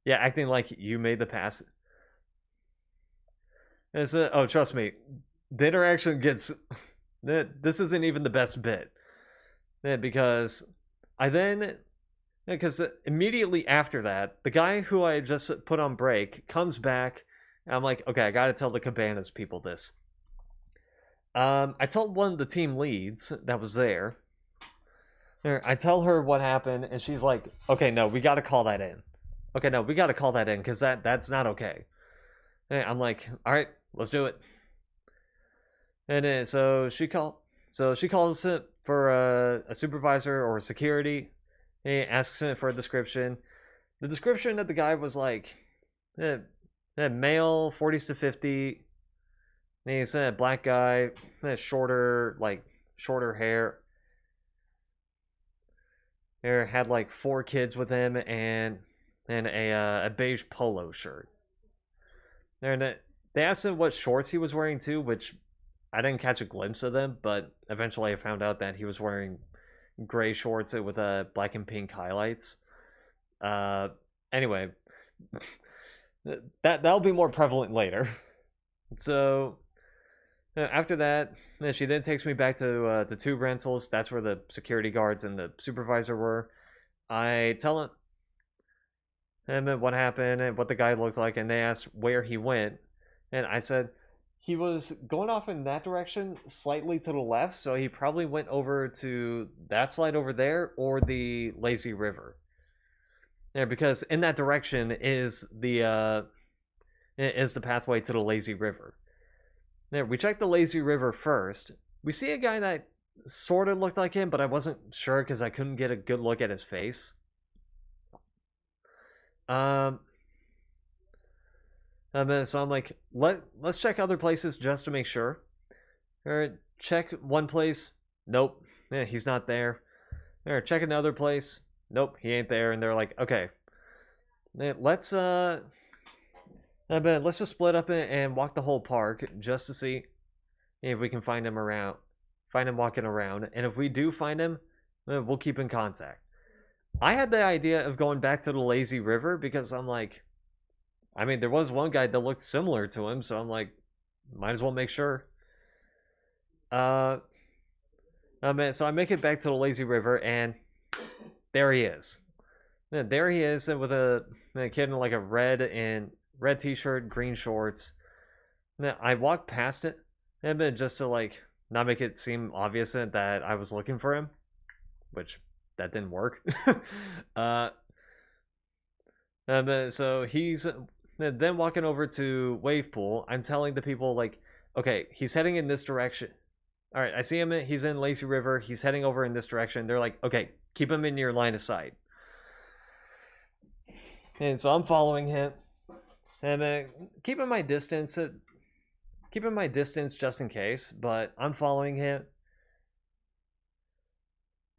Yeah, acting like you made the pass. Oh, trust me, the interaction gets... This isn't even the best bit. Because immediately after that, the guy who I just put on break comes back, and I'm like, okay, I gotta tell the Cabanas people this. I told one of the team leads that was there. I tell her what happened, and she's like, okay, no, we gotta call that in. Okay, no, we gotta call that in, because that's not okay. And I'm like, alright, let's do it. And so she calls it for a supervisor or a security. He asks it for a description. The description of the guy was like, male, 40s to 50. And he's a black guy, shorter hair. Had like 4 kids with him and a beige polo shirt. And they asked him what shorts he was wearing too, which I didn't catch a glimpse of them, but eventually I found out that he was wearing gray shorts with black and pink highlights. Anyway, that'll be more prevalent later. So after that, she then takes me back to the tube rentals. That's where the security guards and the supervisor were. I tell him what happened and what the guy looked like, and they asked where he went, and I said he was going off in that direction slightly to the left, so he probably went over to that slide over there or the lazy river. Yeah, because in that direction is the pathway to the lazy river. There, we checked the lazy river first. We see a guy that sort of looked like him, but I wasn't sure because I couldn't get a good look at his face. So I'm like, let's check other places just to make sure. Or check one place. Nope. Yeah, he's not there. Or check another place. nope, he ain't there. And they're like, okay, let's let's just split up and walk the whole park just to see if we can find him around, find him walking around. And if we do find him, we'll keep in contact. I had the idea of going back to the lazy river because I'm like, I mean, there was one guy that looked similar to him, so I'm like, might as well make sure. So I make it back to the lazy river, and there he is. There he is with a kid in like a red t-shirt, green shorts. I walked past it, and just to like not make it seem obvious that I was looking for him, which that didn't work. So he's then walking over to wave pool. I'm telling the people like, okay, he's heading in this direction. All right, I see him. He's in Lazy River. He's heading over in this direction. They're like, okay, keep him in your line of sight. And so I'm following him, and keeping my distance just in case. But I'm following him,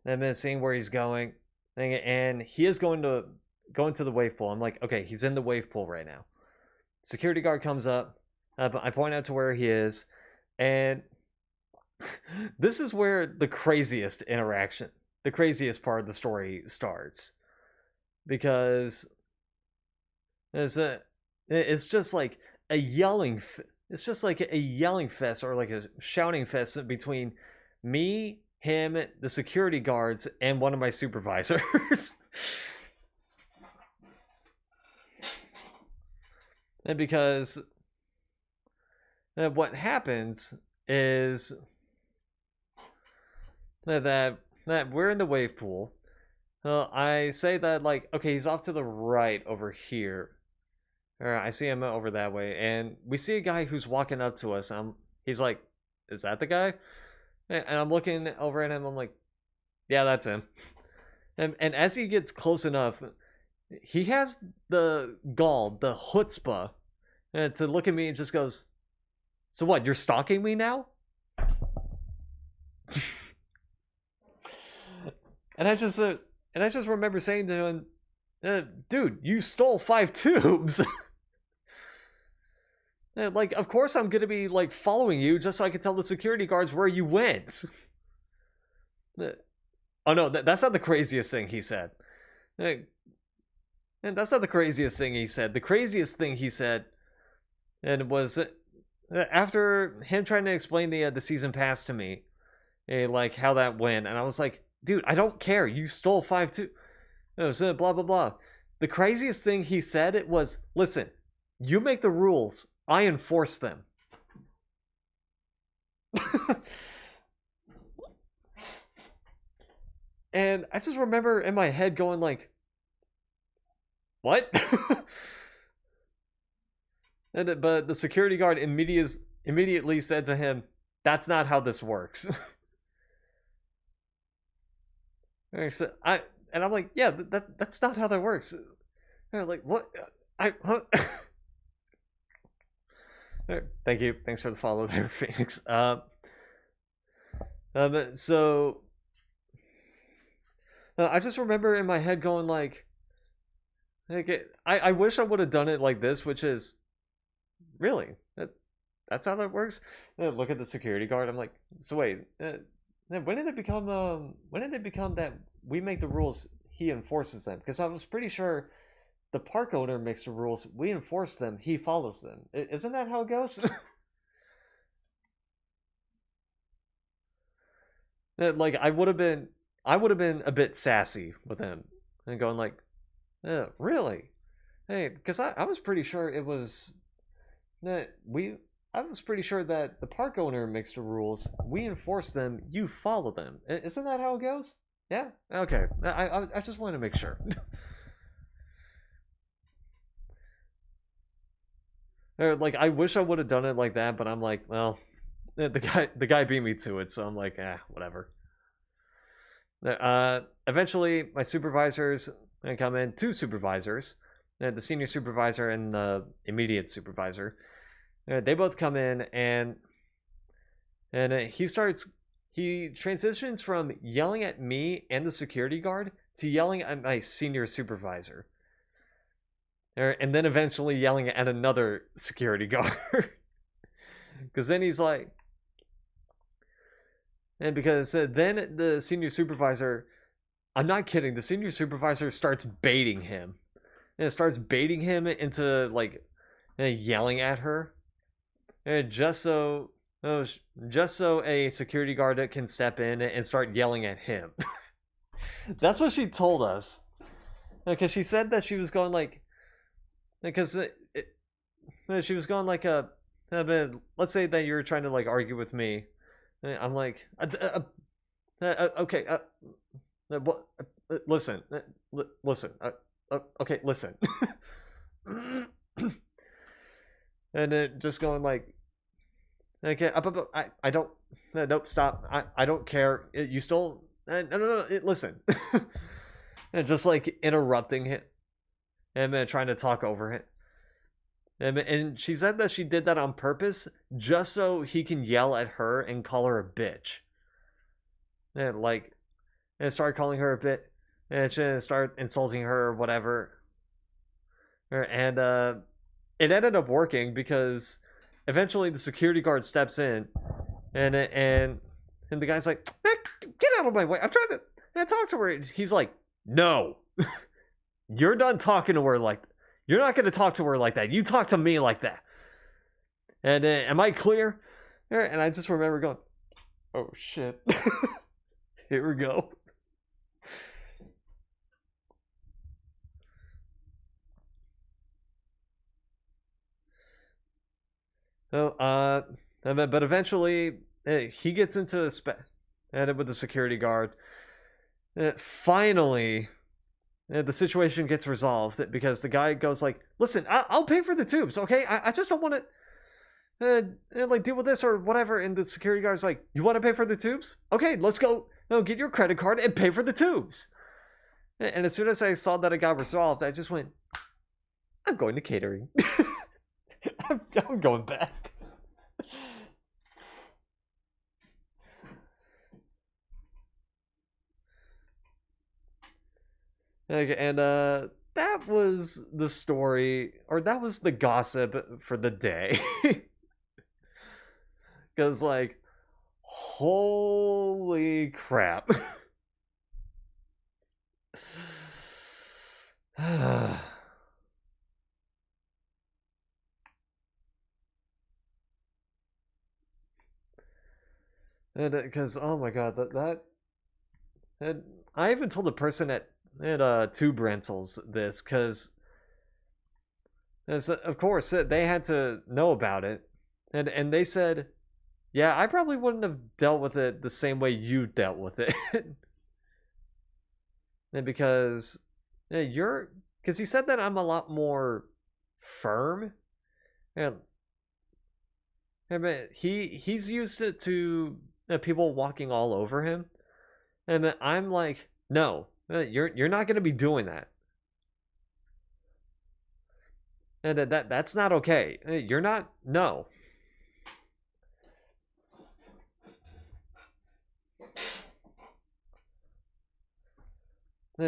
and then seeing where he's going, and he is going to the wave pool. I'm like, okay, he's in the wave pool right now. Security guard comes up. I point out to where he is, and this is where the craziest part of the story starts, because it's just like a yelling fest, or like a shouting fest between me, him, the security guards, and one of my supervisors. And because what happens is that we're in the wave pool. I say that like, okay, he's off to the right over here. Or I see him over that way, and we see a guy who's walking up to us. He's like, is that the guy? And I'm looking over at him. I'm like, yeah, that's him. And as he gets close enough, he has the gall, the chutzpah, to look at me and just goes, so what, you're stalking me now? And I just remember saying to him, dude, you stole 5 tubes. Like, of course I'm gonna be like following you just so I can tell the security guards where you went. Oh no, that's not the craziest thing he said. And that's not the craziest thing he said. The craziest thing he said, and was after him trying to explain the season pass to me, like how that went, and I was like, dude, I don't care. You stole 5 tubes. Blah blah blah. The craziest thing he said it was, listen, you make the rules, I enforce them. And I just remember in my head going like, what? But the security guard immediately said to him, that's not how this works. So I'm like, yeah, that's not how that works. And they're like, what? Huh? Thank you. Thanks for the follow there, Phoenix. So I just remember in my head going like I wish I would have done it like this, which is really that's how that works. Look at the security guard. I'm like, so wait, when did it become that we make the rules, he enforces them? Because I was pretty sure the park owner makes the rules, we enforce them, he follows them. Isn't that how it goes? Like I would have been a bit sassy with him and going like, really? Hey, because I was pretty sure it was that I was pretty sure that the park owner makes the rules, we enforce them, you follow them. Isn't that how it goes? Yeah? Okay. I just wanted to make sure. Or like I wish I would have done it like that, but I'm like, well, the guy beat me to it, so I'm like, whatever. Eventually my supervisors come in, 2 supervisors, the senior supervisor and the immediate supervisor. They both come in, and he starts he transitions from yelling at me and the security guard to yelling at my senior supervisor. And then eventually yelling at another security guard. Because then he's like... And because then the senior supervisor... I'm not kidding. The senior supervisor starts baiting him. And it starts baiting him into, like, yelling at her. And just so a security guard can step in and start yelling at him. That's what she told us. Because she said that she was going, like... Because she was going, like, let's say that you're trying to, like, argue with me. I'm like... okay, what? Listen. Listen. Okay, listen. And it just going like, okay, I don't, nope, stop. I don't care. You still, no, listen. And just like interrupting him and then trying to talk over him. And she said that she did that on purpose just so he can yell at her and call her a bitch. And like, and start calling her a bitch. And she start insulting her or whatever. And it ended up working because eventually the security guard steps in, and the guy's like, "Get out of my way! I'm trying to talk to her." He's like, "No, you're done talking to her like. You're not going to talk to her like that. You talk to me like that." And am I clear? And I just remember going, "Oh shit, here we go." So, but eventually he gets into a with the security guard. Finally, the situation gets resolved because the guy goes like, "Listen, I'll pay for the tubes, okay? I just don't want to like deal with this or whatever." And the security guard's like, "You want to pay for the tubes? Okay, let's go. No, get your credit card and pay for the tubes." And as soon as I saw that it got resolved, I just went, "I'm going to catering." I'm going back. Okay, and that was the story, or that was the gossip for the day. Because, like, holy crap. And because oh my god, and I even told the person at Tube Rentals this because of course they had to know about it, and they said, yeah, I probably wouldn't have dealt with it the same way you dealt with it. And because because he said that I'm a lot more firm, and he's used it to people walking all over him, and I'm like, no, you're not going to be doing that, and that's not okay. You're not, no.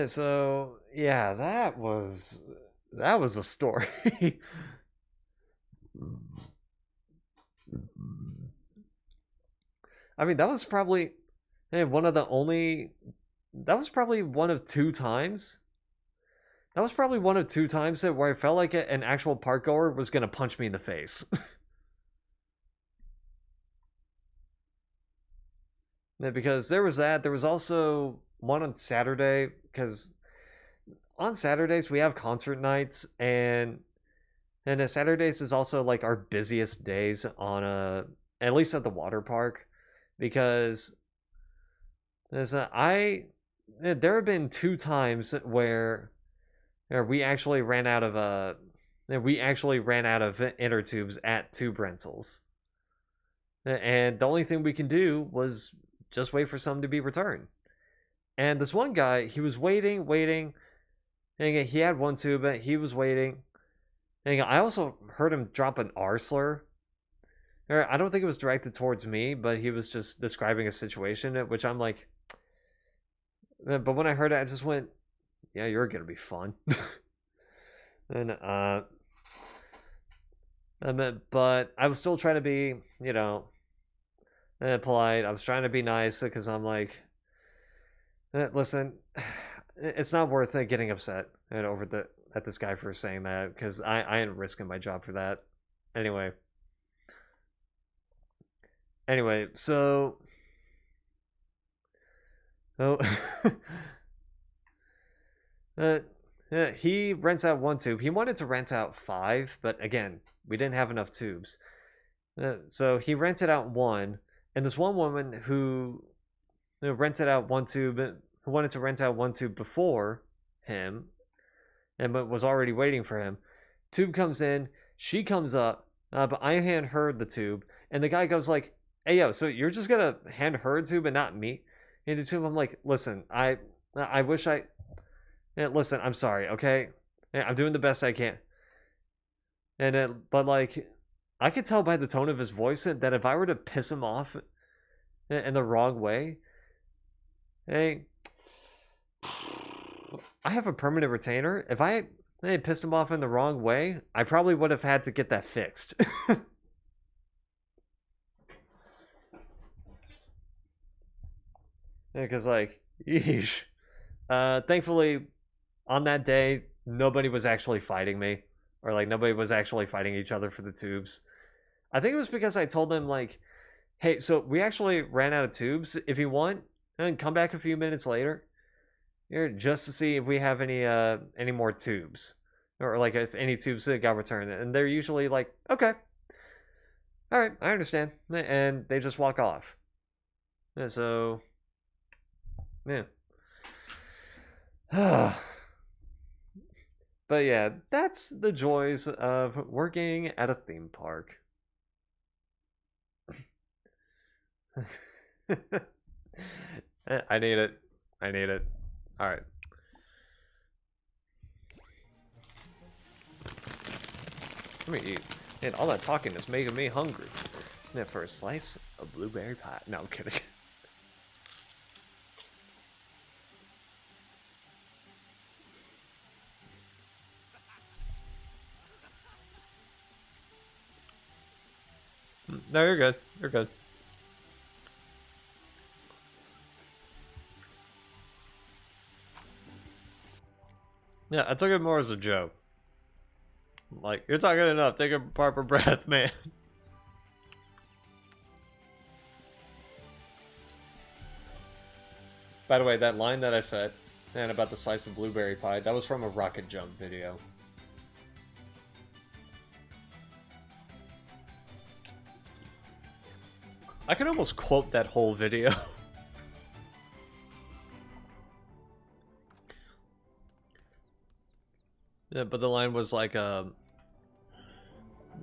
So yeah, that was a story. I mean, that was probably one of the only. That was probably one of two times. That was probably one of two times where I felt like an actual park goer was gonna punch me in the face. Because there was that. There was also one on Saturday. Because on Saturdays we have concert nights, and Saturdays is also like our busiest days on at least at the water park. Because there have been two times where we actually ran out of inner tubes at Tube Rentals, and the only thing we can do was just wait for some to be returned. And this one guy, he was waiting, and he had one tube, but he was waiting. And I also heard him drop an R slur. or I don't think it was directed towards me, but he was just describing a situation, which I'm like, but when I heard it, I just went, yeah, you're gonna be fun. And but I was still trying to be, you know, polite. I was trying to be nice because I'm like, listen, it's not worth it getting upset over at this guy for saying that, because I ain't risking my job for that. Anyway, so oh, he rents out one tube. He wanted to rent out 5, but again, we didn't have enough tubes. So he rented out one, and this one woman who rented out one tube, who wanted to rent out one tube before him, and but was already waiting for him. Tube comes in, she comes up, but I hand her the tube, and the guy goes like, "Hey yo, so you're just gonna hand her a tube and not me?" And the tube, I'm like, "Listen, I wish I, listen, I'm sorry, okay, I'm doing the best I can." And but like, I could tell by the tone of his voice that if I were to piss him off in the wrong way, hey, I have a permanent retainer. If I pissed him off in the wrong way, I probably would have had to get that fixed. Because like, yeesh. Thankfully, on that day, nobody was actually fighting me, or like nobody was actually fighting each other for the tubes. I think it was because I told them like, "Hey, so we actually ran out of tubes. If you want, and come back a few minutes later, here just to see if we have any more tubes, or like if any tubes got returned." And they're usually like, "Okay, all right, I understand," and they just walk off. And so, yeah. But yeah, that's the joys of working at a theme park. I need it. I need it. All right. Let me eat. And all that talking is making me hungry. Yeah, for a slice of blueberry pie. No, I'm kidding. No, you're good. You're good. Yeah, I took it more as a joke. Like, you're talking enough. Take a proper breath, man. By the way, that line that I said, and about the slice of blueberry pie, that was from a rocket jump video. I can almost quote that whole video. Yeah, but the line was like,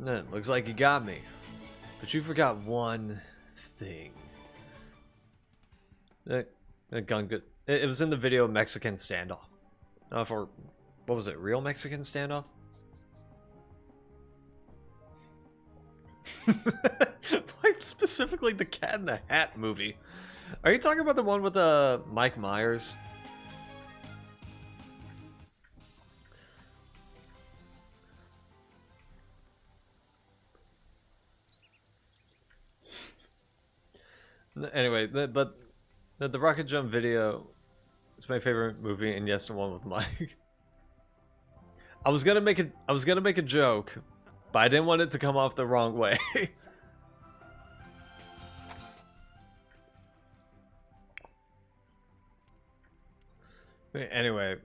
looks like you got me, but you forgot one thing. Gun good. It was in the video Mexican Standoff. For, what was it, Real Mexican Standoff? Why specifically the Cat in the Hat movie? Are you talking about the one with Mike Myers? Anyway, but the rocket jump video is my favorite movie, and yes, the one with Mike. I was gonna make a joke, but I didn't want it to come off the wrong way. Anyway,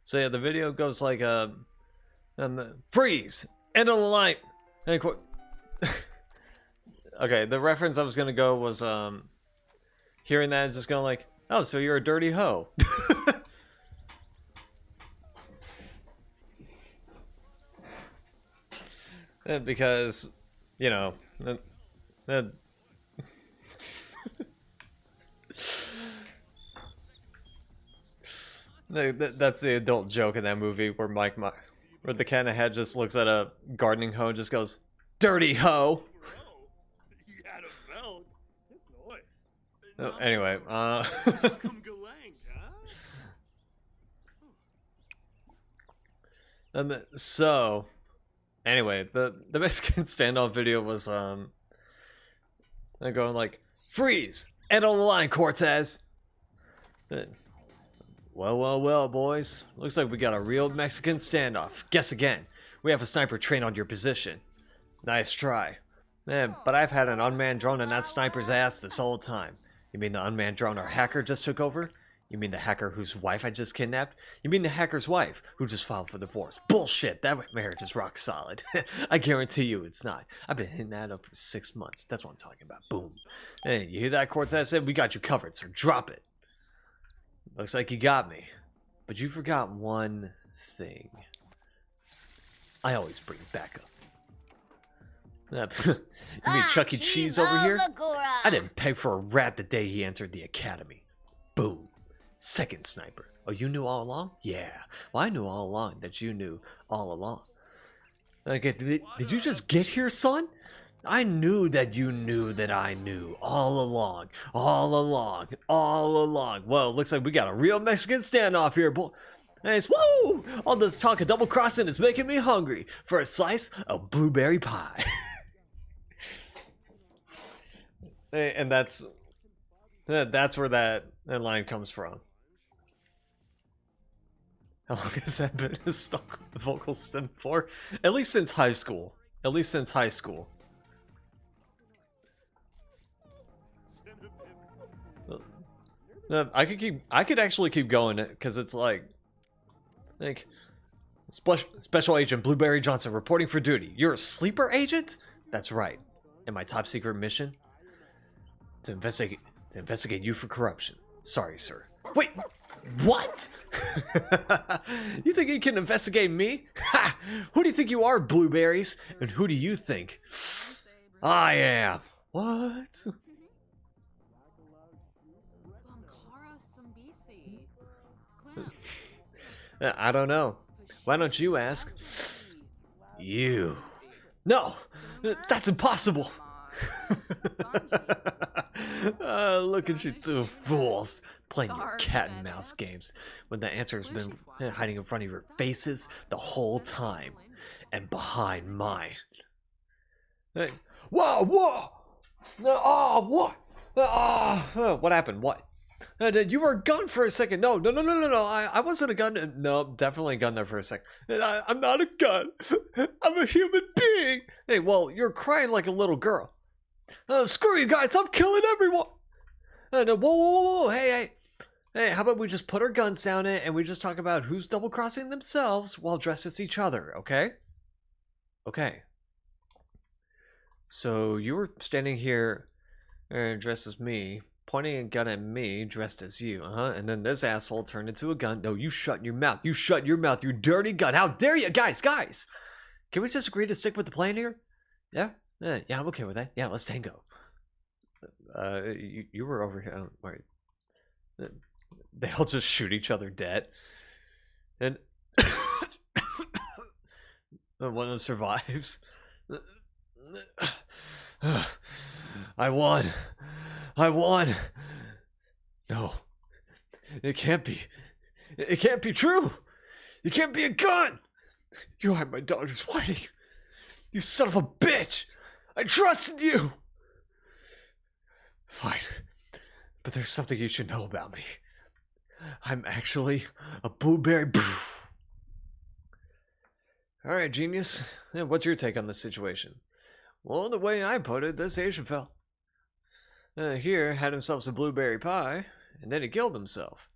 so yeah, the video goes like freeze, end of the line, and okay, the reference I was gonna go was hearing that and just going like, oh, so you're a dirty hoe. Because, you know, that's the adult joke in that movie where where the Cat in the Hat just looks at a gardening hoe and just goes, dirty hoe. Bro, yeah, the Welt. Kiss neu. Oh, anyway, Come gelangt, huh? so anyway, the Mexican standoff video was they're going like, freeze, end on the line, Cortez. Well, boys. Looks like we got a real Mexican standoff. Guess again. We have a sniper trained on your position. Nice try. Man, but I've had an unmanned drone in that sniper's ass this whole time. You mean the unmanned drone our hacker just took over? You mean the hacker whose wife I just kidnapped? You mean the hacker's wife who just filed for divorce? Bullshit, that marriage is rock solid. I guarantee you it's not. I've been hitting that up for 6 months. That's what I'm talking about. Boom. Hey, you hear that, Cortez? We got you covered, so drop it. Looks like you got me. But you forgot one thing. I always bring backup. You mean Chuck E. Cheese over here? I didn't peg for a rat the day he entered the academy. Boom. Second sniper. Oh, you knew all along? Yeah. Well, I knew all along that you knew all along. Okay, did you just get here, son? I knew that you knew that I knew all along. All along. All along. Well, looks like we got a real Mexican standoff here, boy. Nice. Woo! All this talk of double crossing is making me hungry for a slice of blueberry pie. And that's where that line comes from. How long has that been a stock vocal stem for? At least since high school. At least since high school. I could actually keep going because it's like Special Agent Blueberry Johnson reporting for duty. You're a sleeper agent? That's right. And my top secret mission? To investigate you for corruption. Sorry, sir. Wait, what? You think you can investigate me? Ha! Who do you think you are, Blueberries? And who do you think I am? What? I don't know. Why don't you ask? You. No, that's impossible. Look at you two fools playing your cat and mouse games when the answer has been hiding in front of your faces the whole time and behind mine. Hey, whoa! What? What happened? What? You were a gun for a second. No. I wasn't a gun. No, definitely a gun there for a second. I'm not a gun. I'm a human being. Hey, well, you're crying like a little girl. Screw you guys. I'm killing everyone. No, whoa. Hey, how about we just put our guns down and we just talk about who's double crossing themselves while dressed as each other, okay? Okay. So you were standing here dressed as me, pointing a gun at me, dressed as you, and then this asshole turned into a gun. No, you shut your mouth. You shut your mouth, you dirty gun. How dare you? Guys. Can we just agree to stick with the plan here? Yeah, I'm okay with that. Yeah, let's tango. You were over here. Oh, wait. They all just shoot each other dead. And one of them survives. I won. No. It can't be. It can't be true. You can't be a gun. You are my daughter's wedding. You son of a bitch. I trusted you. Fine. But there's something you should know about me. I'm actually a blueberry. Alright, genius. What's your take on this situation? Well, the way I put it, this Asian fell. Here had himself some blueberry pie, and then he killed himself.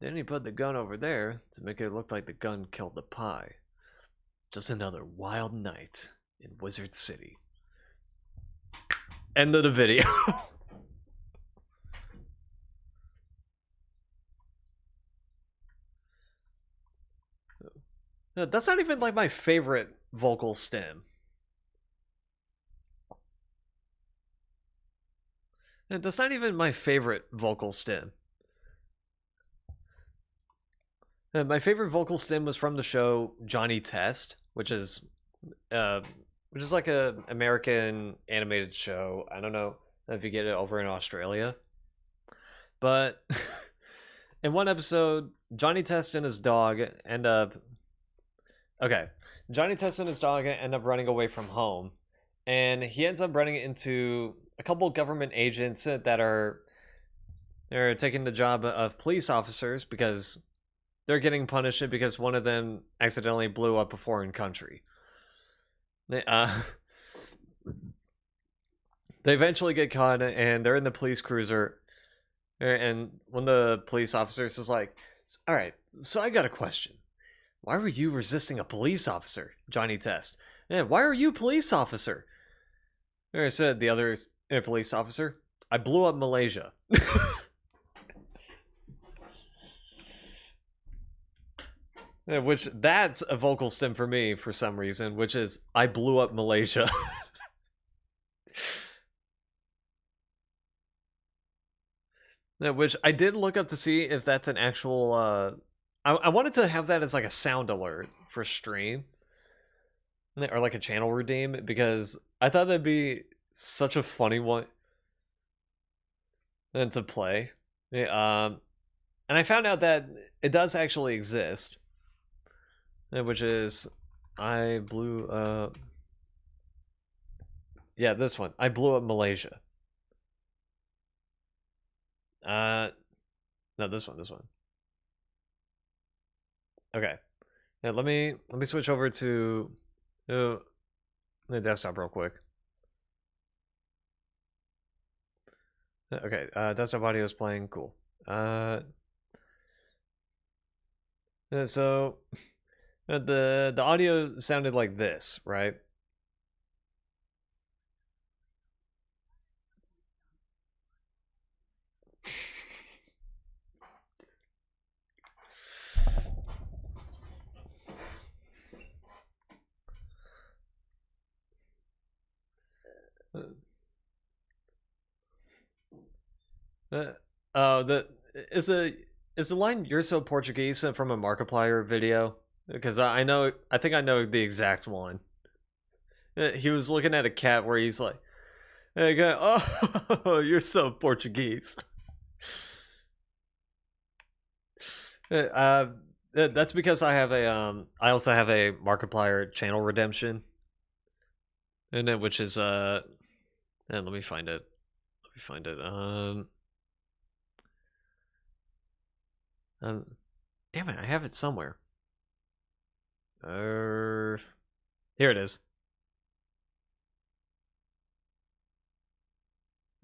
Then he put the gun over there to make it look like the gun killed the pie. Just another wild night in Wizard City. End of the video. That's not even like my favorite vocal stem. That's not even my favorite vocal stem. My favorite vocal stem was from the show Johnny Test, which is which is like a American animated show. I don't know if you get it over in Australia, but in one episode, Johnny Test and his dog end up. Okay, Johnny Test and his dog end up running away from home, and he ends up running into a couple government agents that are they're taking the job of police officers because they're getting punished because one of them accidentally blew up a foreign country. They, they eventually get caught and they're in the police cruiser. And one of the police officers is like, all right, so I got a question. Why were you resisting a police officer, Johnny Test? Yeah, why are you a police officer? I said the other police officer, I blew up Malaysia. Yeah, which that's a vocal stem for me for some reason, which is I blew up Malaysia. Yeah, which I did look up to see if that's an actual I wanted to have that as like a sound alert for stream or like a channel redeem because I thought that'd be such a funny one and to play. Yeah, and I found out that it does actually exist. Which is, I blew up. Yeah, this one. I blew up Malaysia. No, this one. Okay. Yeah, let me switch over to the desktop real quick. Okay, desktop audio is playing. Cool. So. The audio sounded like this, right? The is the line "You're so Portuguese" from a Markiplier video? Because I think I know the exact one. He was looking at a cat where he's like, "Hey, guy, oh, you're so Portuguese." That's because I have I also have a Markiplier channel redemption, and then which is and let me find it. Damn it, I have it somewhere. Here it is.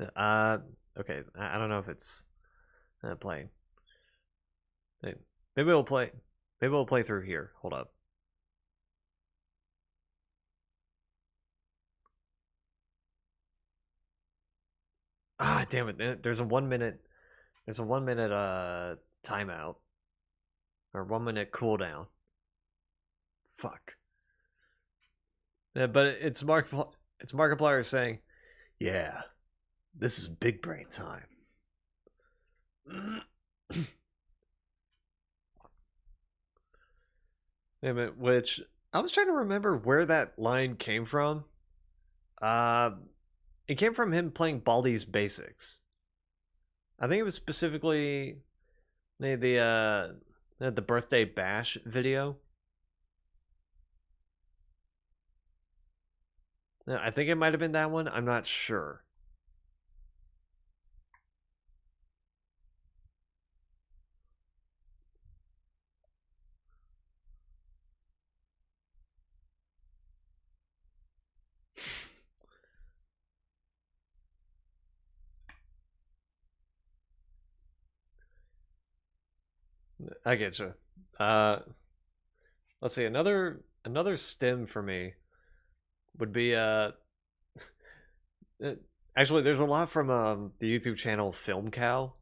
Okay, I don't know if it's playing. Maybe we'll play. Maybe we'll play through here. Hold up. Ah, damn it! There's a 1 minute. There's a 1 minute timeout or 1 minute cooldown. Fuck. Yeah, but it's Markiplier saying, "Yeah, this is big brain time." Which I was trying to remember where that line came from. It came from him playing Baldi's Basics. I think it was specifically the birthday bash video. I think it might have been that one. I'm not sure. I get you. Let's see. Another stem for me would be actually there's a lot from the YouTube channel Film Cow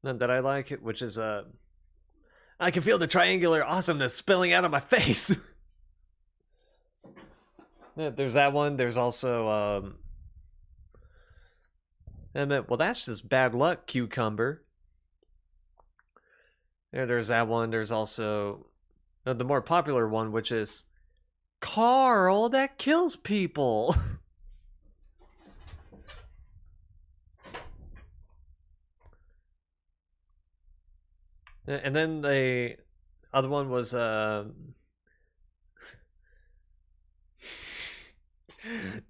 that I like, which is I can feel the triangular awesomeness spilling out of my face. Yeah, there's that one. There's also well, that's just bad luck, cucumber. Yeah, there's that one. There's also the more popular one, which is Carl, that kills people. And then the other one was the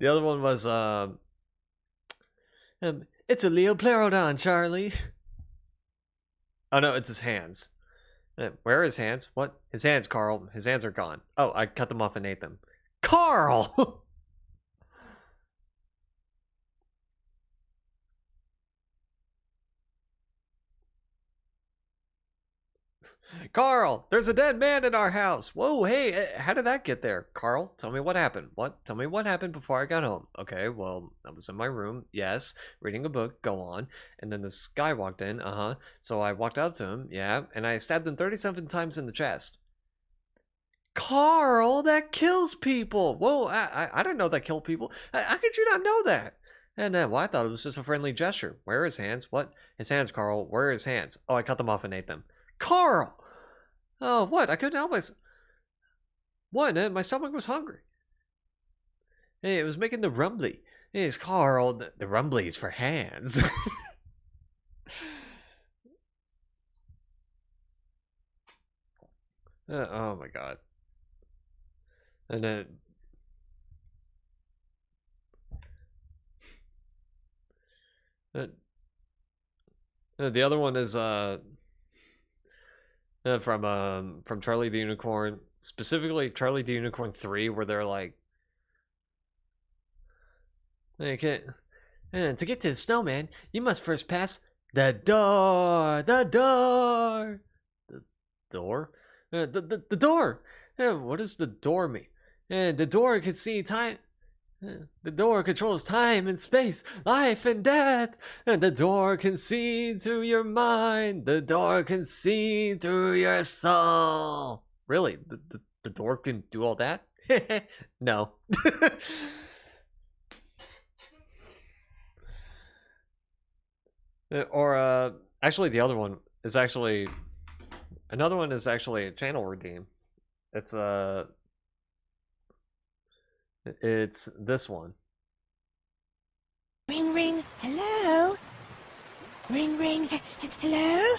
other one was it's a Leopleurodon, Charlie. Oh no, it's his hands. Where are his hands? What? His hands, Carl. His hands are gone. Oh, I cut them off and ate them. Carl! Carl, there's a dead man in our house. Whoa, hey, how did that get there? Carl, tell me what happened. What? Tell me what happened before I got home. Okay, well, I was in my room, yes, reading a book, go on. And then this guy walked in, So I walked up to him, yeah, and I stabbed him 37 times in the chest. Carl, that kills people. Whoa, I didn't know that killed people. How could you not know that? And well, I thought it was just a friendly gesture. Where are his hands? What? His hands, Carl. Where are his hands? Oh, I cut them off and ate them. Carl! Oh, what? I couldn't help myself. What? My stomach was hungry. Hey, it was making the rumbly. Hey, it's Carl. The rumblies for hands. Oh my god. And then the other one is from Charlie the Unicorn, specifically Charlie the Unicorn 3, where they're like, okay, to get to the snowman, you must first pass the door. The door. The door. The door. What does the door mean? The door can see time. The door controls time and space, life and death. And the door can see through your mind. The door can see through your soul. Really? The door can do all that? No. Or actually the other one is actually another one is actually a channel redeem. It's this one. Ring ring, hello. Ring ring, hello.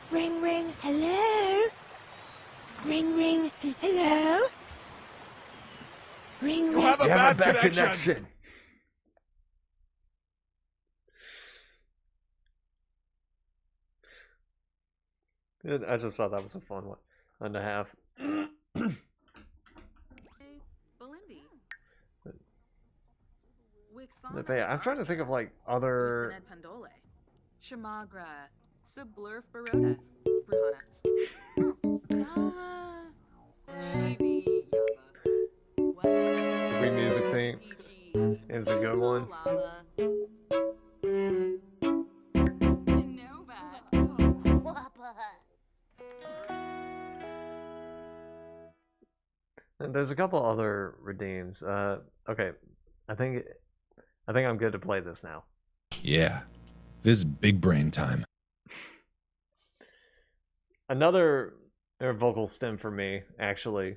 Ring ring, hello. Ring ring, hello. Ring ring. You have a bad connection. I just thought that was a fun one and a half. But yeah, I'm trying to think of like other. Shamagra, Sublurf Baroda, Bruhana, Shibi Yaba. The Wii music theme. It was a good one. And there's a couple other redeems. Okay, I think I'm good to play this now. Yeah, this is big brain time. Another vocal stem for me, actually,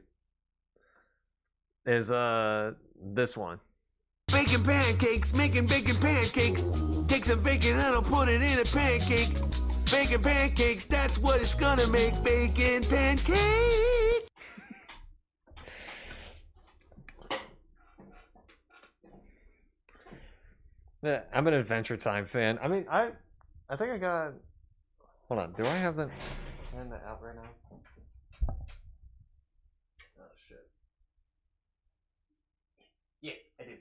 is this one. Baking pancakes, making bacon pancakes. Take some bacon and I'll put it in a pancake. Bacon pancakes, that's what it's gonna make. Bacon pancakes. Yeah, I'm an Adventure Time fan. I mean, I think I got. Hold on, do I have that in the app right now? Oh shit. Yeah, I do.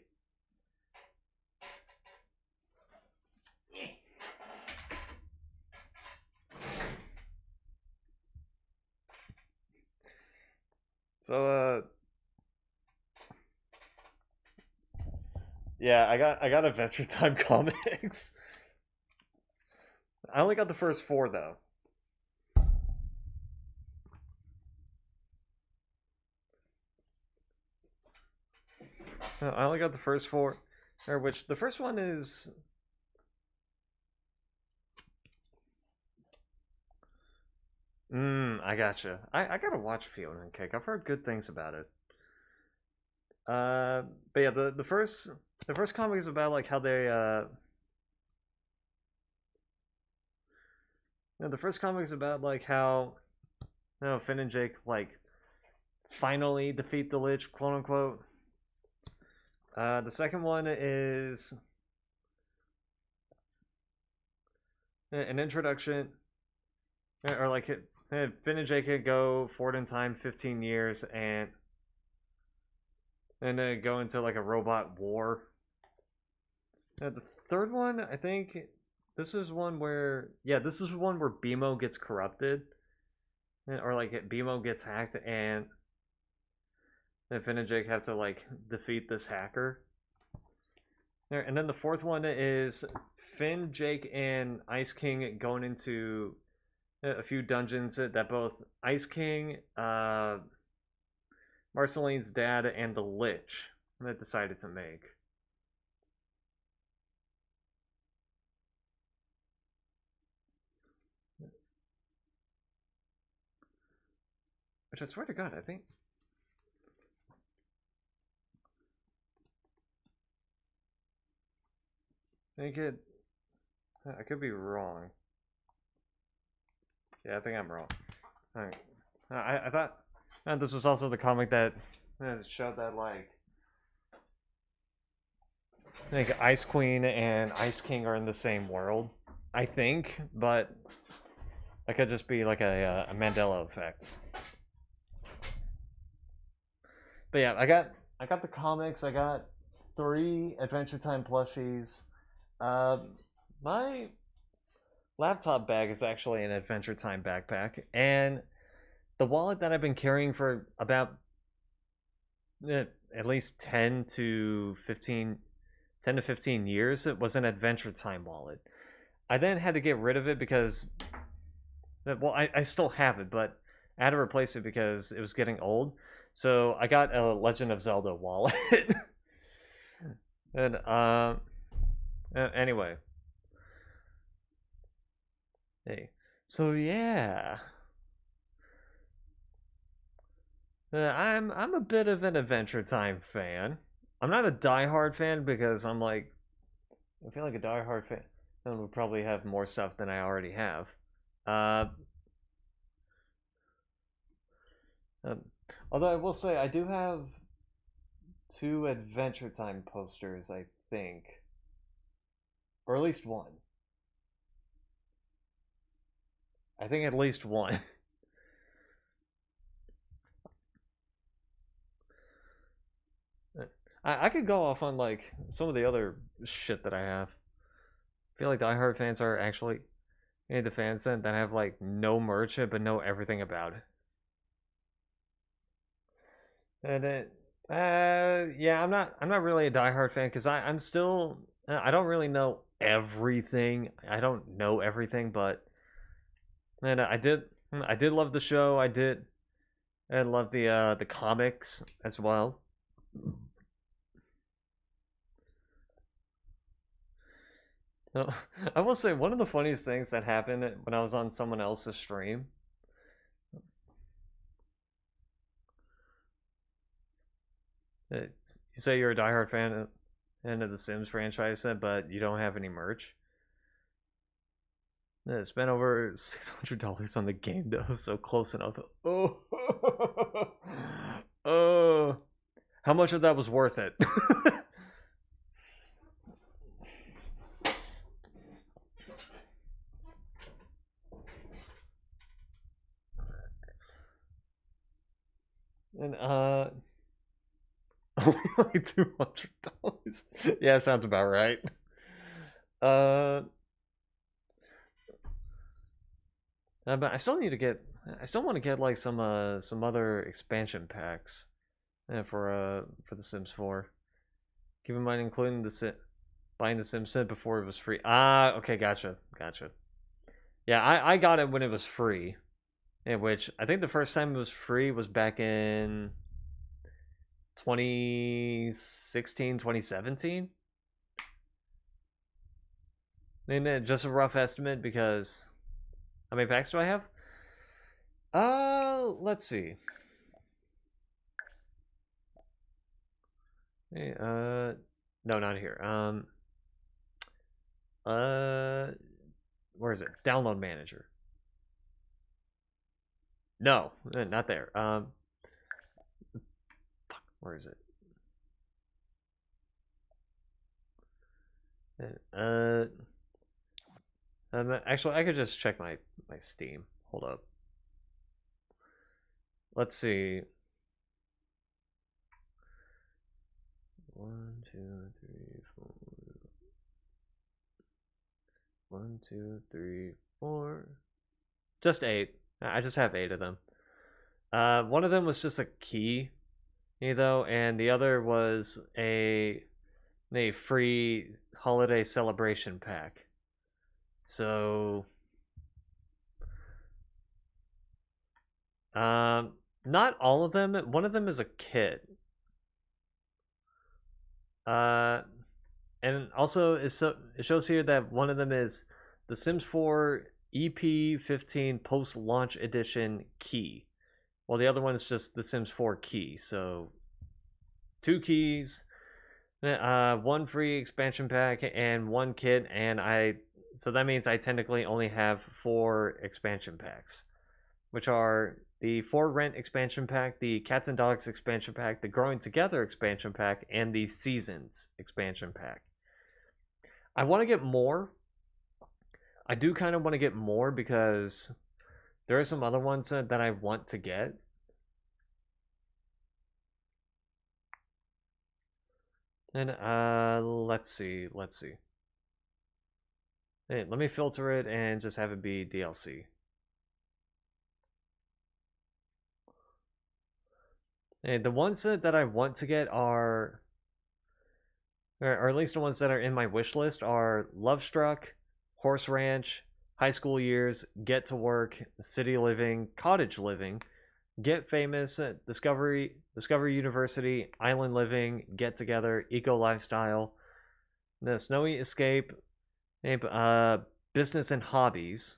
So yeah, I got Adventure Time comics. I only got the first 4 though. No, I only got the first 4, or which the first one is. I gotcha. I gotta watch Fiona and Cake. I've heard good things about it. But yeah, the first comic is about like how they the first comic is about like how Finn and Jake like finally defeat the Lich, quote unquote. The second one is an introduction, or like Finn and Jake could go forward in time 15 years and then go into like a robot war. The third one, I think this is one where this is one where BMO gets corrupted, or like BMO gets hacked, and then Finn and Jake have to like defeat this hacker. And then the fourth one is Finn, Jake, and Ice King going into a few dungeons that both Ice King, Marceline's dad, and the Lich that decided to make. Which I swear to God, I think I could be wrong. Yeah, I think I'm wrong. Alright. I thought this was also the comic that showed that like Ice Queen and Ice King are in the same world. I think, but that could just be like a Mandela effect. But yeah, I got the comics. I got 3 Adventure Time plushies. My laptop bag is actually an Adventure Time backpack, and the wallet that I've been carrying for about at least 10 to 15 years, it was an Adventure Time wallet. I then had to get rid of it because, well, I still have it, but I had to replace it because it was getting old. So I got a Legend of Zelda wallet. And anyway, hey, so yeah, I'm a bit of an Adventure Time fan. I'm not a diehard fan because I'm like, I feel like a diehard fan would probably have more stuff than I already have. Although I will say I do have 2 Adventure Time posters, I think, or at least one. I think at least one. I could go off on like some of the other shit that I have. I feel like diehard fans are actually the fans that have like no merch but know everything about it. And yeah, I'm not really a diehard fan because I'm still I don't really know everything. I don't know everything, but and I did love the show. I love the comics as well. So, I will say one of the funniest things that happened when I was on someone else's stream. You say you're a diehard fan of the Sims franchise, but you don't have any merch. Spent over $600 on the game though, so close enough. Oh, oh, how much of that was worth it? And only like $200. Yeah, sounds about right. But I still need to get. I still want to get like some other expansion packs, for the Sims 4. Keep in mind, including buying the Sims set before it was free. Ah, okay, gotcha. Yeah, I got it when it was free, which I think the first time it was free was back in 2016, 2017. And just a rough estimate because how many packs do I have? Let's see. Hey, no, not here. Where is it? Download manager. No, not there. Fuck, where is it? Actually, I could just check my Steam. Hold up. Let's see. 1, 2, 3, 4. 1, 2, 3, 4. Just 8. I just have 8 of them. One of them was just a key, though, and the other was a free holiday celebration pack. So, not all of them. One of them is a kit. And also it shows here that one of them is the Sims 4 EP15 post-launch edition key, while the other one is just the Sims 4 key. So 2 keys, 1 free expansion pack, and 1 kit, and so that means I technically only have 4 expansion packs, which are the For Rent expansion pack, the Cats and Dogs expansion pack, the Growing Together expansion pack, and the Seasons expansion pack. I want to get more. I do kind of want to get more because there are some other ones that I want to get. And let's see. Hey, let me filter it and just have it be DLC. And the ones that I want to get are, or at least the ones that are in my wish list, are Love Struck, Horse Ranch, High School Years, Get to Work, City Living, Cottage Living, Get Famous, Discovery University, Island Living, Get Together, Eco Lifestyle, the Snowy Escape, Business and Hobbies,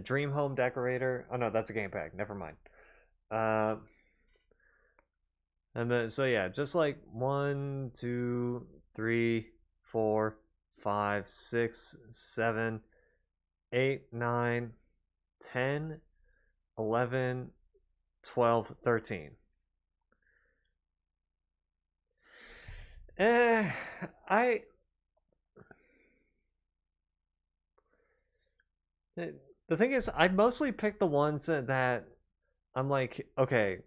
Dream Home Decorator. Oh no, that's a game pack. Never mind. And then, so yeah, just like 1, 2, 3, 4, 5, 6, 7, 8, 9, 10, 11, 12, 13. The thing is, I mostly pick the ones that I'm like, okay,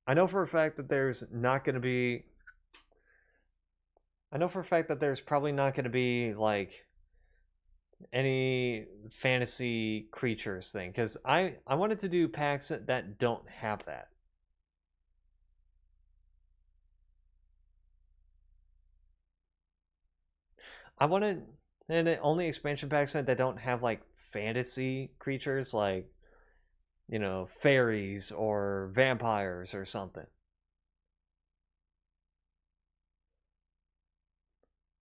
I know for a fact that there's probably not going to be like any fantasy creatures thing, because I wanted to do packs that don't have that. I wanted, and only expansion packs that don't have like fantasy creatures, like, fairies or vampires or something.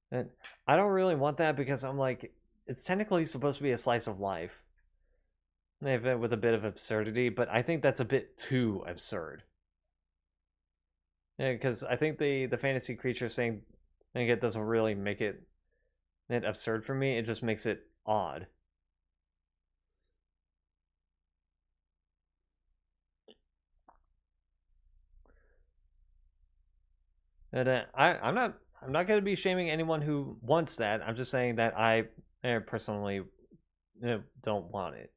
And I don't really want that because I'm like, it's technically supposed to be a slice of life with a bit of absurdity, but I think that's a bit too absurd. Yeah, because I think the fantasy creature thing, I think it doesn't really make it absurd for me. It just makes it odd. And I'm not going to be shaming anyone who wants that. I'm just saying that I personally don't want it.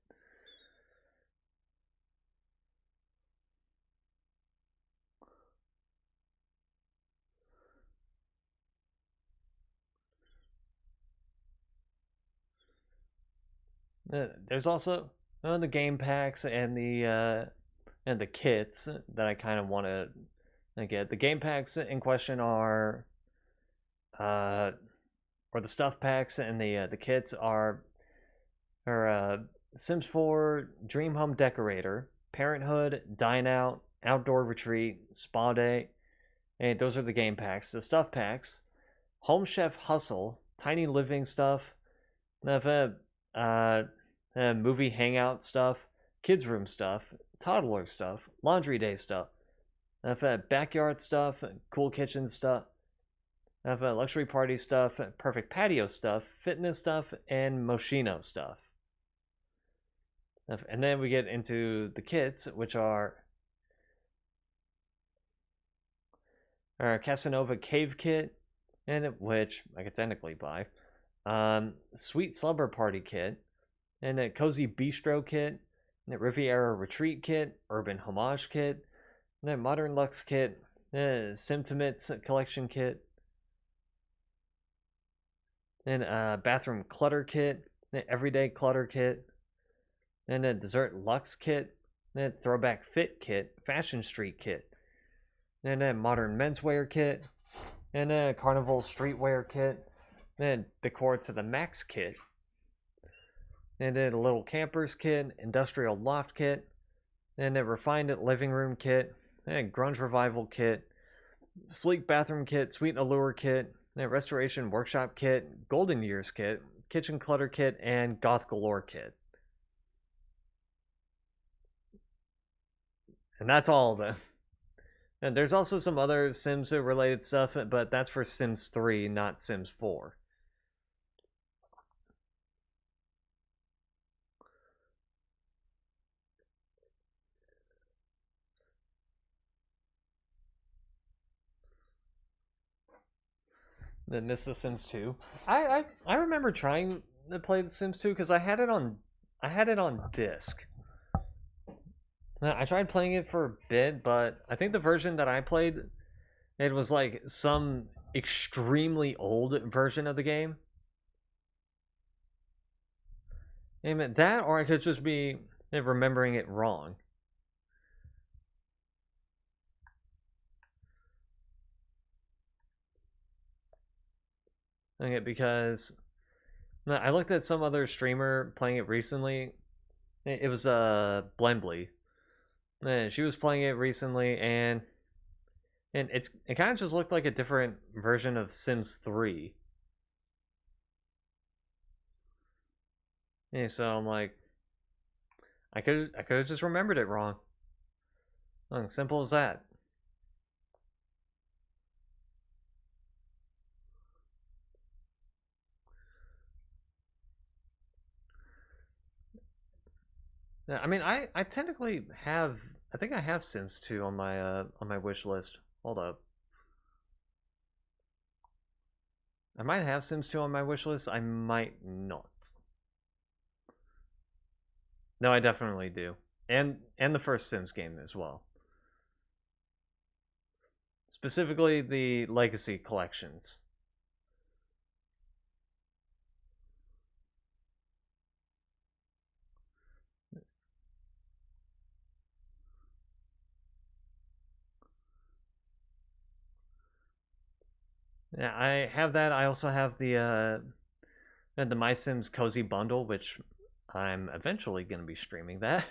There's also the game packs and the kits that I kind of want to get. The game packs in question are, or the stuff packs and the kits are Sims 4 Dream Home Decorator, Parenthood, Dine Out, Outdoor Retreat, Spa Day, and those are the game packs. The stuff packs, Home Chef Hustle, Tiny Living stuff, movie hangout stuff, kids room stuff, toddler stuff, laundry day stuff, backyard stuff, cool kitchen stuff, I have luxury party stuff, perfect patio stuff, fitness stuff, and Moschino stuff. And then we get into the kits, which are our Casanova Cave Kit, and which I could technically buy. Sweet Slumber Party Kit, and a Cozy Bistro Kit, and a Riviera Retreat Kit, Urban Homage Kit, and a Modern Lux Kit, and a Symptomates Collection Kit, and a Bathroom Clutter Kit, an Everyday Clutter Kit, and a Dessert Luxe Kit, and a Throwback Fit Kit, Fashion Street Kit, and a Modern Menswear Kit, and a Carnival Streetwear Kit, and Decor to the Max Kit, and a Little Campers Kit, Industrial Loft Kit, and a Refined Living Room Kit, and a Grunge Revival Kit, Sleek Bathroom Kit, Sweet Allure Kit, and a Restoration Workshop Kit, Golden Years Kit, Kitchen Clutter Kit, and Goth Galore Kit. And that's all of them. And there's also some other Sims related stuff, but that's for Sims 3, not Sims 4. Then miss The Sims 2. I remember trying to play The Sims 2 because I had it on disc. I tried playing it for a bit, but I think the version that I played, it was like some extremely old version of the game. Amen. That, or I could just be remembering it wrong. Okay, because I looked at some other streamer playing it recently. It was Blendly. She was playing it recently, and it kind of just looked like a different version of Sims 3. Yeah, so I'm like, I could have just remembered it wrong. Simple as that. Yeah, I mean, I technically have. I think I have Sims 2 on my wish list. Hold up. I might have Sims 2 on my wish list. I might not. No, I definitely do. And the first Sims game as well. Specifically the Legacy collections. Yeah, I have that. I also have the My Sims Cozy Bundle, which I'm eventually going to be streaming that.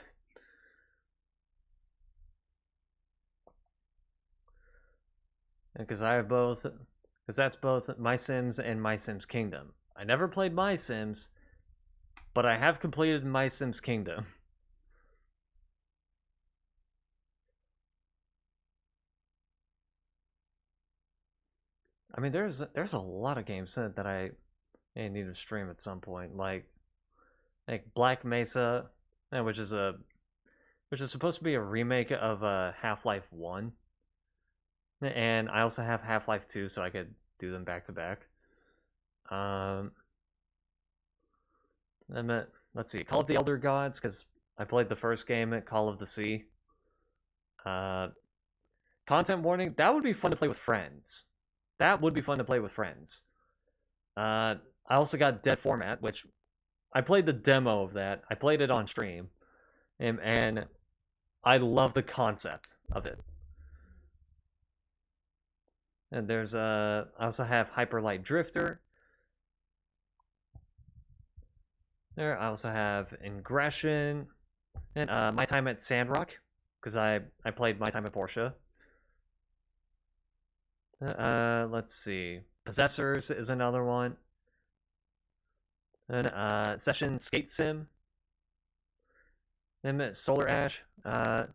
Because I have both, because that's both My Sims and My Sims Kingdom. I never played My Sims, but I have completed My Sims Kingdom. I mean, there's a lot of games that I need to stream at some point, like Black Mesa, which is supposed to be a remake of Half-Life 1. And I also have Half-Life 2, so I could do them back to back. Let's see, Call of the Elder Gods, because I played the first game at Call of the Sea. Content warning, that would be fun to play with friends. That would be fun to play with friends. I also got Dead Format, which I played the demo of that. I played it on stream. And I love the concept of it. And there's I also have Hyperlight Drifter. There, I also have Ingression and My Time at Sandrock, because I played My Time at Portia. Let's see, Possessors is another one. And Session Skate Sim. And Solar Ash. I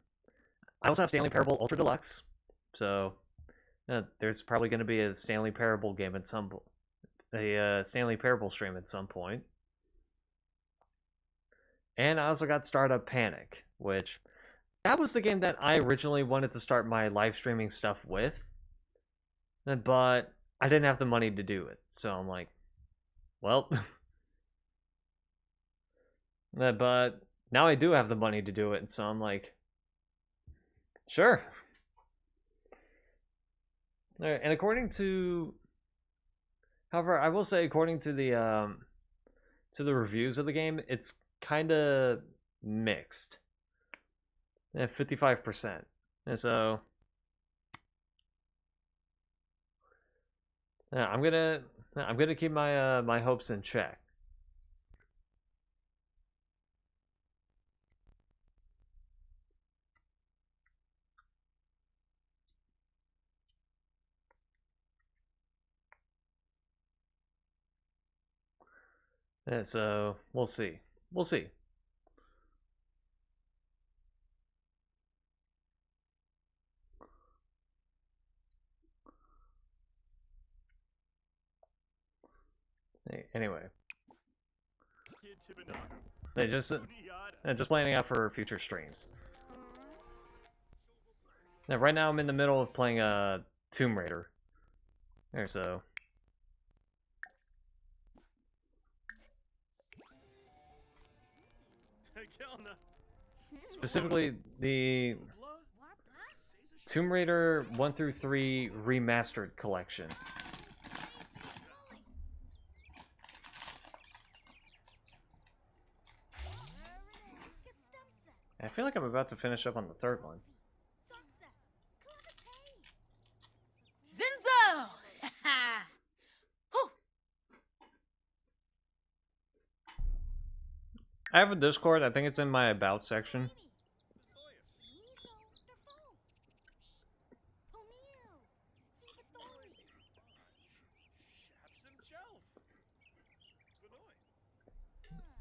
also have Stanley Parable Ultra Deluxe. So there's probably going to be a Stanley Parable game at some point. Stanley Parable stream at some point. And I also got Startup Panic, which that was the game that I originally wanted to start my live streaming stuff with, but I didn't have the money to do it. So I'm like, well, but now I do have the money to do it, and so I'm like, sure. And according to, however, I will say according to the reviews of the game, it's kind of mixed. 55%. And so yeah, I'm gonna keep my my hopes in check. Yeah, so we'll see. We'll see. Anyway, just planning out for future streams. Now, right now I'm in the middle of playing Tomb Raider. There, so specifically the Tomb Raider 1 through 3 remastered collection. I feel like I'm about to finish up on the third one. Zinzo! I have a Discord. I think it's in my About section.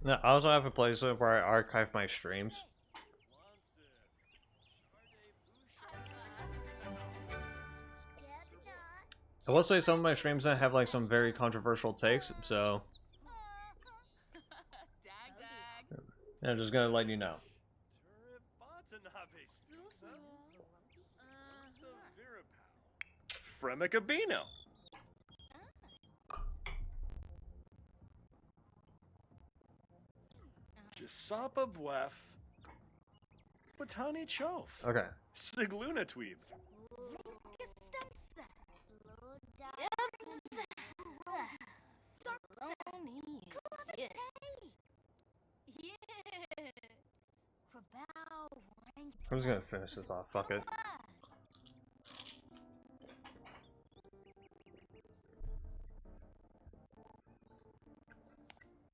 I also have a place where I archive my streams. I will say some of my streams have like some very controversial takes, so I'm just gonna let you know. Fremicabino. Jasapa Bwef. Botani Chof. Okay. Sigluna Tweeb. I'm just gonna finish this off. Fuck it.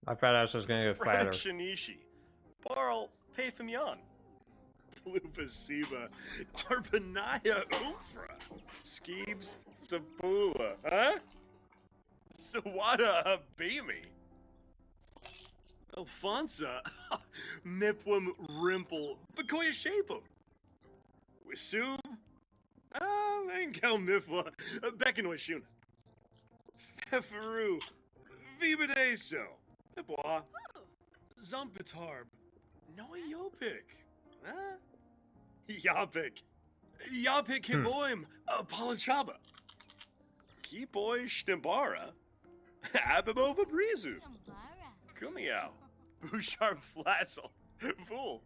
My fat ass is gonna get fatter. Shinishi. Barl Pathamion. Plupasiba. Arbanaya Ufra. Skeebs Sapula. Huh? Sawada Habimi. Alfonsa. Mipwam Rimple. Bakoya Shapo. Wisub. Enkel Mifwa. Beckanoishuna. Fefaru. Vibadeso. Eboa. Zumpitarb. Noah Yopik. Huh? Yapik. Yapik Hiboim. Palachaba. Kiboy Shtimbara. Abibova Brizu. Kumiao. Bouchard Flassel. Fool.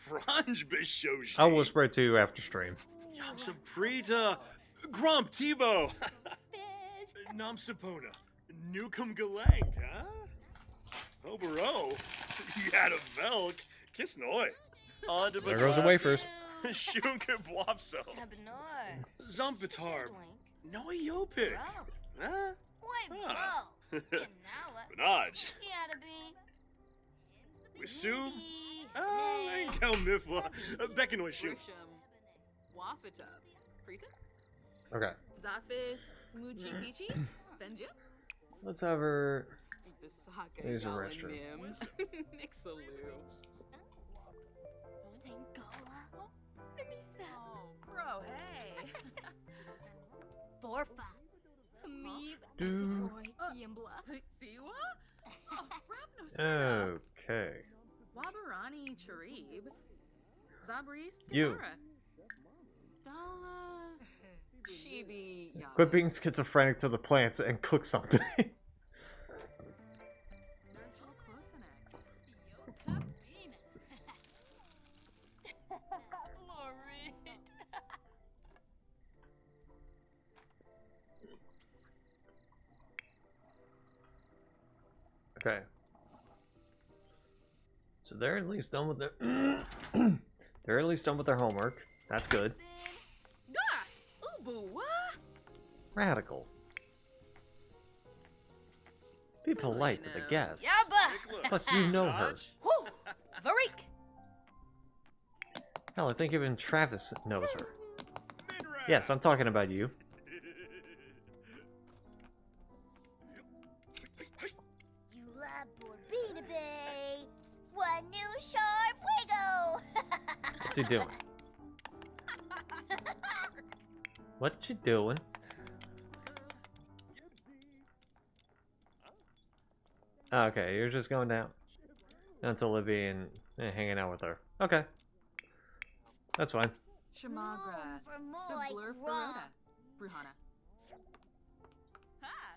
Franj Bishoshi. I'll whisper it to you after stream. Yamsaprita. Grump Tebow. Namsapona. Newcomb Galang, huh? Obero. Yada Velk. Kiss Noi. There goes the wafers. Shunka Bwapso. Zumpitarb. Noah Yopik. Huh? Benaj. Wisub. Enkel Mifwa. Beckanoishun. Wafata. Prita? Okay. Zafis. Muchi Pichi? Benja? Let's have her. Bisaka. There's a restroom. Nixaloo. Oh, bro, hey. Norfa. Meeb Do. Yimbla. Siwa? Oh, Rapno Okay. Wabarani Charib. Zabris You. Tabara. Dala. Chibi. Quit being schizophrenic to the plants and cook something. Virgil Closenex. Okay. So they're at least done with their they're at least done with their homework. That's good. Gah! Ubu, what? Radical. Be polite to the guests. Yabba! Plus, you know her. Whew! Varik! Hell, I think even Travis knows her. Yes, I'm talking about you. You love Borbina Bay. One new sharp wiggle. What's he doing? What you doing? Oh, okay, you're just going down to Libby and hanging out with her. Okay. That's fine. Shamagra. For more Sublur like raw. Ferota. Bruhana. Ha!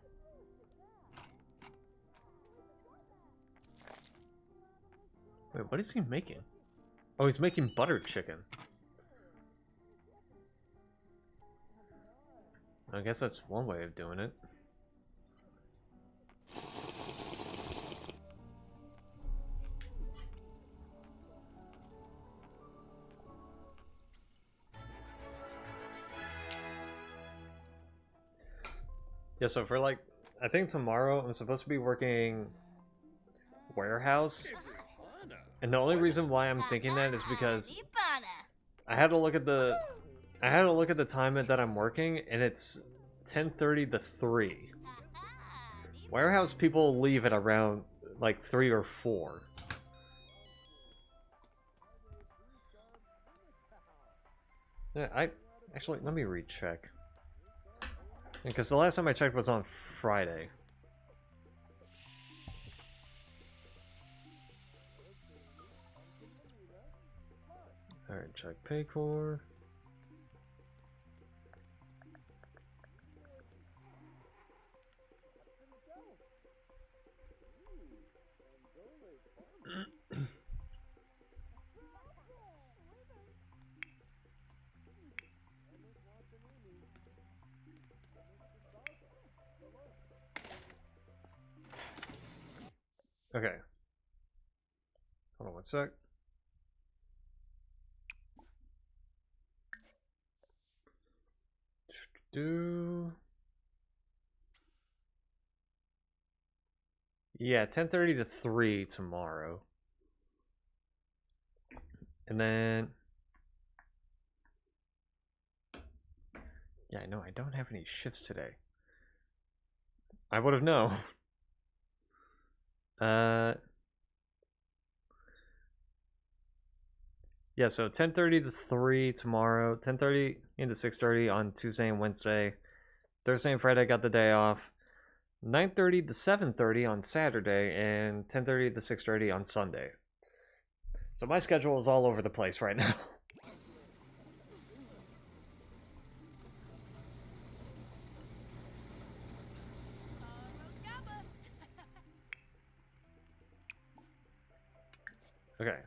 Wait, what is he making? Oh, he's making butter chicken. I guess that's one way of doing it. Yeah, so for like, I think tomorrow I'm supposed to be working warehouse. And the only reason why I'm thinking that is because I had to look at the time that I'm working, and it's 10:30 to 3. Warehouse people leave at around like 3 or 4. Yeah, actually, let me recheck. Because the last time I checked was on Friday. Alright, check Paycor. Okay. Hold on one sec. Yeah, 10:30 to 3 tomorrow. And then yeah, no, I don't have any shifts today. I would have known. Yeah, so 10:30 to 3 tomorrow, 10:30 into 6:30 on Tuesday and Wednesday. Thursday and Friday I got the day off. 9:30 to 7:30 on Saturday, and 10:30 to 6:30 on Sunday. So my schedule is all over the place right now. Okay.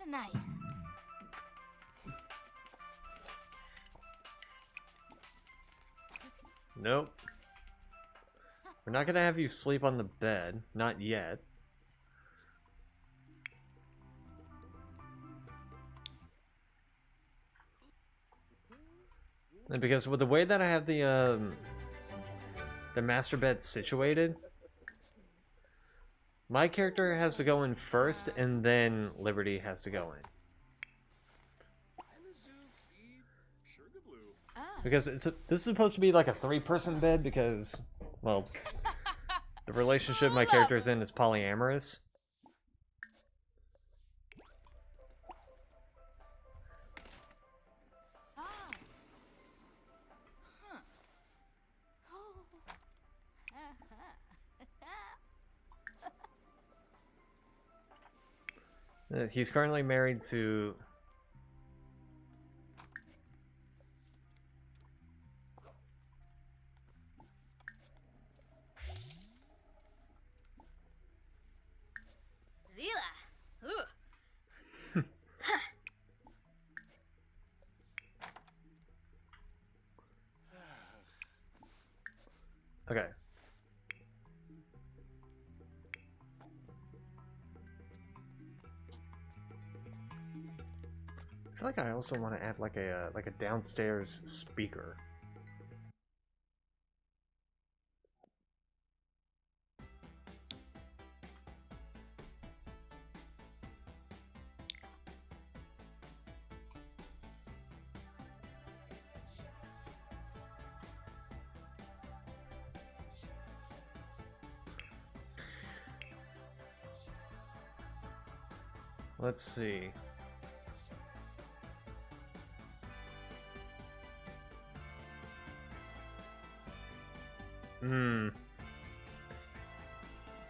Sanaya. Nope. We're not gonna have you sleep on the bed. Not yet. And because with the way that I have the master bed situated, my character has to go in first, and then Liberty has to go in. Because this is supposed to be like a 3-person bed because, well, the relationship my character's in is polyamorous. He's currently married to... Zila. Ooh. Okay. I feel like I also want to add like a downstairs speaker. Let's see.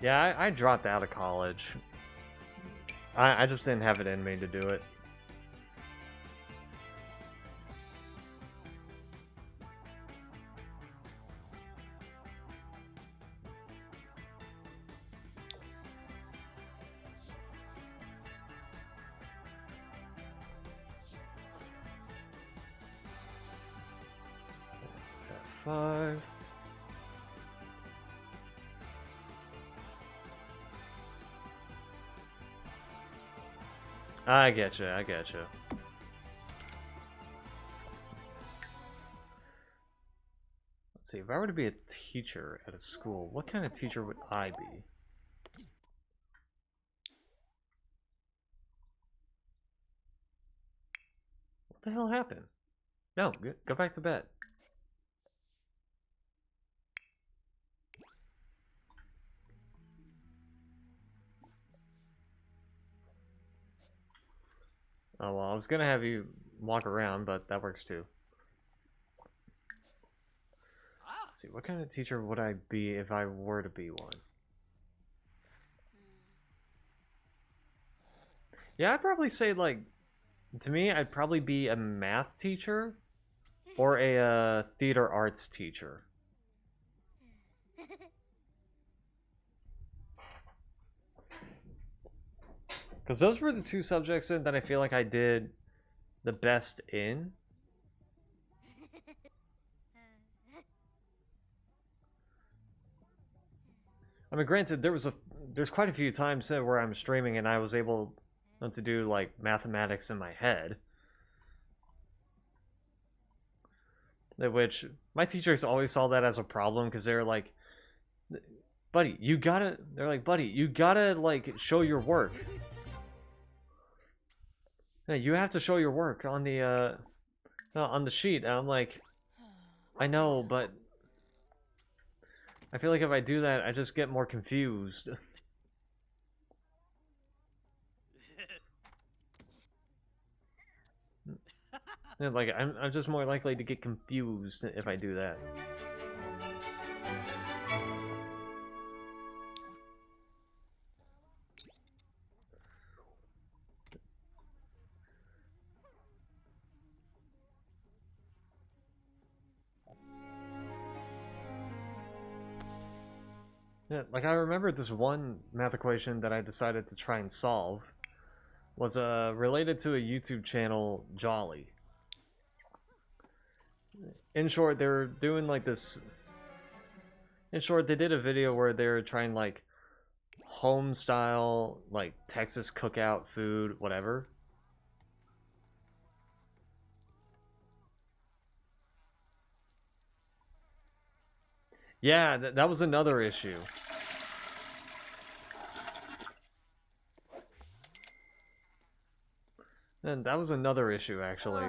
Yeah, I dropped out of college. I just didn't have it in me to do it. F5. I get you. I get you. Let's see. If I were to be a teacher at a school, what kind of teacher would I be? What the hell happened? No, go back to bed. Oh, well, I was gonna have you walk around, but that works too. Let's see, what kind of teacher would I be if I were to be one? Yeah, I'd probably say, like, to me, I'd probably be a math teacher or a theater arts teacher. Because those were the two subjects that I feel like I did the best in. I mean, granted, there's quite a few times where I'm streaming and I was able to do like mathematics in my head, which my teachers always saw that as a problem because they're like, buddy, you gotta like show your work. Yeah, you have to show your work on the sheet. And I'm like, I know, but I feel like if I do that, I just get more confused. And like, I'm just more likely to get confused if I do that. Yeah, like I remember this one math equation that I decided to try and solve was related to a YouTube channel, Jolly. In short, they were doing like this. In short, they did a video where they were trying like home style, like Texas cookout food, whatever. Yeah, that was another issue. And that was another issue, actually.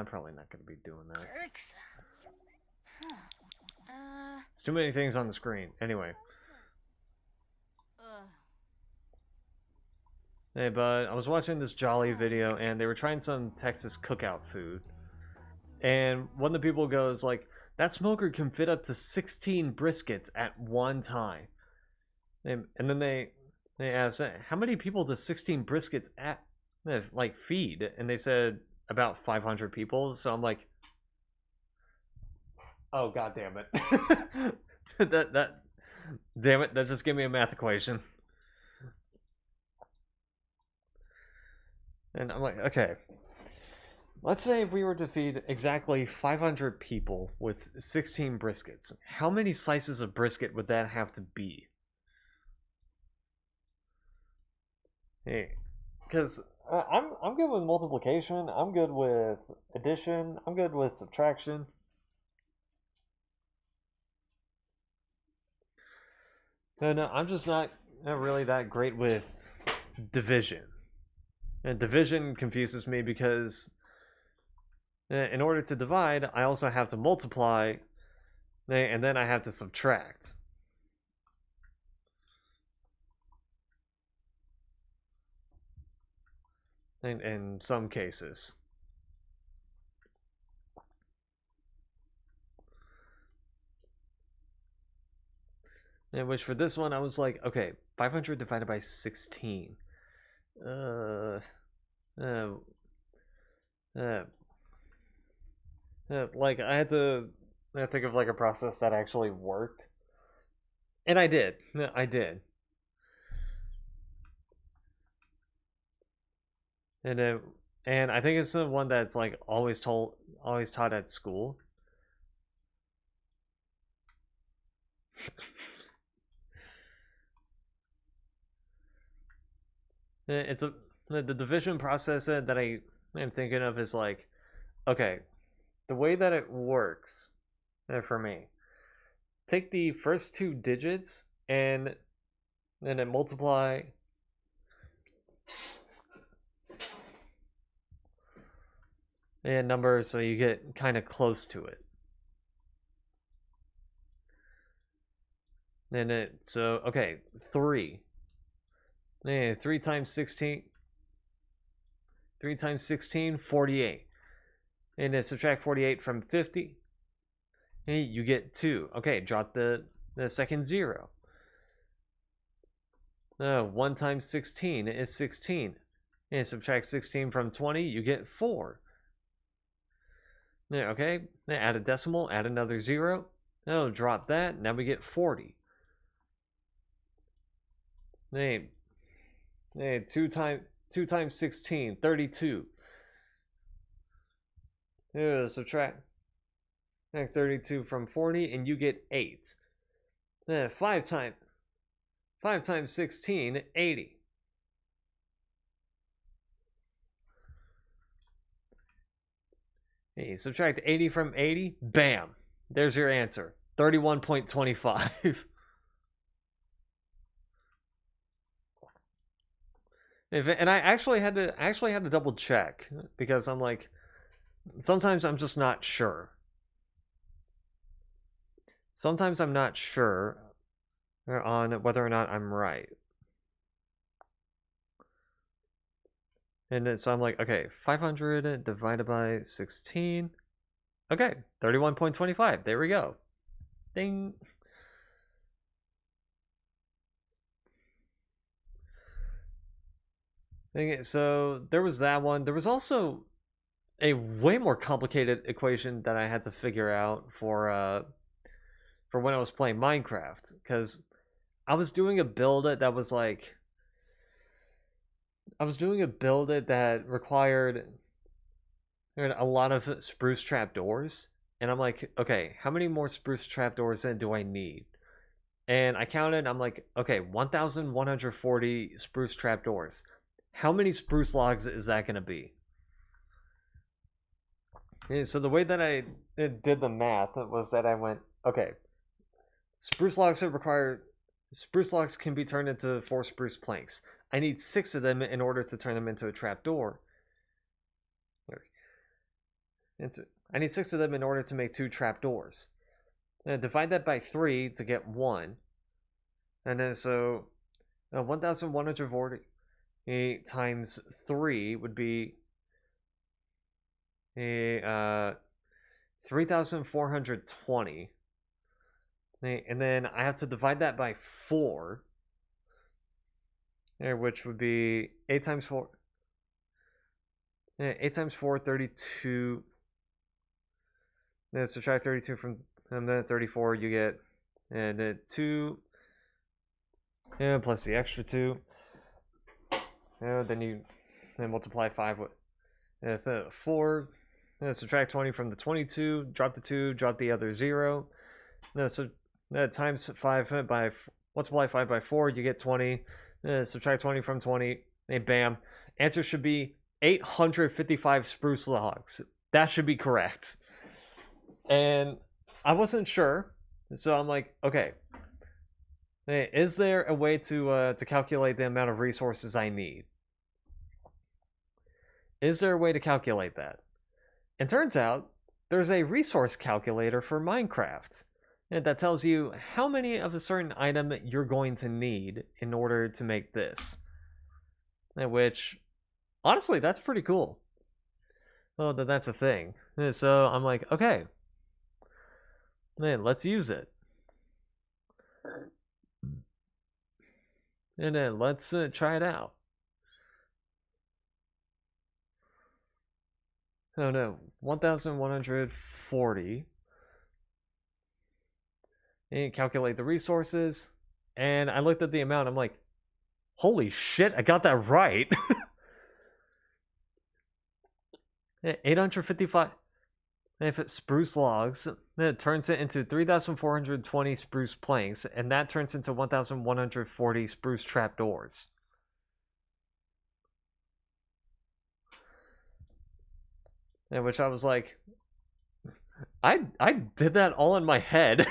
I'm probably not going to be doing that. Perks. Huh. It's too many things on the screen. Anyway. Hey, bud, I was watching this Jolly video, and they were trying some Texas cookout food. And one of the people goes, like, that smoker can fit up to 16 briskets at one time. And then they asked, how many people does 16 briskets feed? And they said about 500 people. So I'm like, oh, god damn it. Damn it, that just gave me a math equation. And I'm like, okay. Let's say if we were to feed exactly 500 people with 16 briskets, how many slices of brisket would that have to be? Hey, because I'm good with multiplication, I'm good with addition, I'm good with subtraction. No, I'm just not really that great with division. And division confuses me because in order to divide, I also have to multiply, and then I have to subtract. In some cases. In which for this one, I was like, okay, 500 divided by 16. Like, I had to think of like a process that actually worked. And I did. I did. And I think it's the one that's like always taught at school. It's the division process that I am thinking of is like, okay, the way that it works for me, take the first two digits and then multiply a number so you get kind of close to it. And so okay, 3. 3 times 16. 3 times 16, 48. And then subtract 48 from 50. And you get 2. Okay, drop the second 0. 1 times 16 is 16. And subtract 16 from 20, you get 4. Okay, add a decimal, add another 0. Oh, drop that. Now we get 40. 2 times 16, 32. Subtract 32 from 40, and you get 8. 5 times 16, 80. Hey, subtract 80 from 80, bam. There's your answer. 31.25. And I actually had to double check because I'm like, sometimes I'm just not sure. Sometimes I'm not sure on whether or not I'm right. And then, so I'm like, okay, 500 divided by 16. Okay, 31.25. There we go. Ding. So there was that one. There was also a way more complicated equation that I had to figure out for when I was playing Minecraft, because I was doing a build that was like, I was doing a build that required a lot of spruce trapdoors, and I'm like, okay, how many more spruce trapdoors do I need? And I counted, I'm like, okay, 1,140 spruce trapdoors. How many spruce logs is that going to be? And so the way that I did the math was that I went, okay, spruce logs can be turned into 4 spruce planks. I need 6 of them in order to turn them into a trapdoor. I need 6 of them in order to make 2 trapdoors. Divide that by 3 to get 1. And then so 1,140 times 3 would be a 3,420. And then I have to divide that by 4, which would be 8 times 4. 8 times 4, 32. Then subtract 32 from and then 34, you get and then 2 plus the extra 2. Then you multiply 5 with 4. Subtract 20 from the 22, drop the 2, drop the other 0. So times 5 by multiply 5 by 4, you get 20. Subtract 20 from 20, and bam. Answer should be 855 spruce logs. That should be correct. And I wasn't sure, so I'm like, okay, is there a way to calculate the amount of resources I need? Is there a way to calculate that? And turns out there's a resource calculator for Minecraft that tells you how many of a certain item you're going to need in order to make this. Which, honestly, that's pretty cool. Well, that's a thing. So I'm like, okay, man, let's use it. And then let's try it out. Oh no, 1,140. And calculate the resources. And I looked at the amount. I'm like, holy shit, I got that right. 855. If it's spruce logs, then it turns it into 3,420 spruce planks, and that turns into 1,140 spruce trapdoors. And which I was like, I did that all in my head.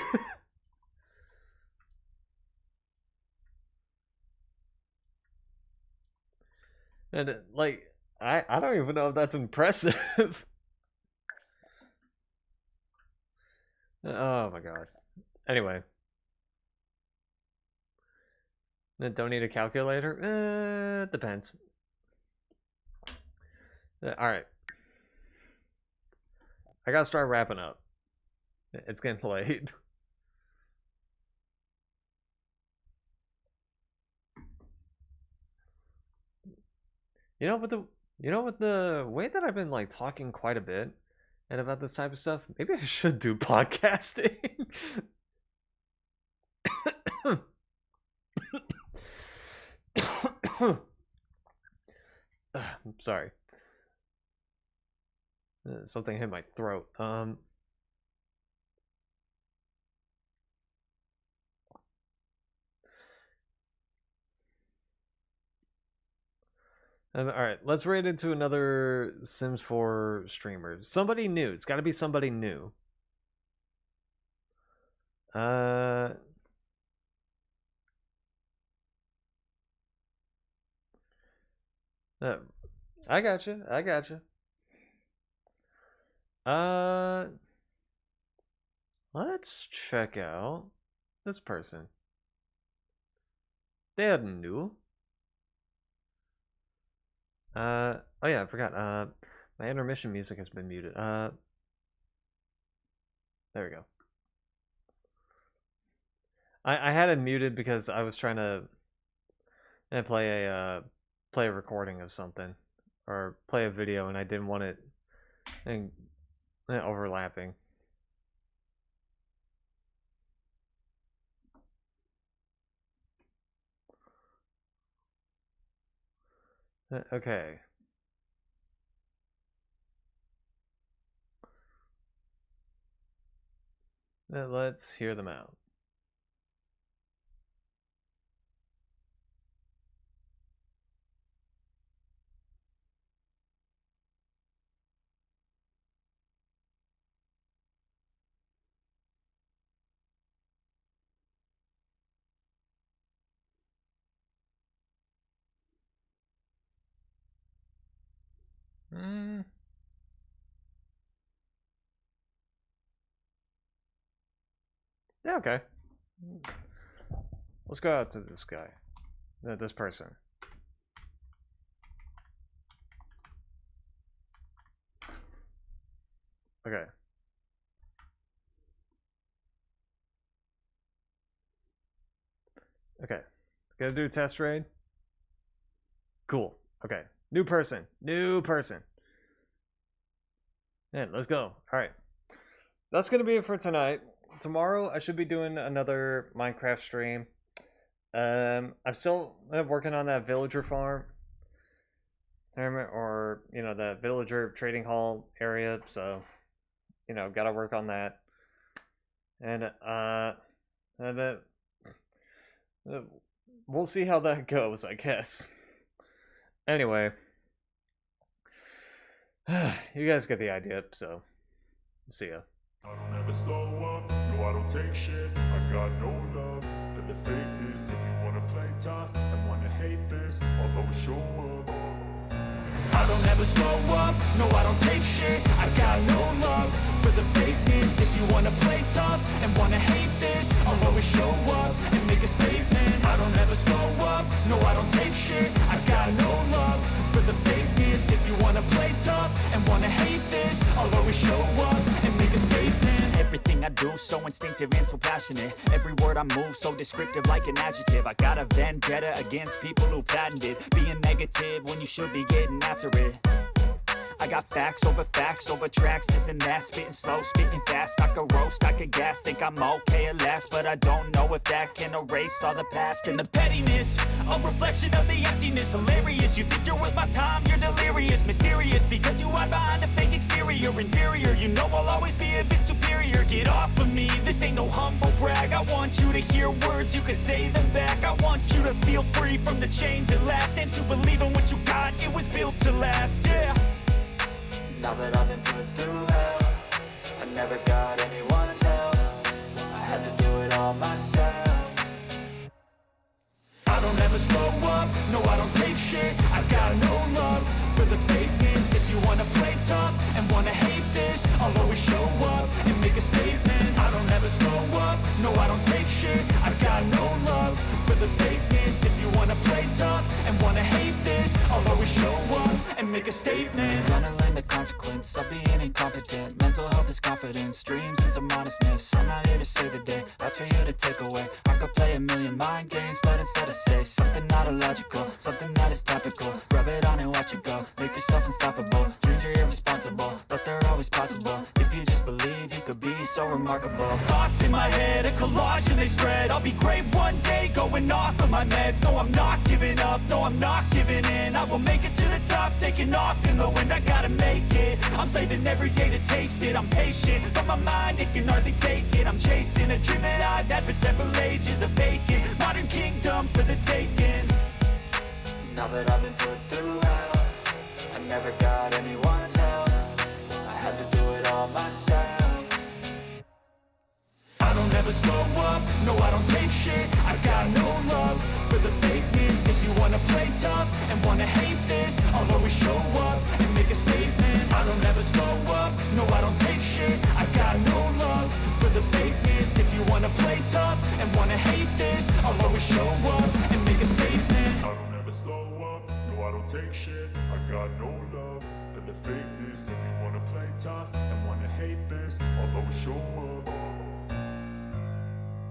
And like, I don't even know if that's impressive. Oh my god. Anyway. Don't need a calculator? Depends. Alright. I gotta start wrapping up. It's getting late. You know, with the way that I've been like talking quite a bit and about this type of stuff, maybe I should do podcasting. I'm sorry. Something hit my throat. Alright, let's raid into another Sims 4 streamer. Somebody new. It's gotta be somebody new. I gotcha. I gotcha. Let's check out this person. They're new. Oh yeah, I forgot. My intermission music has been muted. There we go. I had it muted because I was trying to play a recording of something or play a video, and I didn't want it overlapping. Okay. Let's hear them out. Yeah, okay. Let's go out to this guy. This person. Okay. Okay. Gonna do a test raid. Cool. Okay. New person. New person. Man, let's go. Alright. That's gonna be it for tonight. Tomorrow I should be doing another Minecraft stream. I'm still working on that villager farm. Or, you know, the villager trading hall area, so you know, gotta work on that. And we'll see how that goes, I guess. Anyway, you guys get the idea, so see ya. I don't ever slow up, no I don't take shit. I got no love for the fakeness. If you wanna play tough and wanna hate this, I'll always show up. I don't ever slow up, no I don't take shit. I got no love for the fakeness. If you wanna play tough and wanna hate this, I'll always show up and make a statement. I don't ever slow up, no I don't take shit. I got no love for the fakeness. If you wanna play tough and wanna hate this, I'll always show up and make a statement. Everything I do so instinctive and so passionate. Every word I move so descriptive like an adjective. I got a vendetta against people who patented being negative when you should be getting after it. I got facts over tracks, this and that. Spitting slow, spitting fast. I could roast, I could gas. Think I'm okay at last, but I don't know if that can erase all the past. And the pettiness, a reflection of the emptiness. Hilarious, you think you're worth my time, you're delirious. Mysterious, because you hide behind a fake exterior. Inferior, you know I'll always be a bit superior. Get off of me, this ain't no humble brag. I want you to hear words, you can say them back. I want you to feel free from the chains at last, and to believe in what you got, it was built to last, yeah. Now that I've been put through hell, I never got anyone's help. I had to do it all myself. I don't ever slow up, no I don't take shit. I got no love for the fakeness. If you wanna play tough and wanna hate this, I'll always show up and make a statement. I don't ever slow up, no I don't take shit. I got no love for the fakeness. If you wanna play tough and wanna hate this, I'll always show up and make a statement. Gonna learn the consequence of being incompetent. Mental health is confidence, dreams and some modestness. I'm not here to save the day, that's for you to take away. I could play a million mind games, but instead I say something not illogical, something that is topical. Rub it on and watch it go, make yourself unstoppable. Dreams are irresponsible, but they're always possible. If you just believe, you could be so remarkable. Thoughts in my head, a collage and they spread. I'll be great one day, going off of my meds. No, I'm not giving up, no, I'm not giving in. I will make it to the top, taking off in the wind. I gotta make it, I'm saving every day to taste it. I'm patient, but my mind, it can hardly take it. I'm chasing a dream that I've had for several ages. A vacant, modern kingdom for the taking. Now that I've been put through hell, I never got anyone's help. I had to do it all myself. I don't ever slow up, no I don't take shit. I got no love for the fakeness. If you wanna play tough and wanna hate this, I'll always show up and make a statement. I don't ever slow up, no I don't take shit. I got no love for the fakeness. If you wanna play tough and wanna hate this, I'll always show up and make a statement. I don't ever slow up, no I don't take shit. I got no love for the fakeness. If you wanna play tough and wanna hate this, I'll always show up.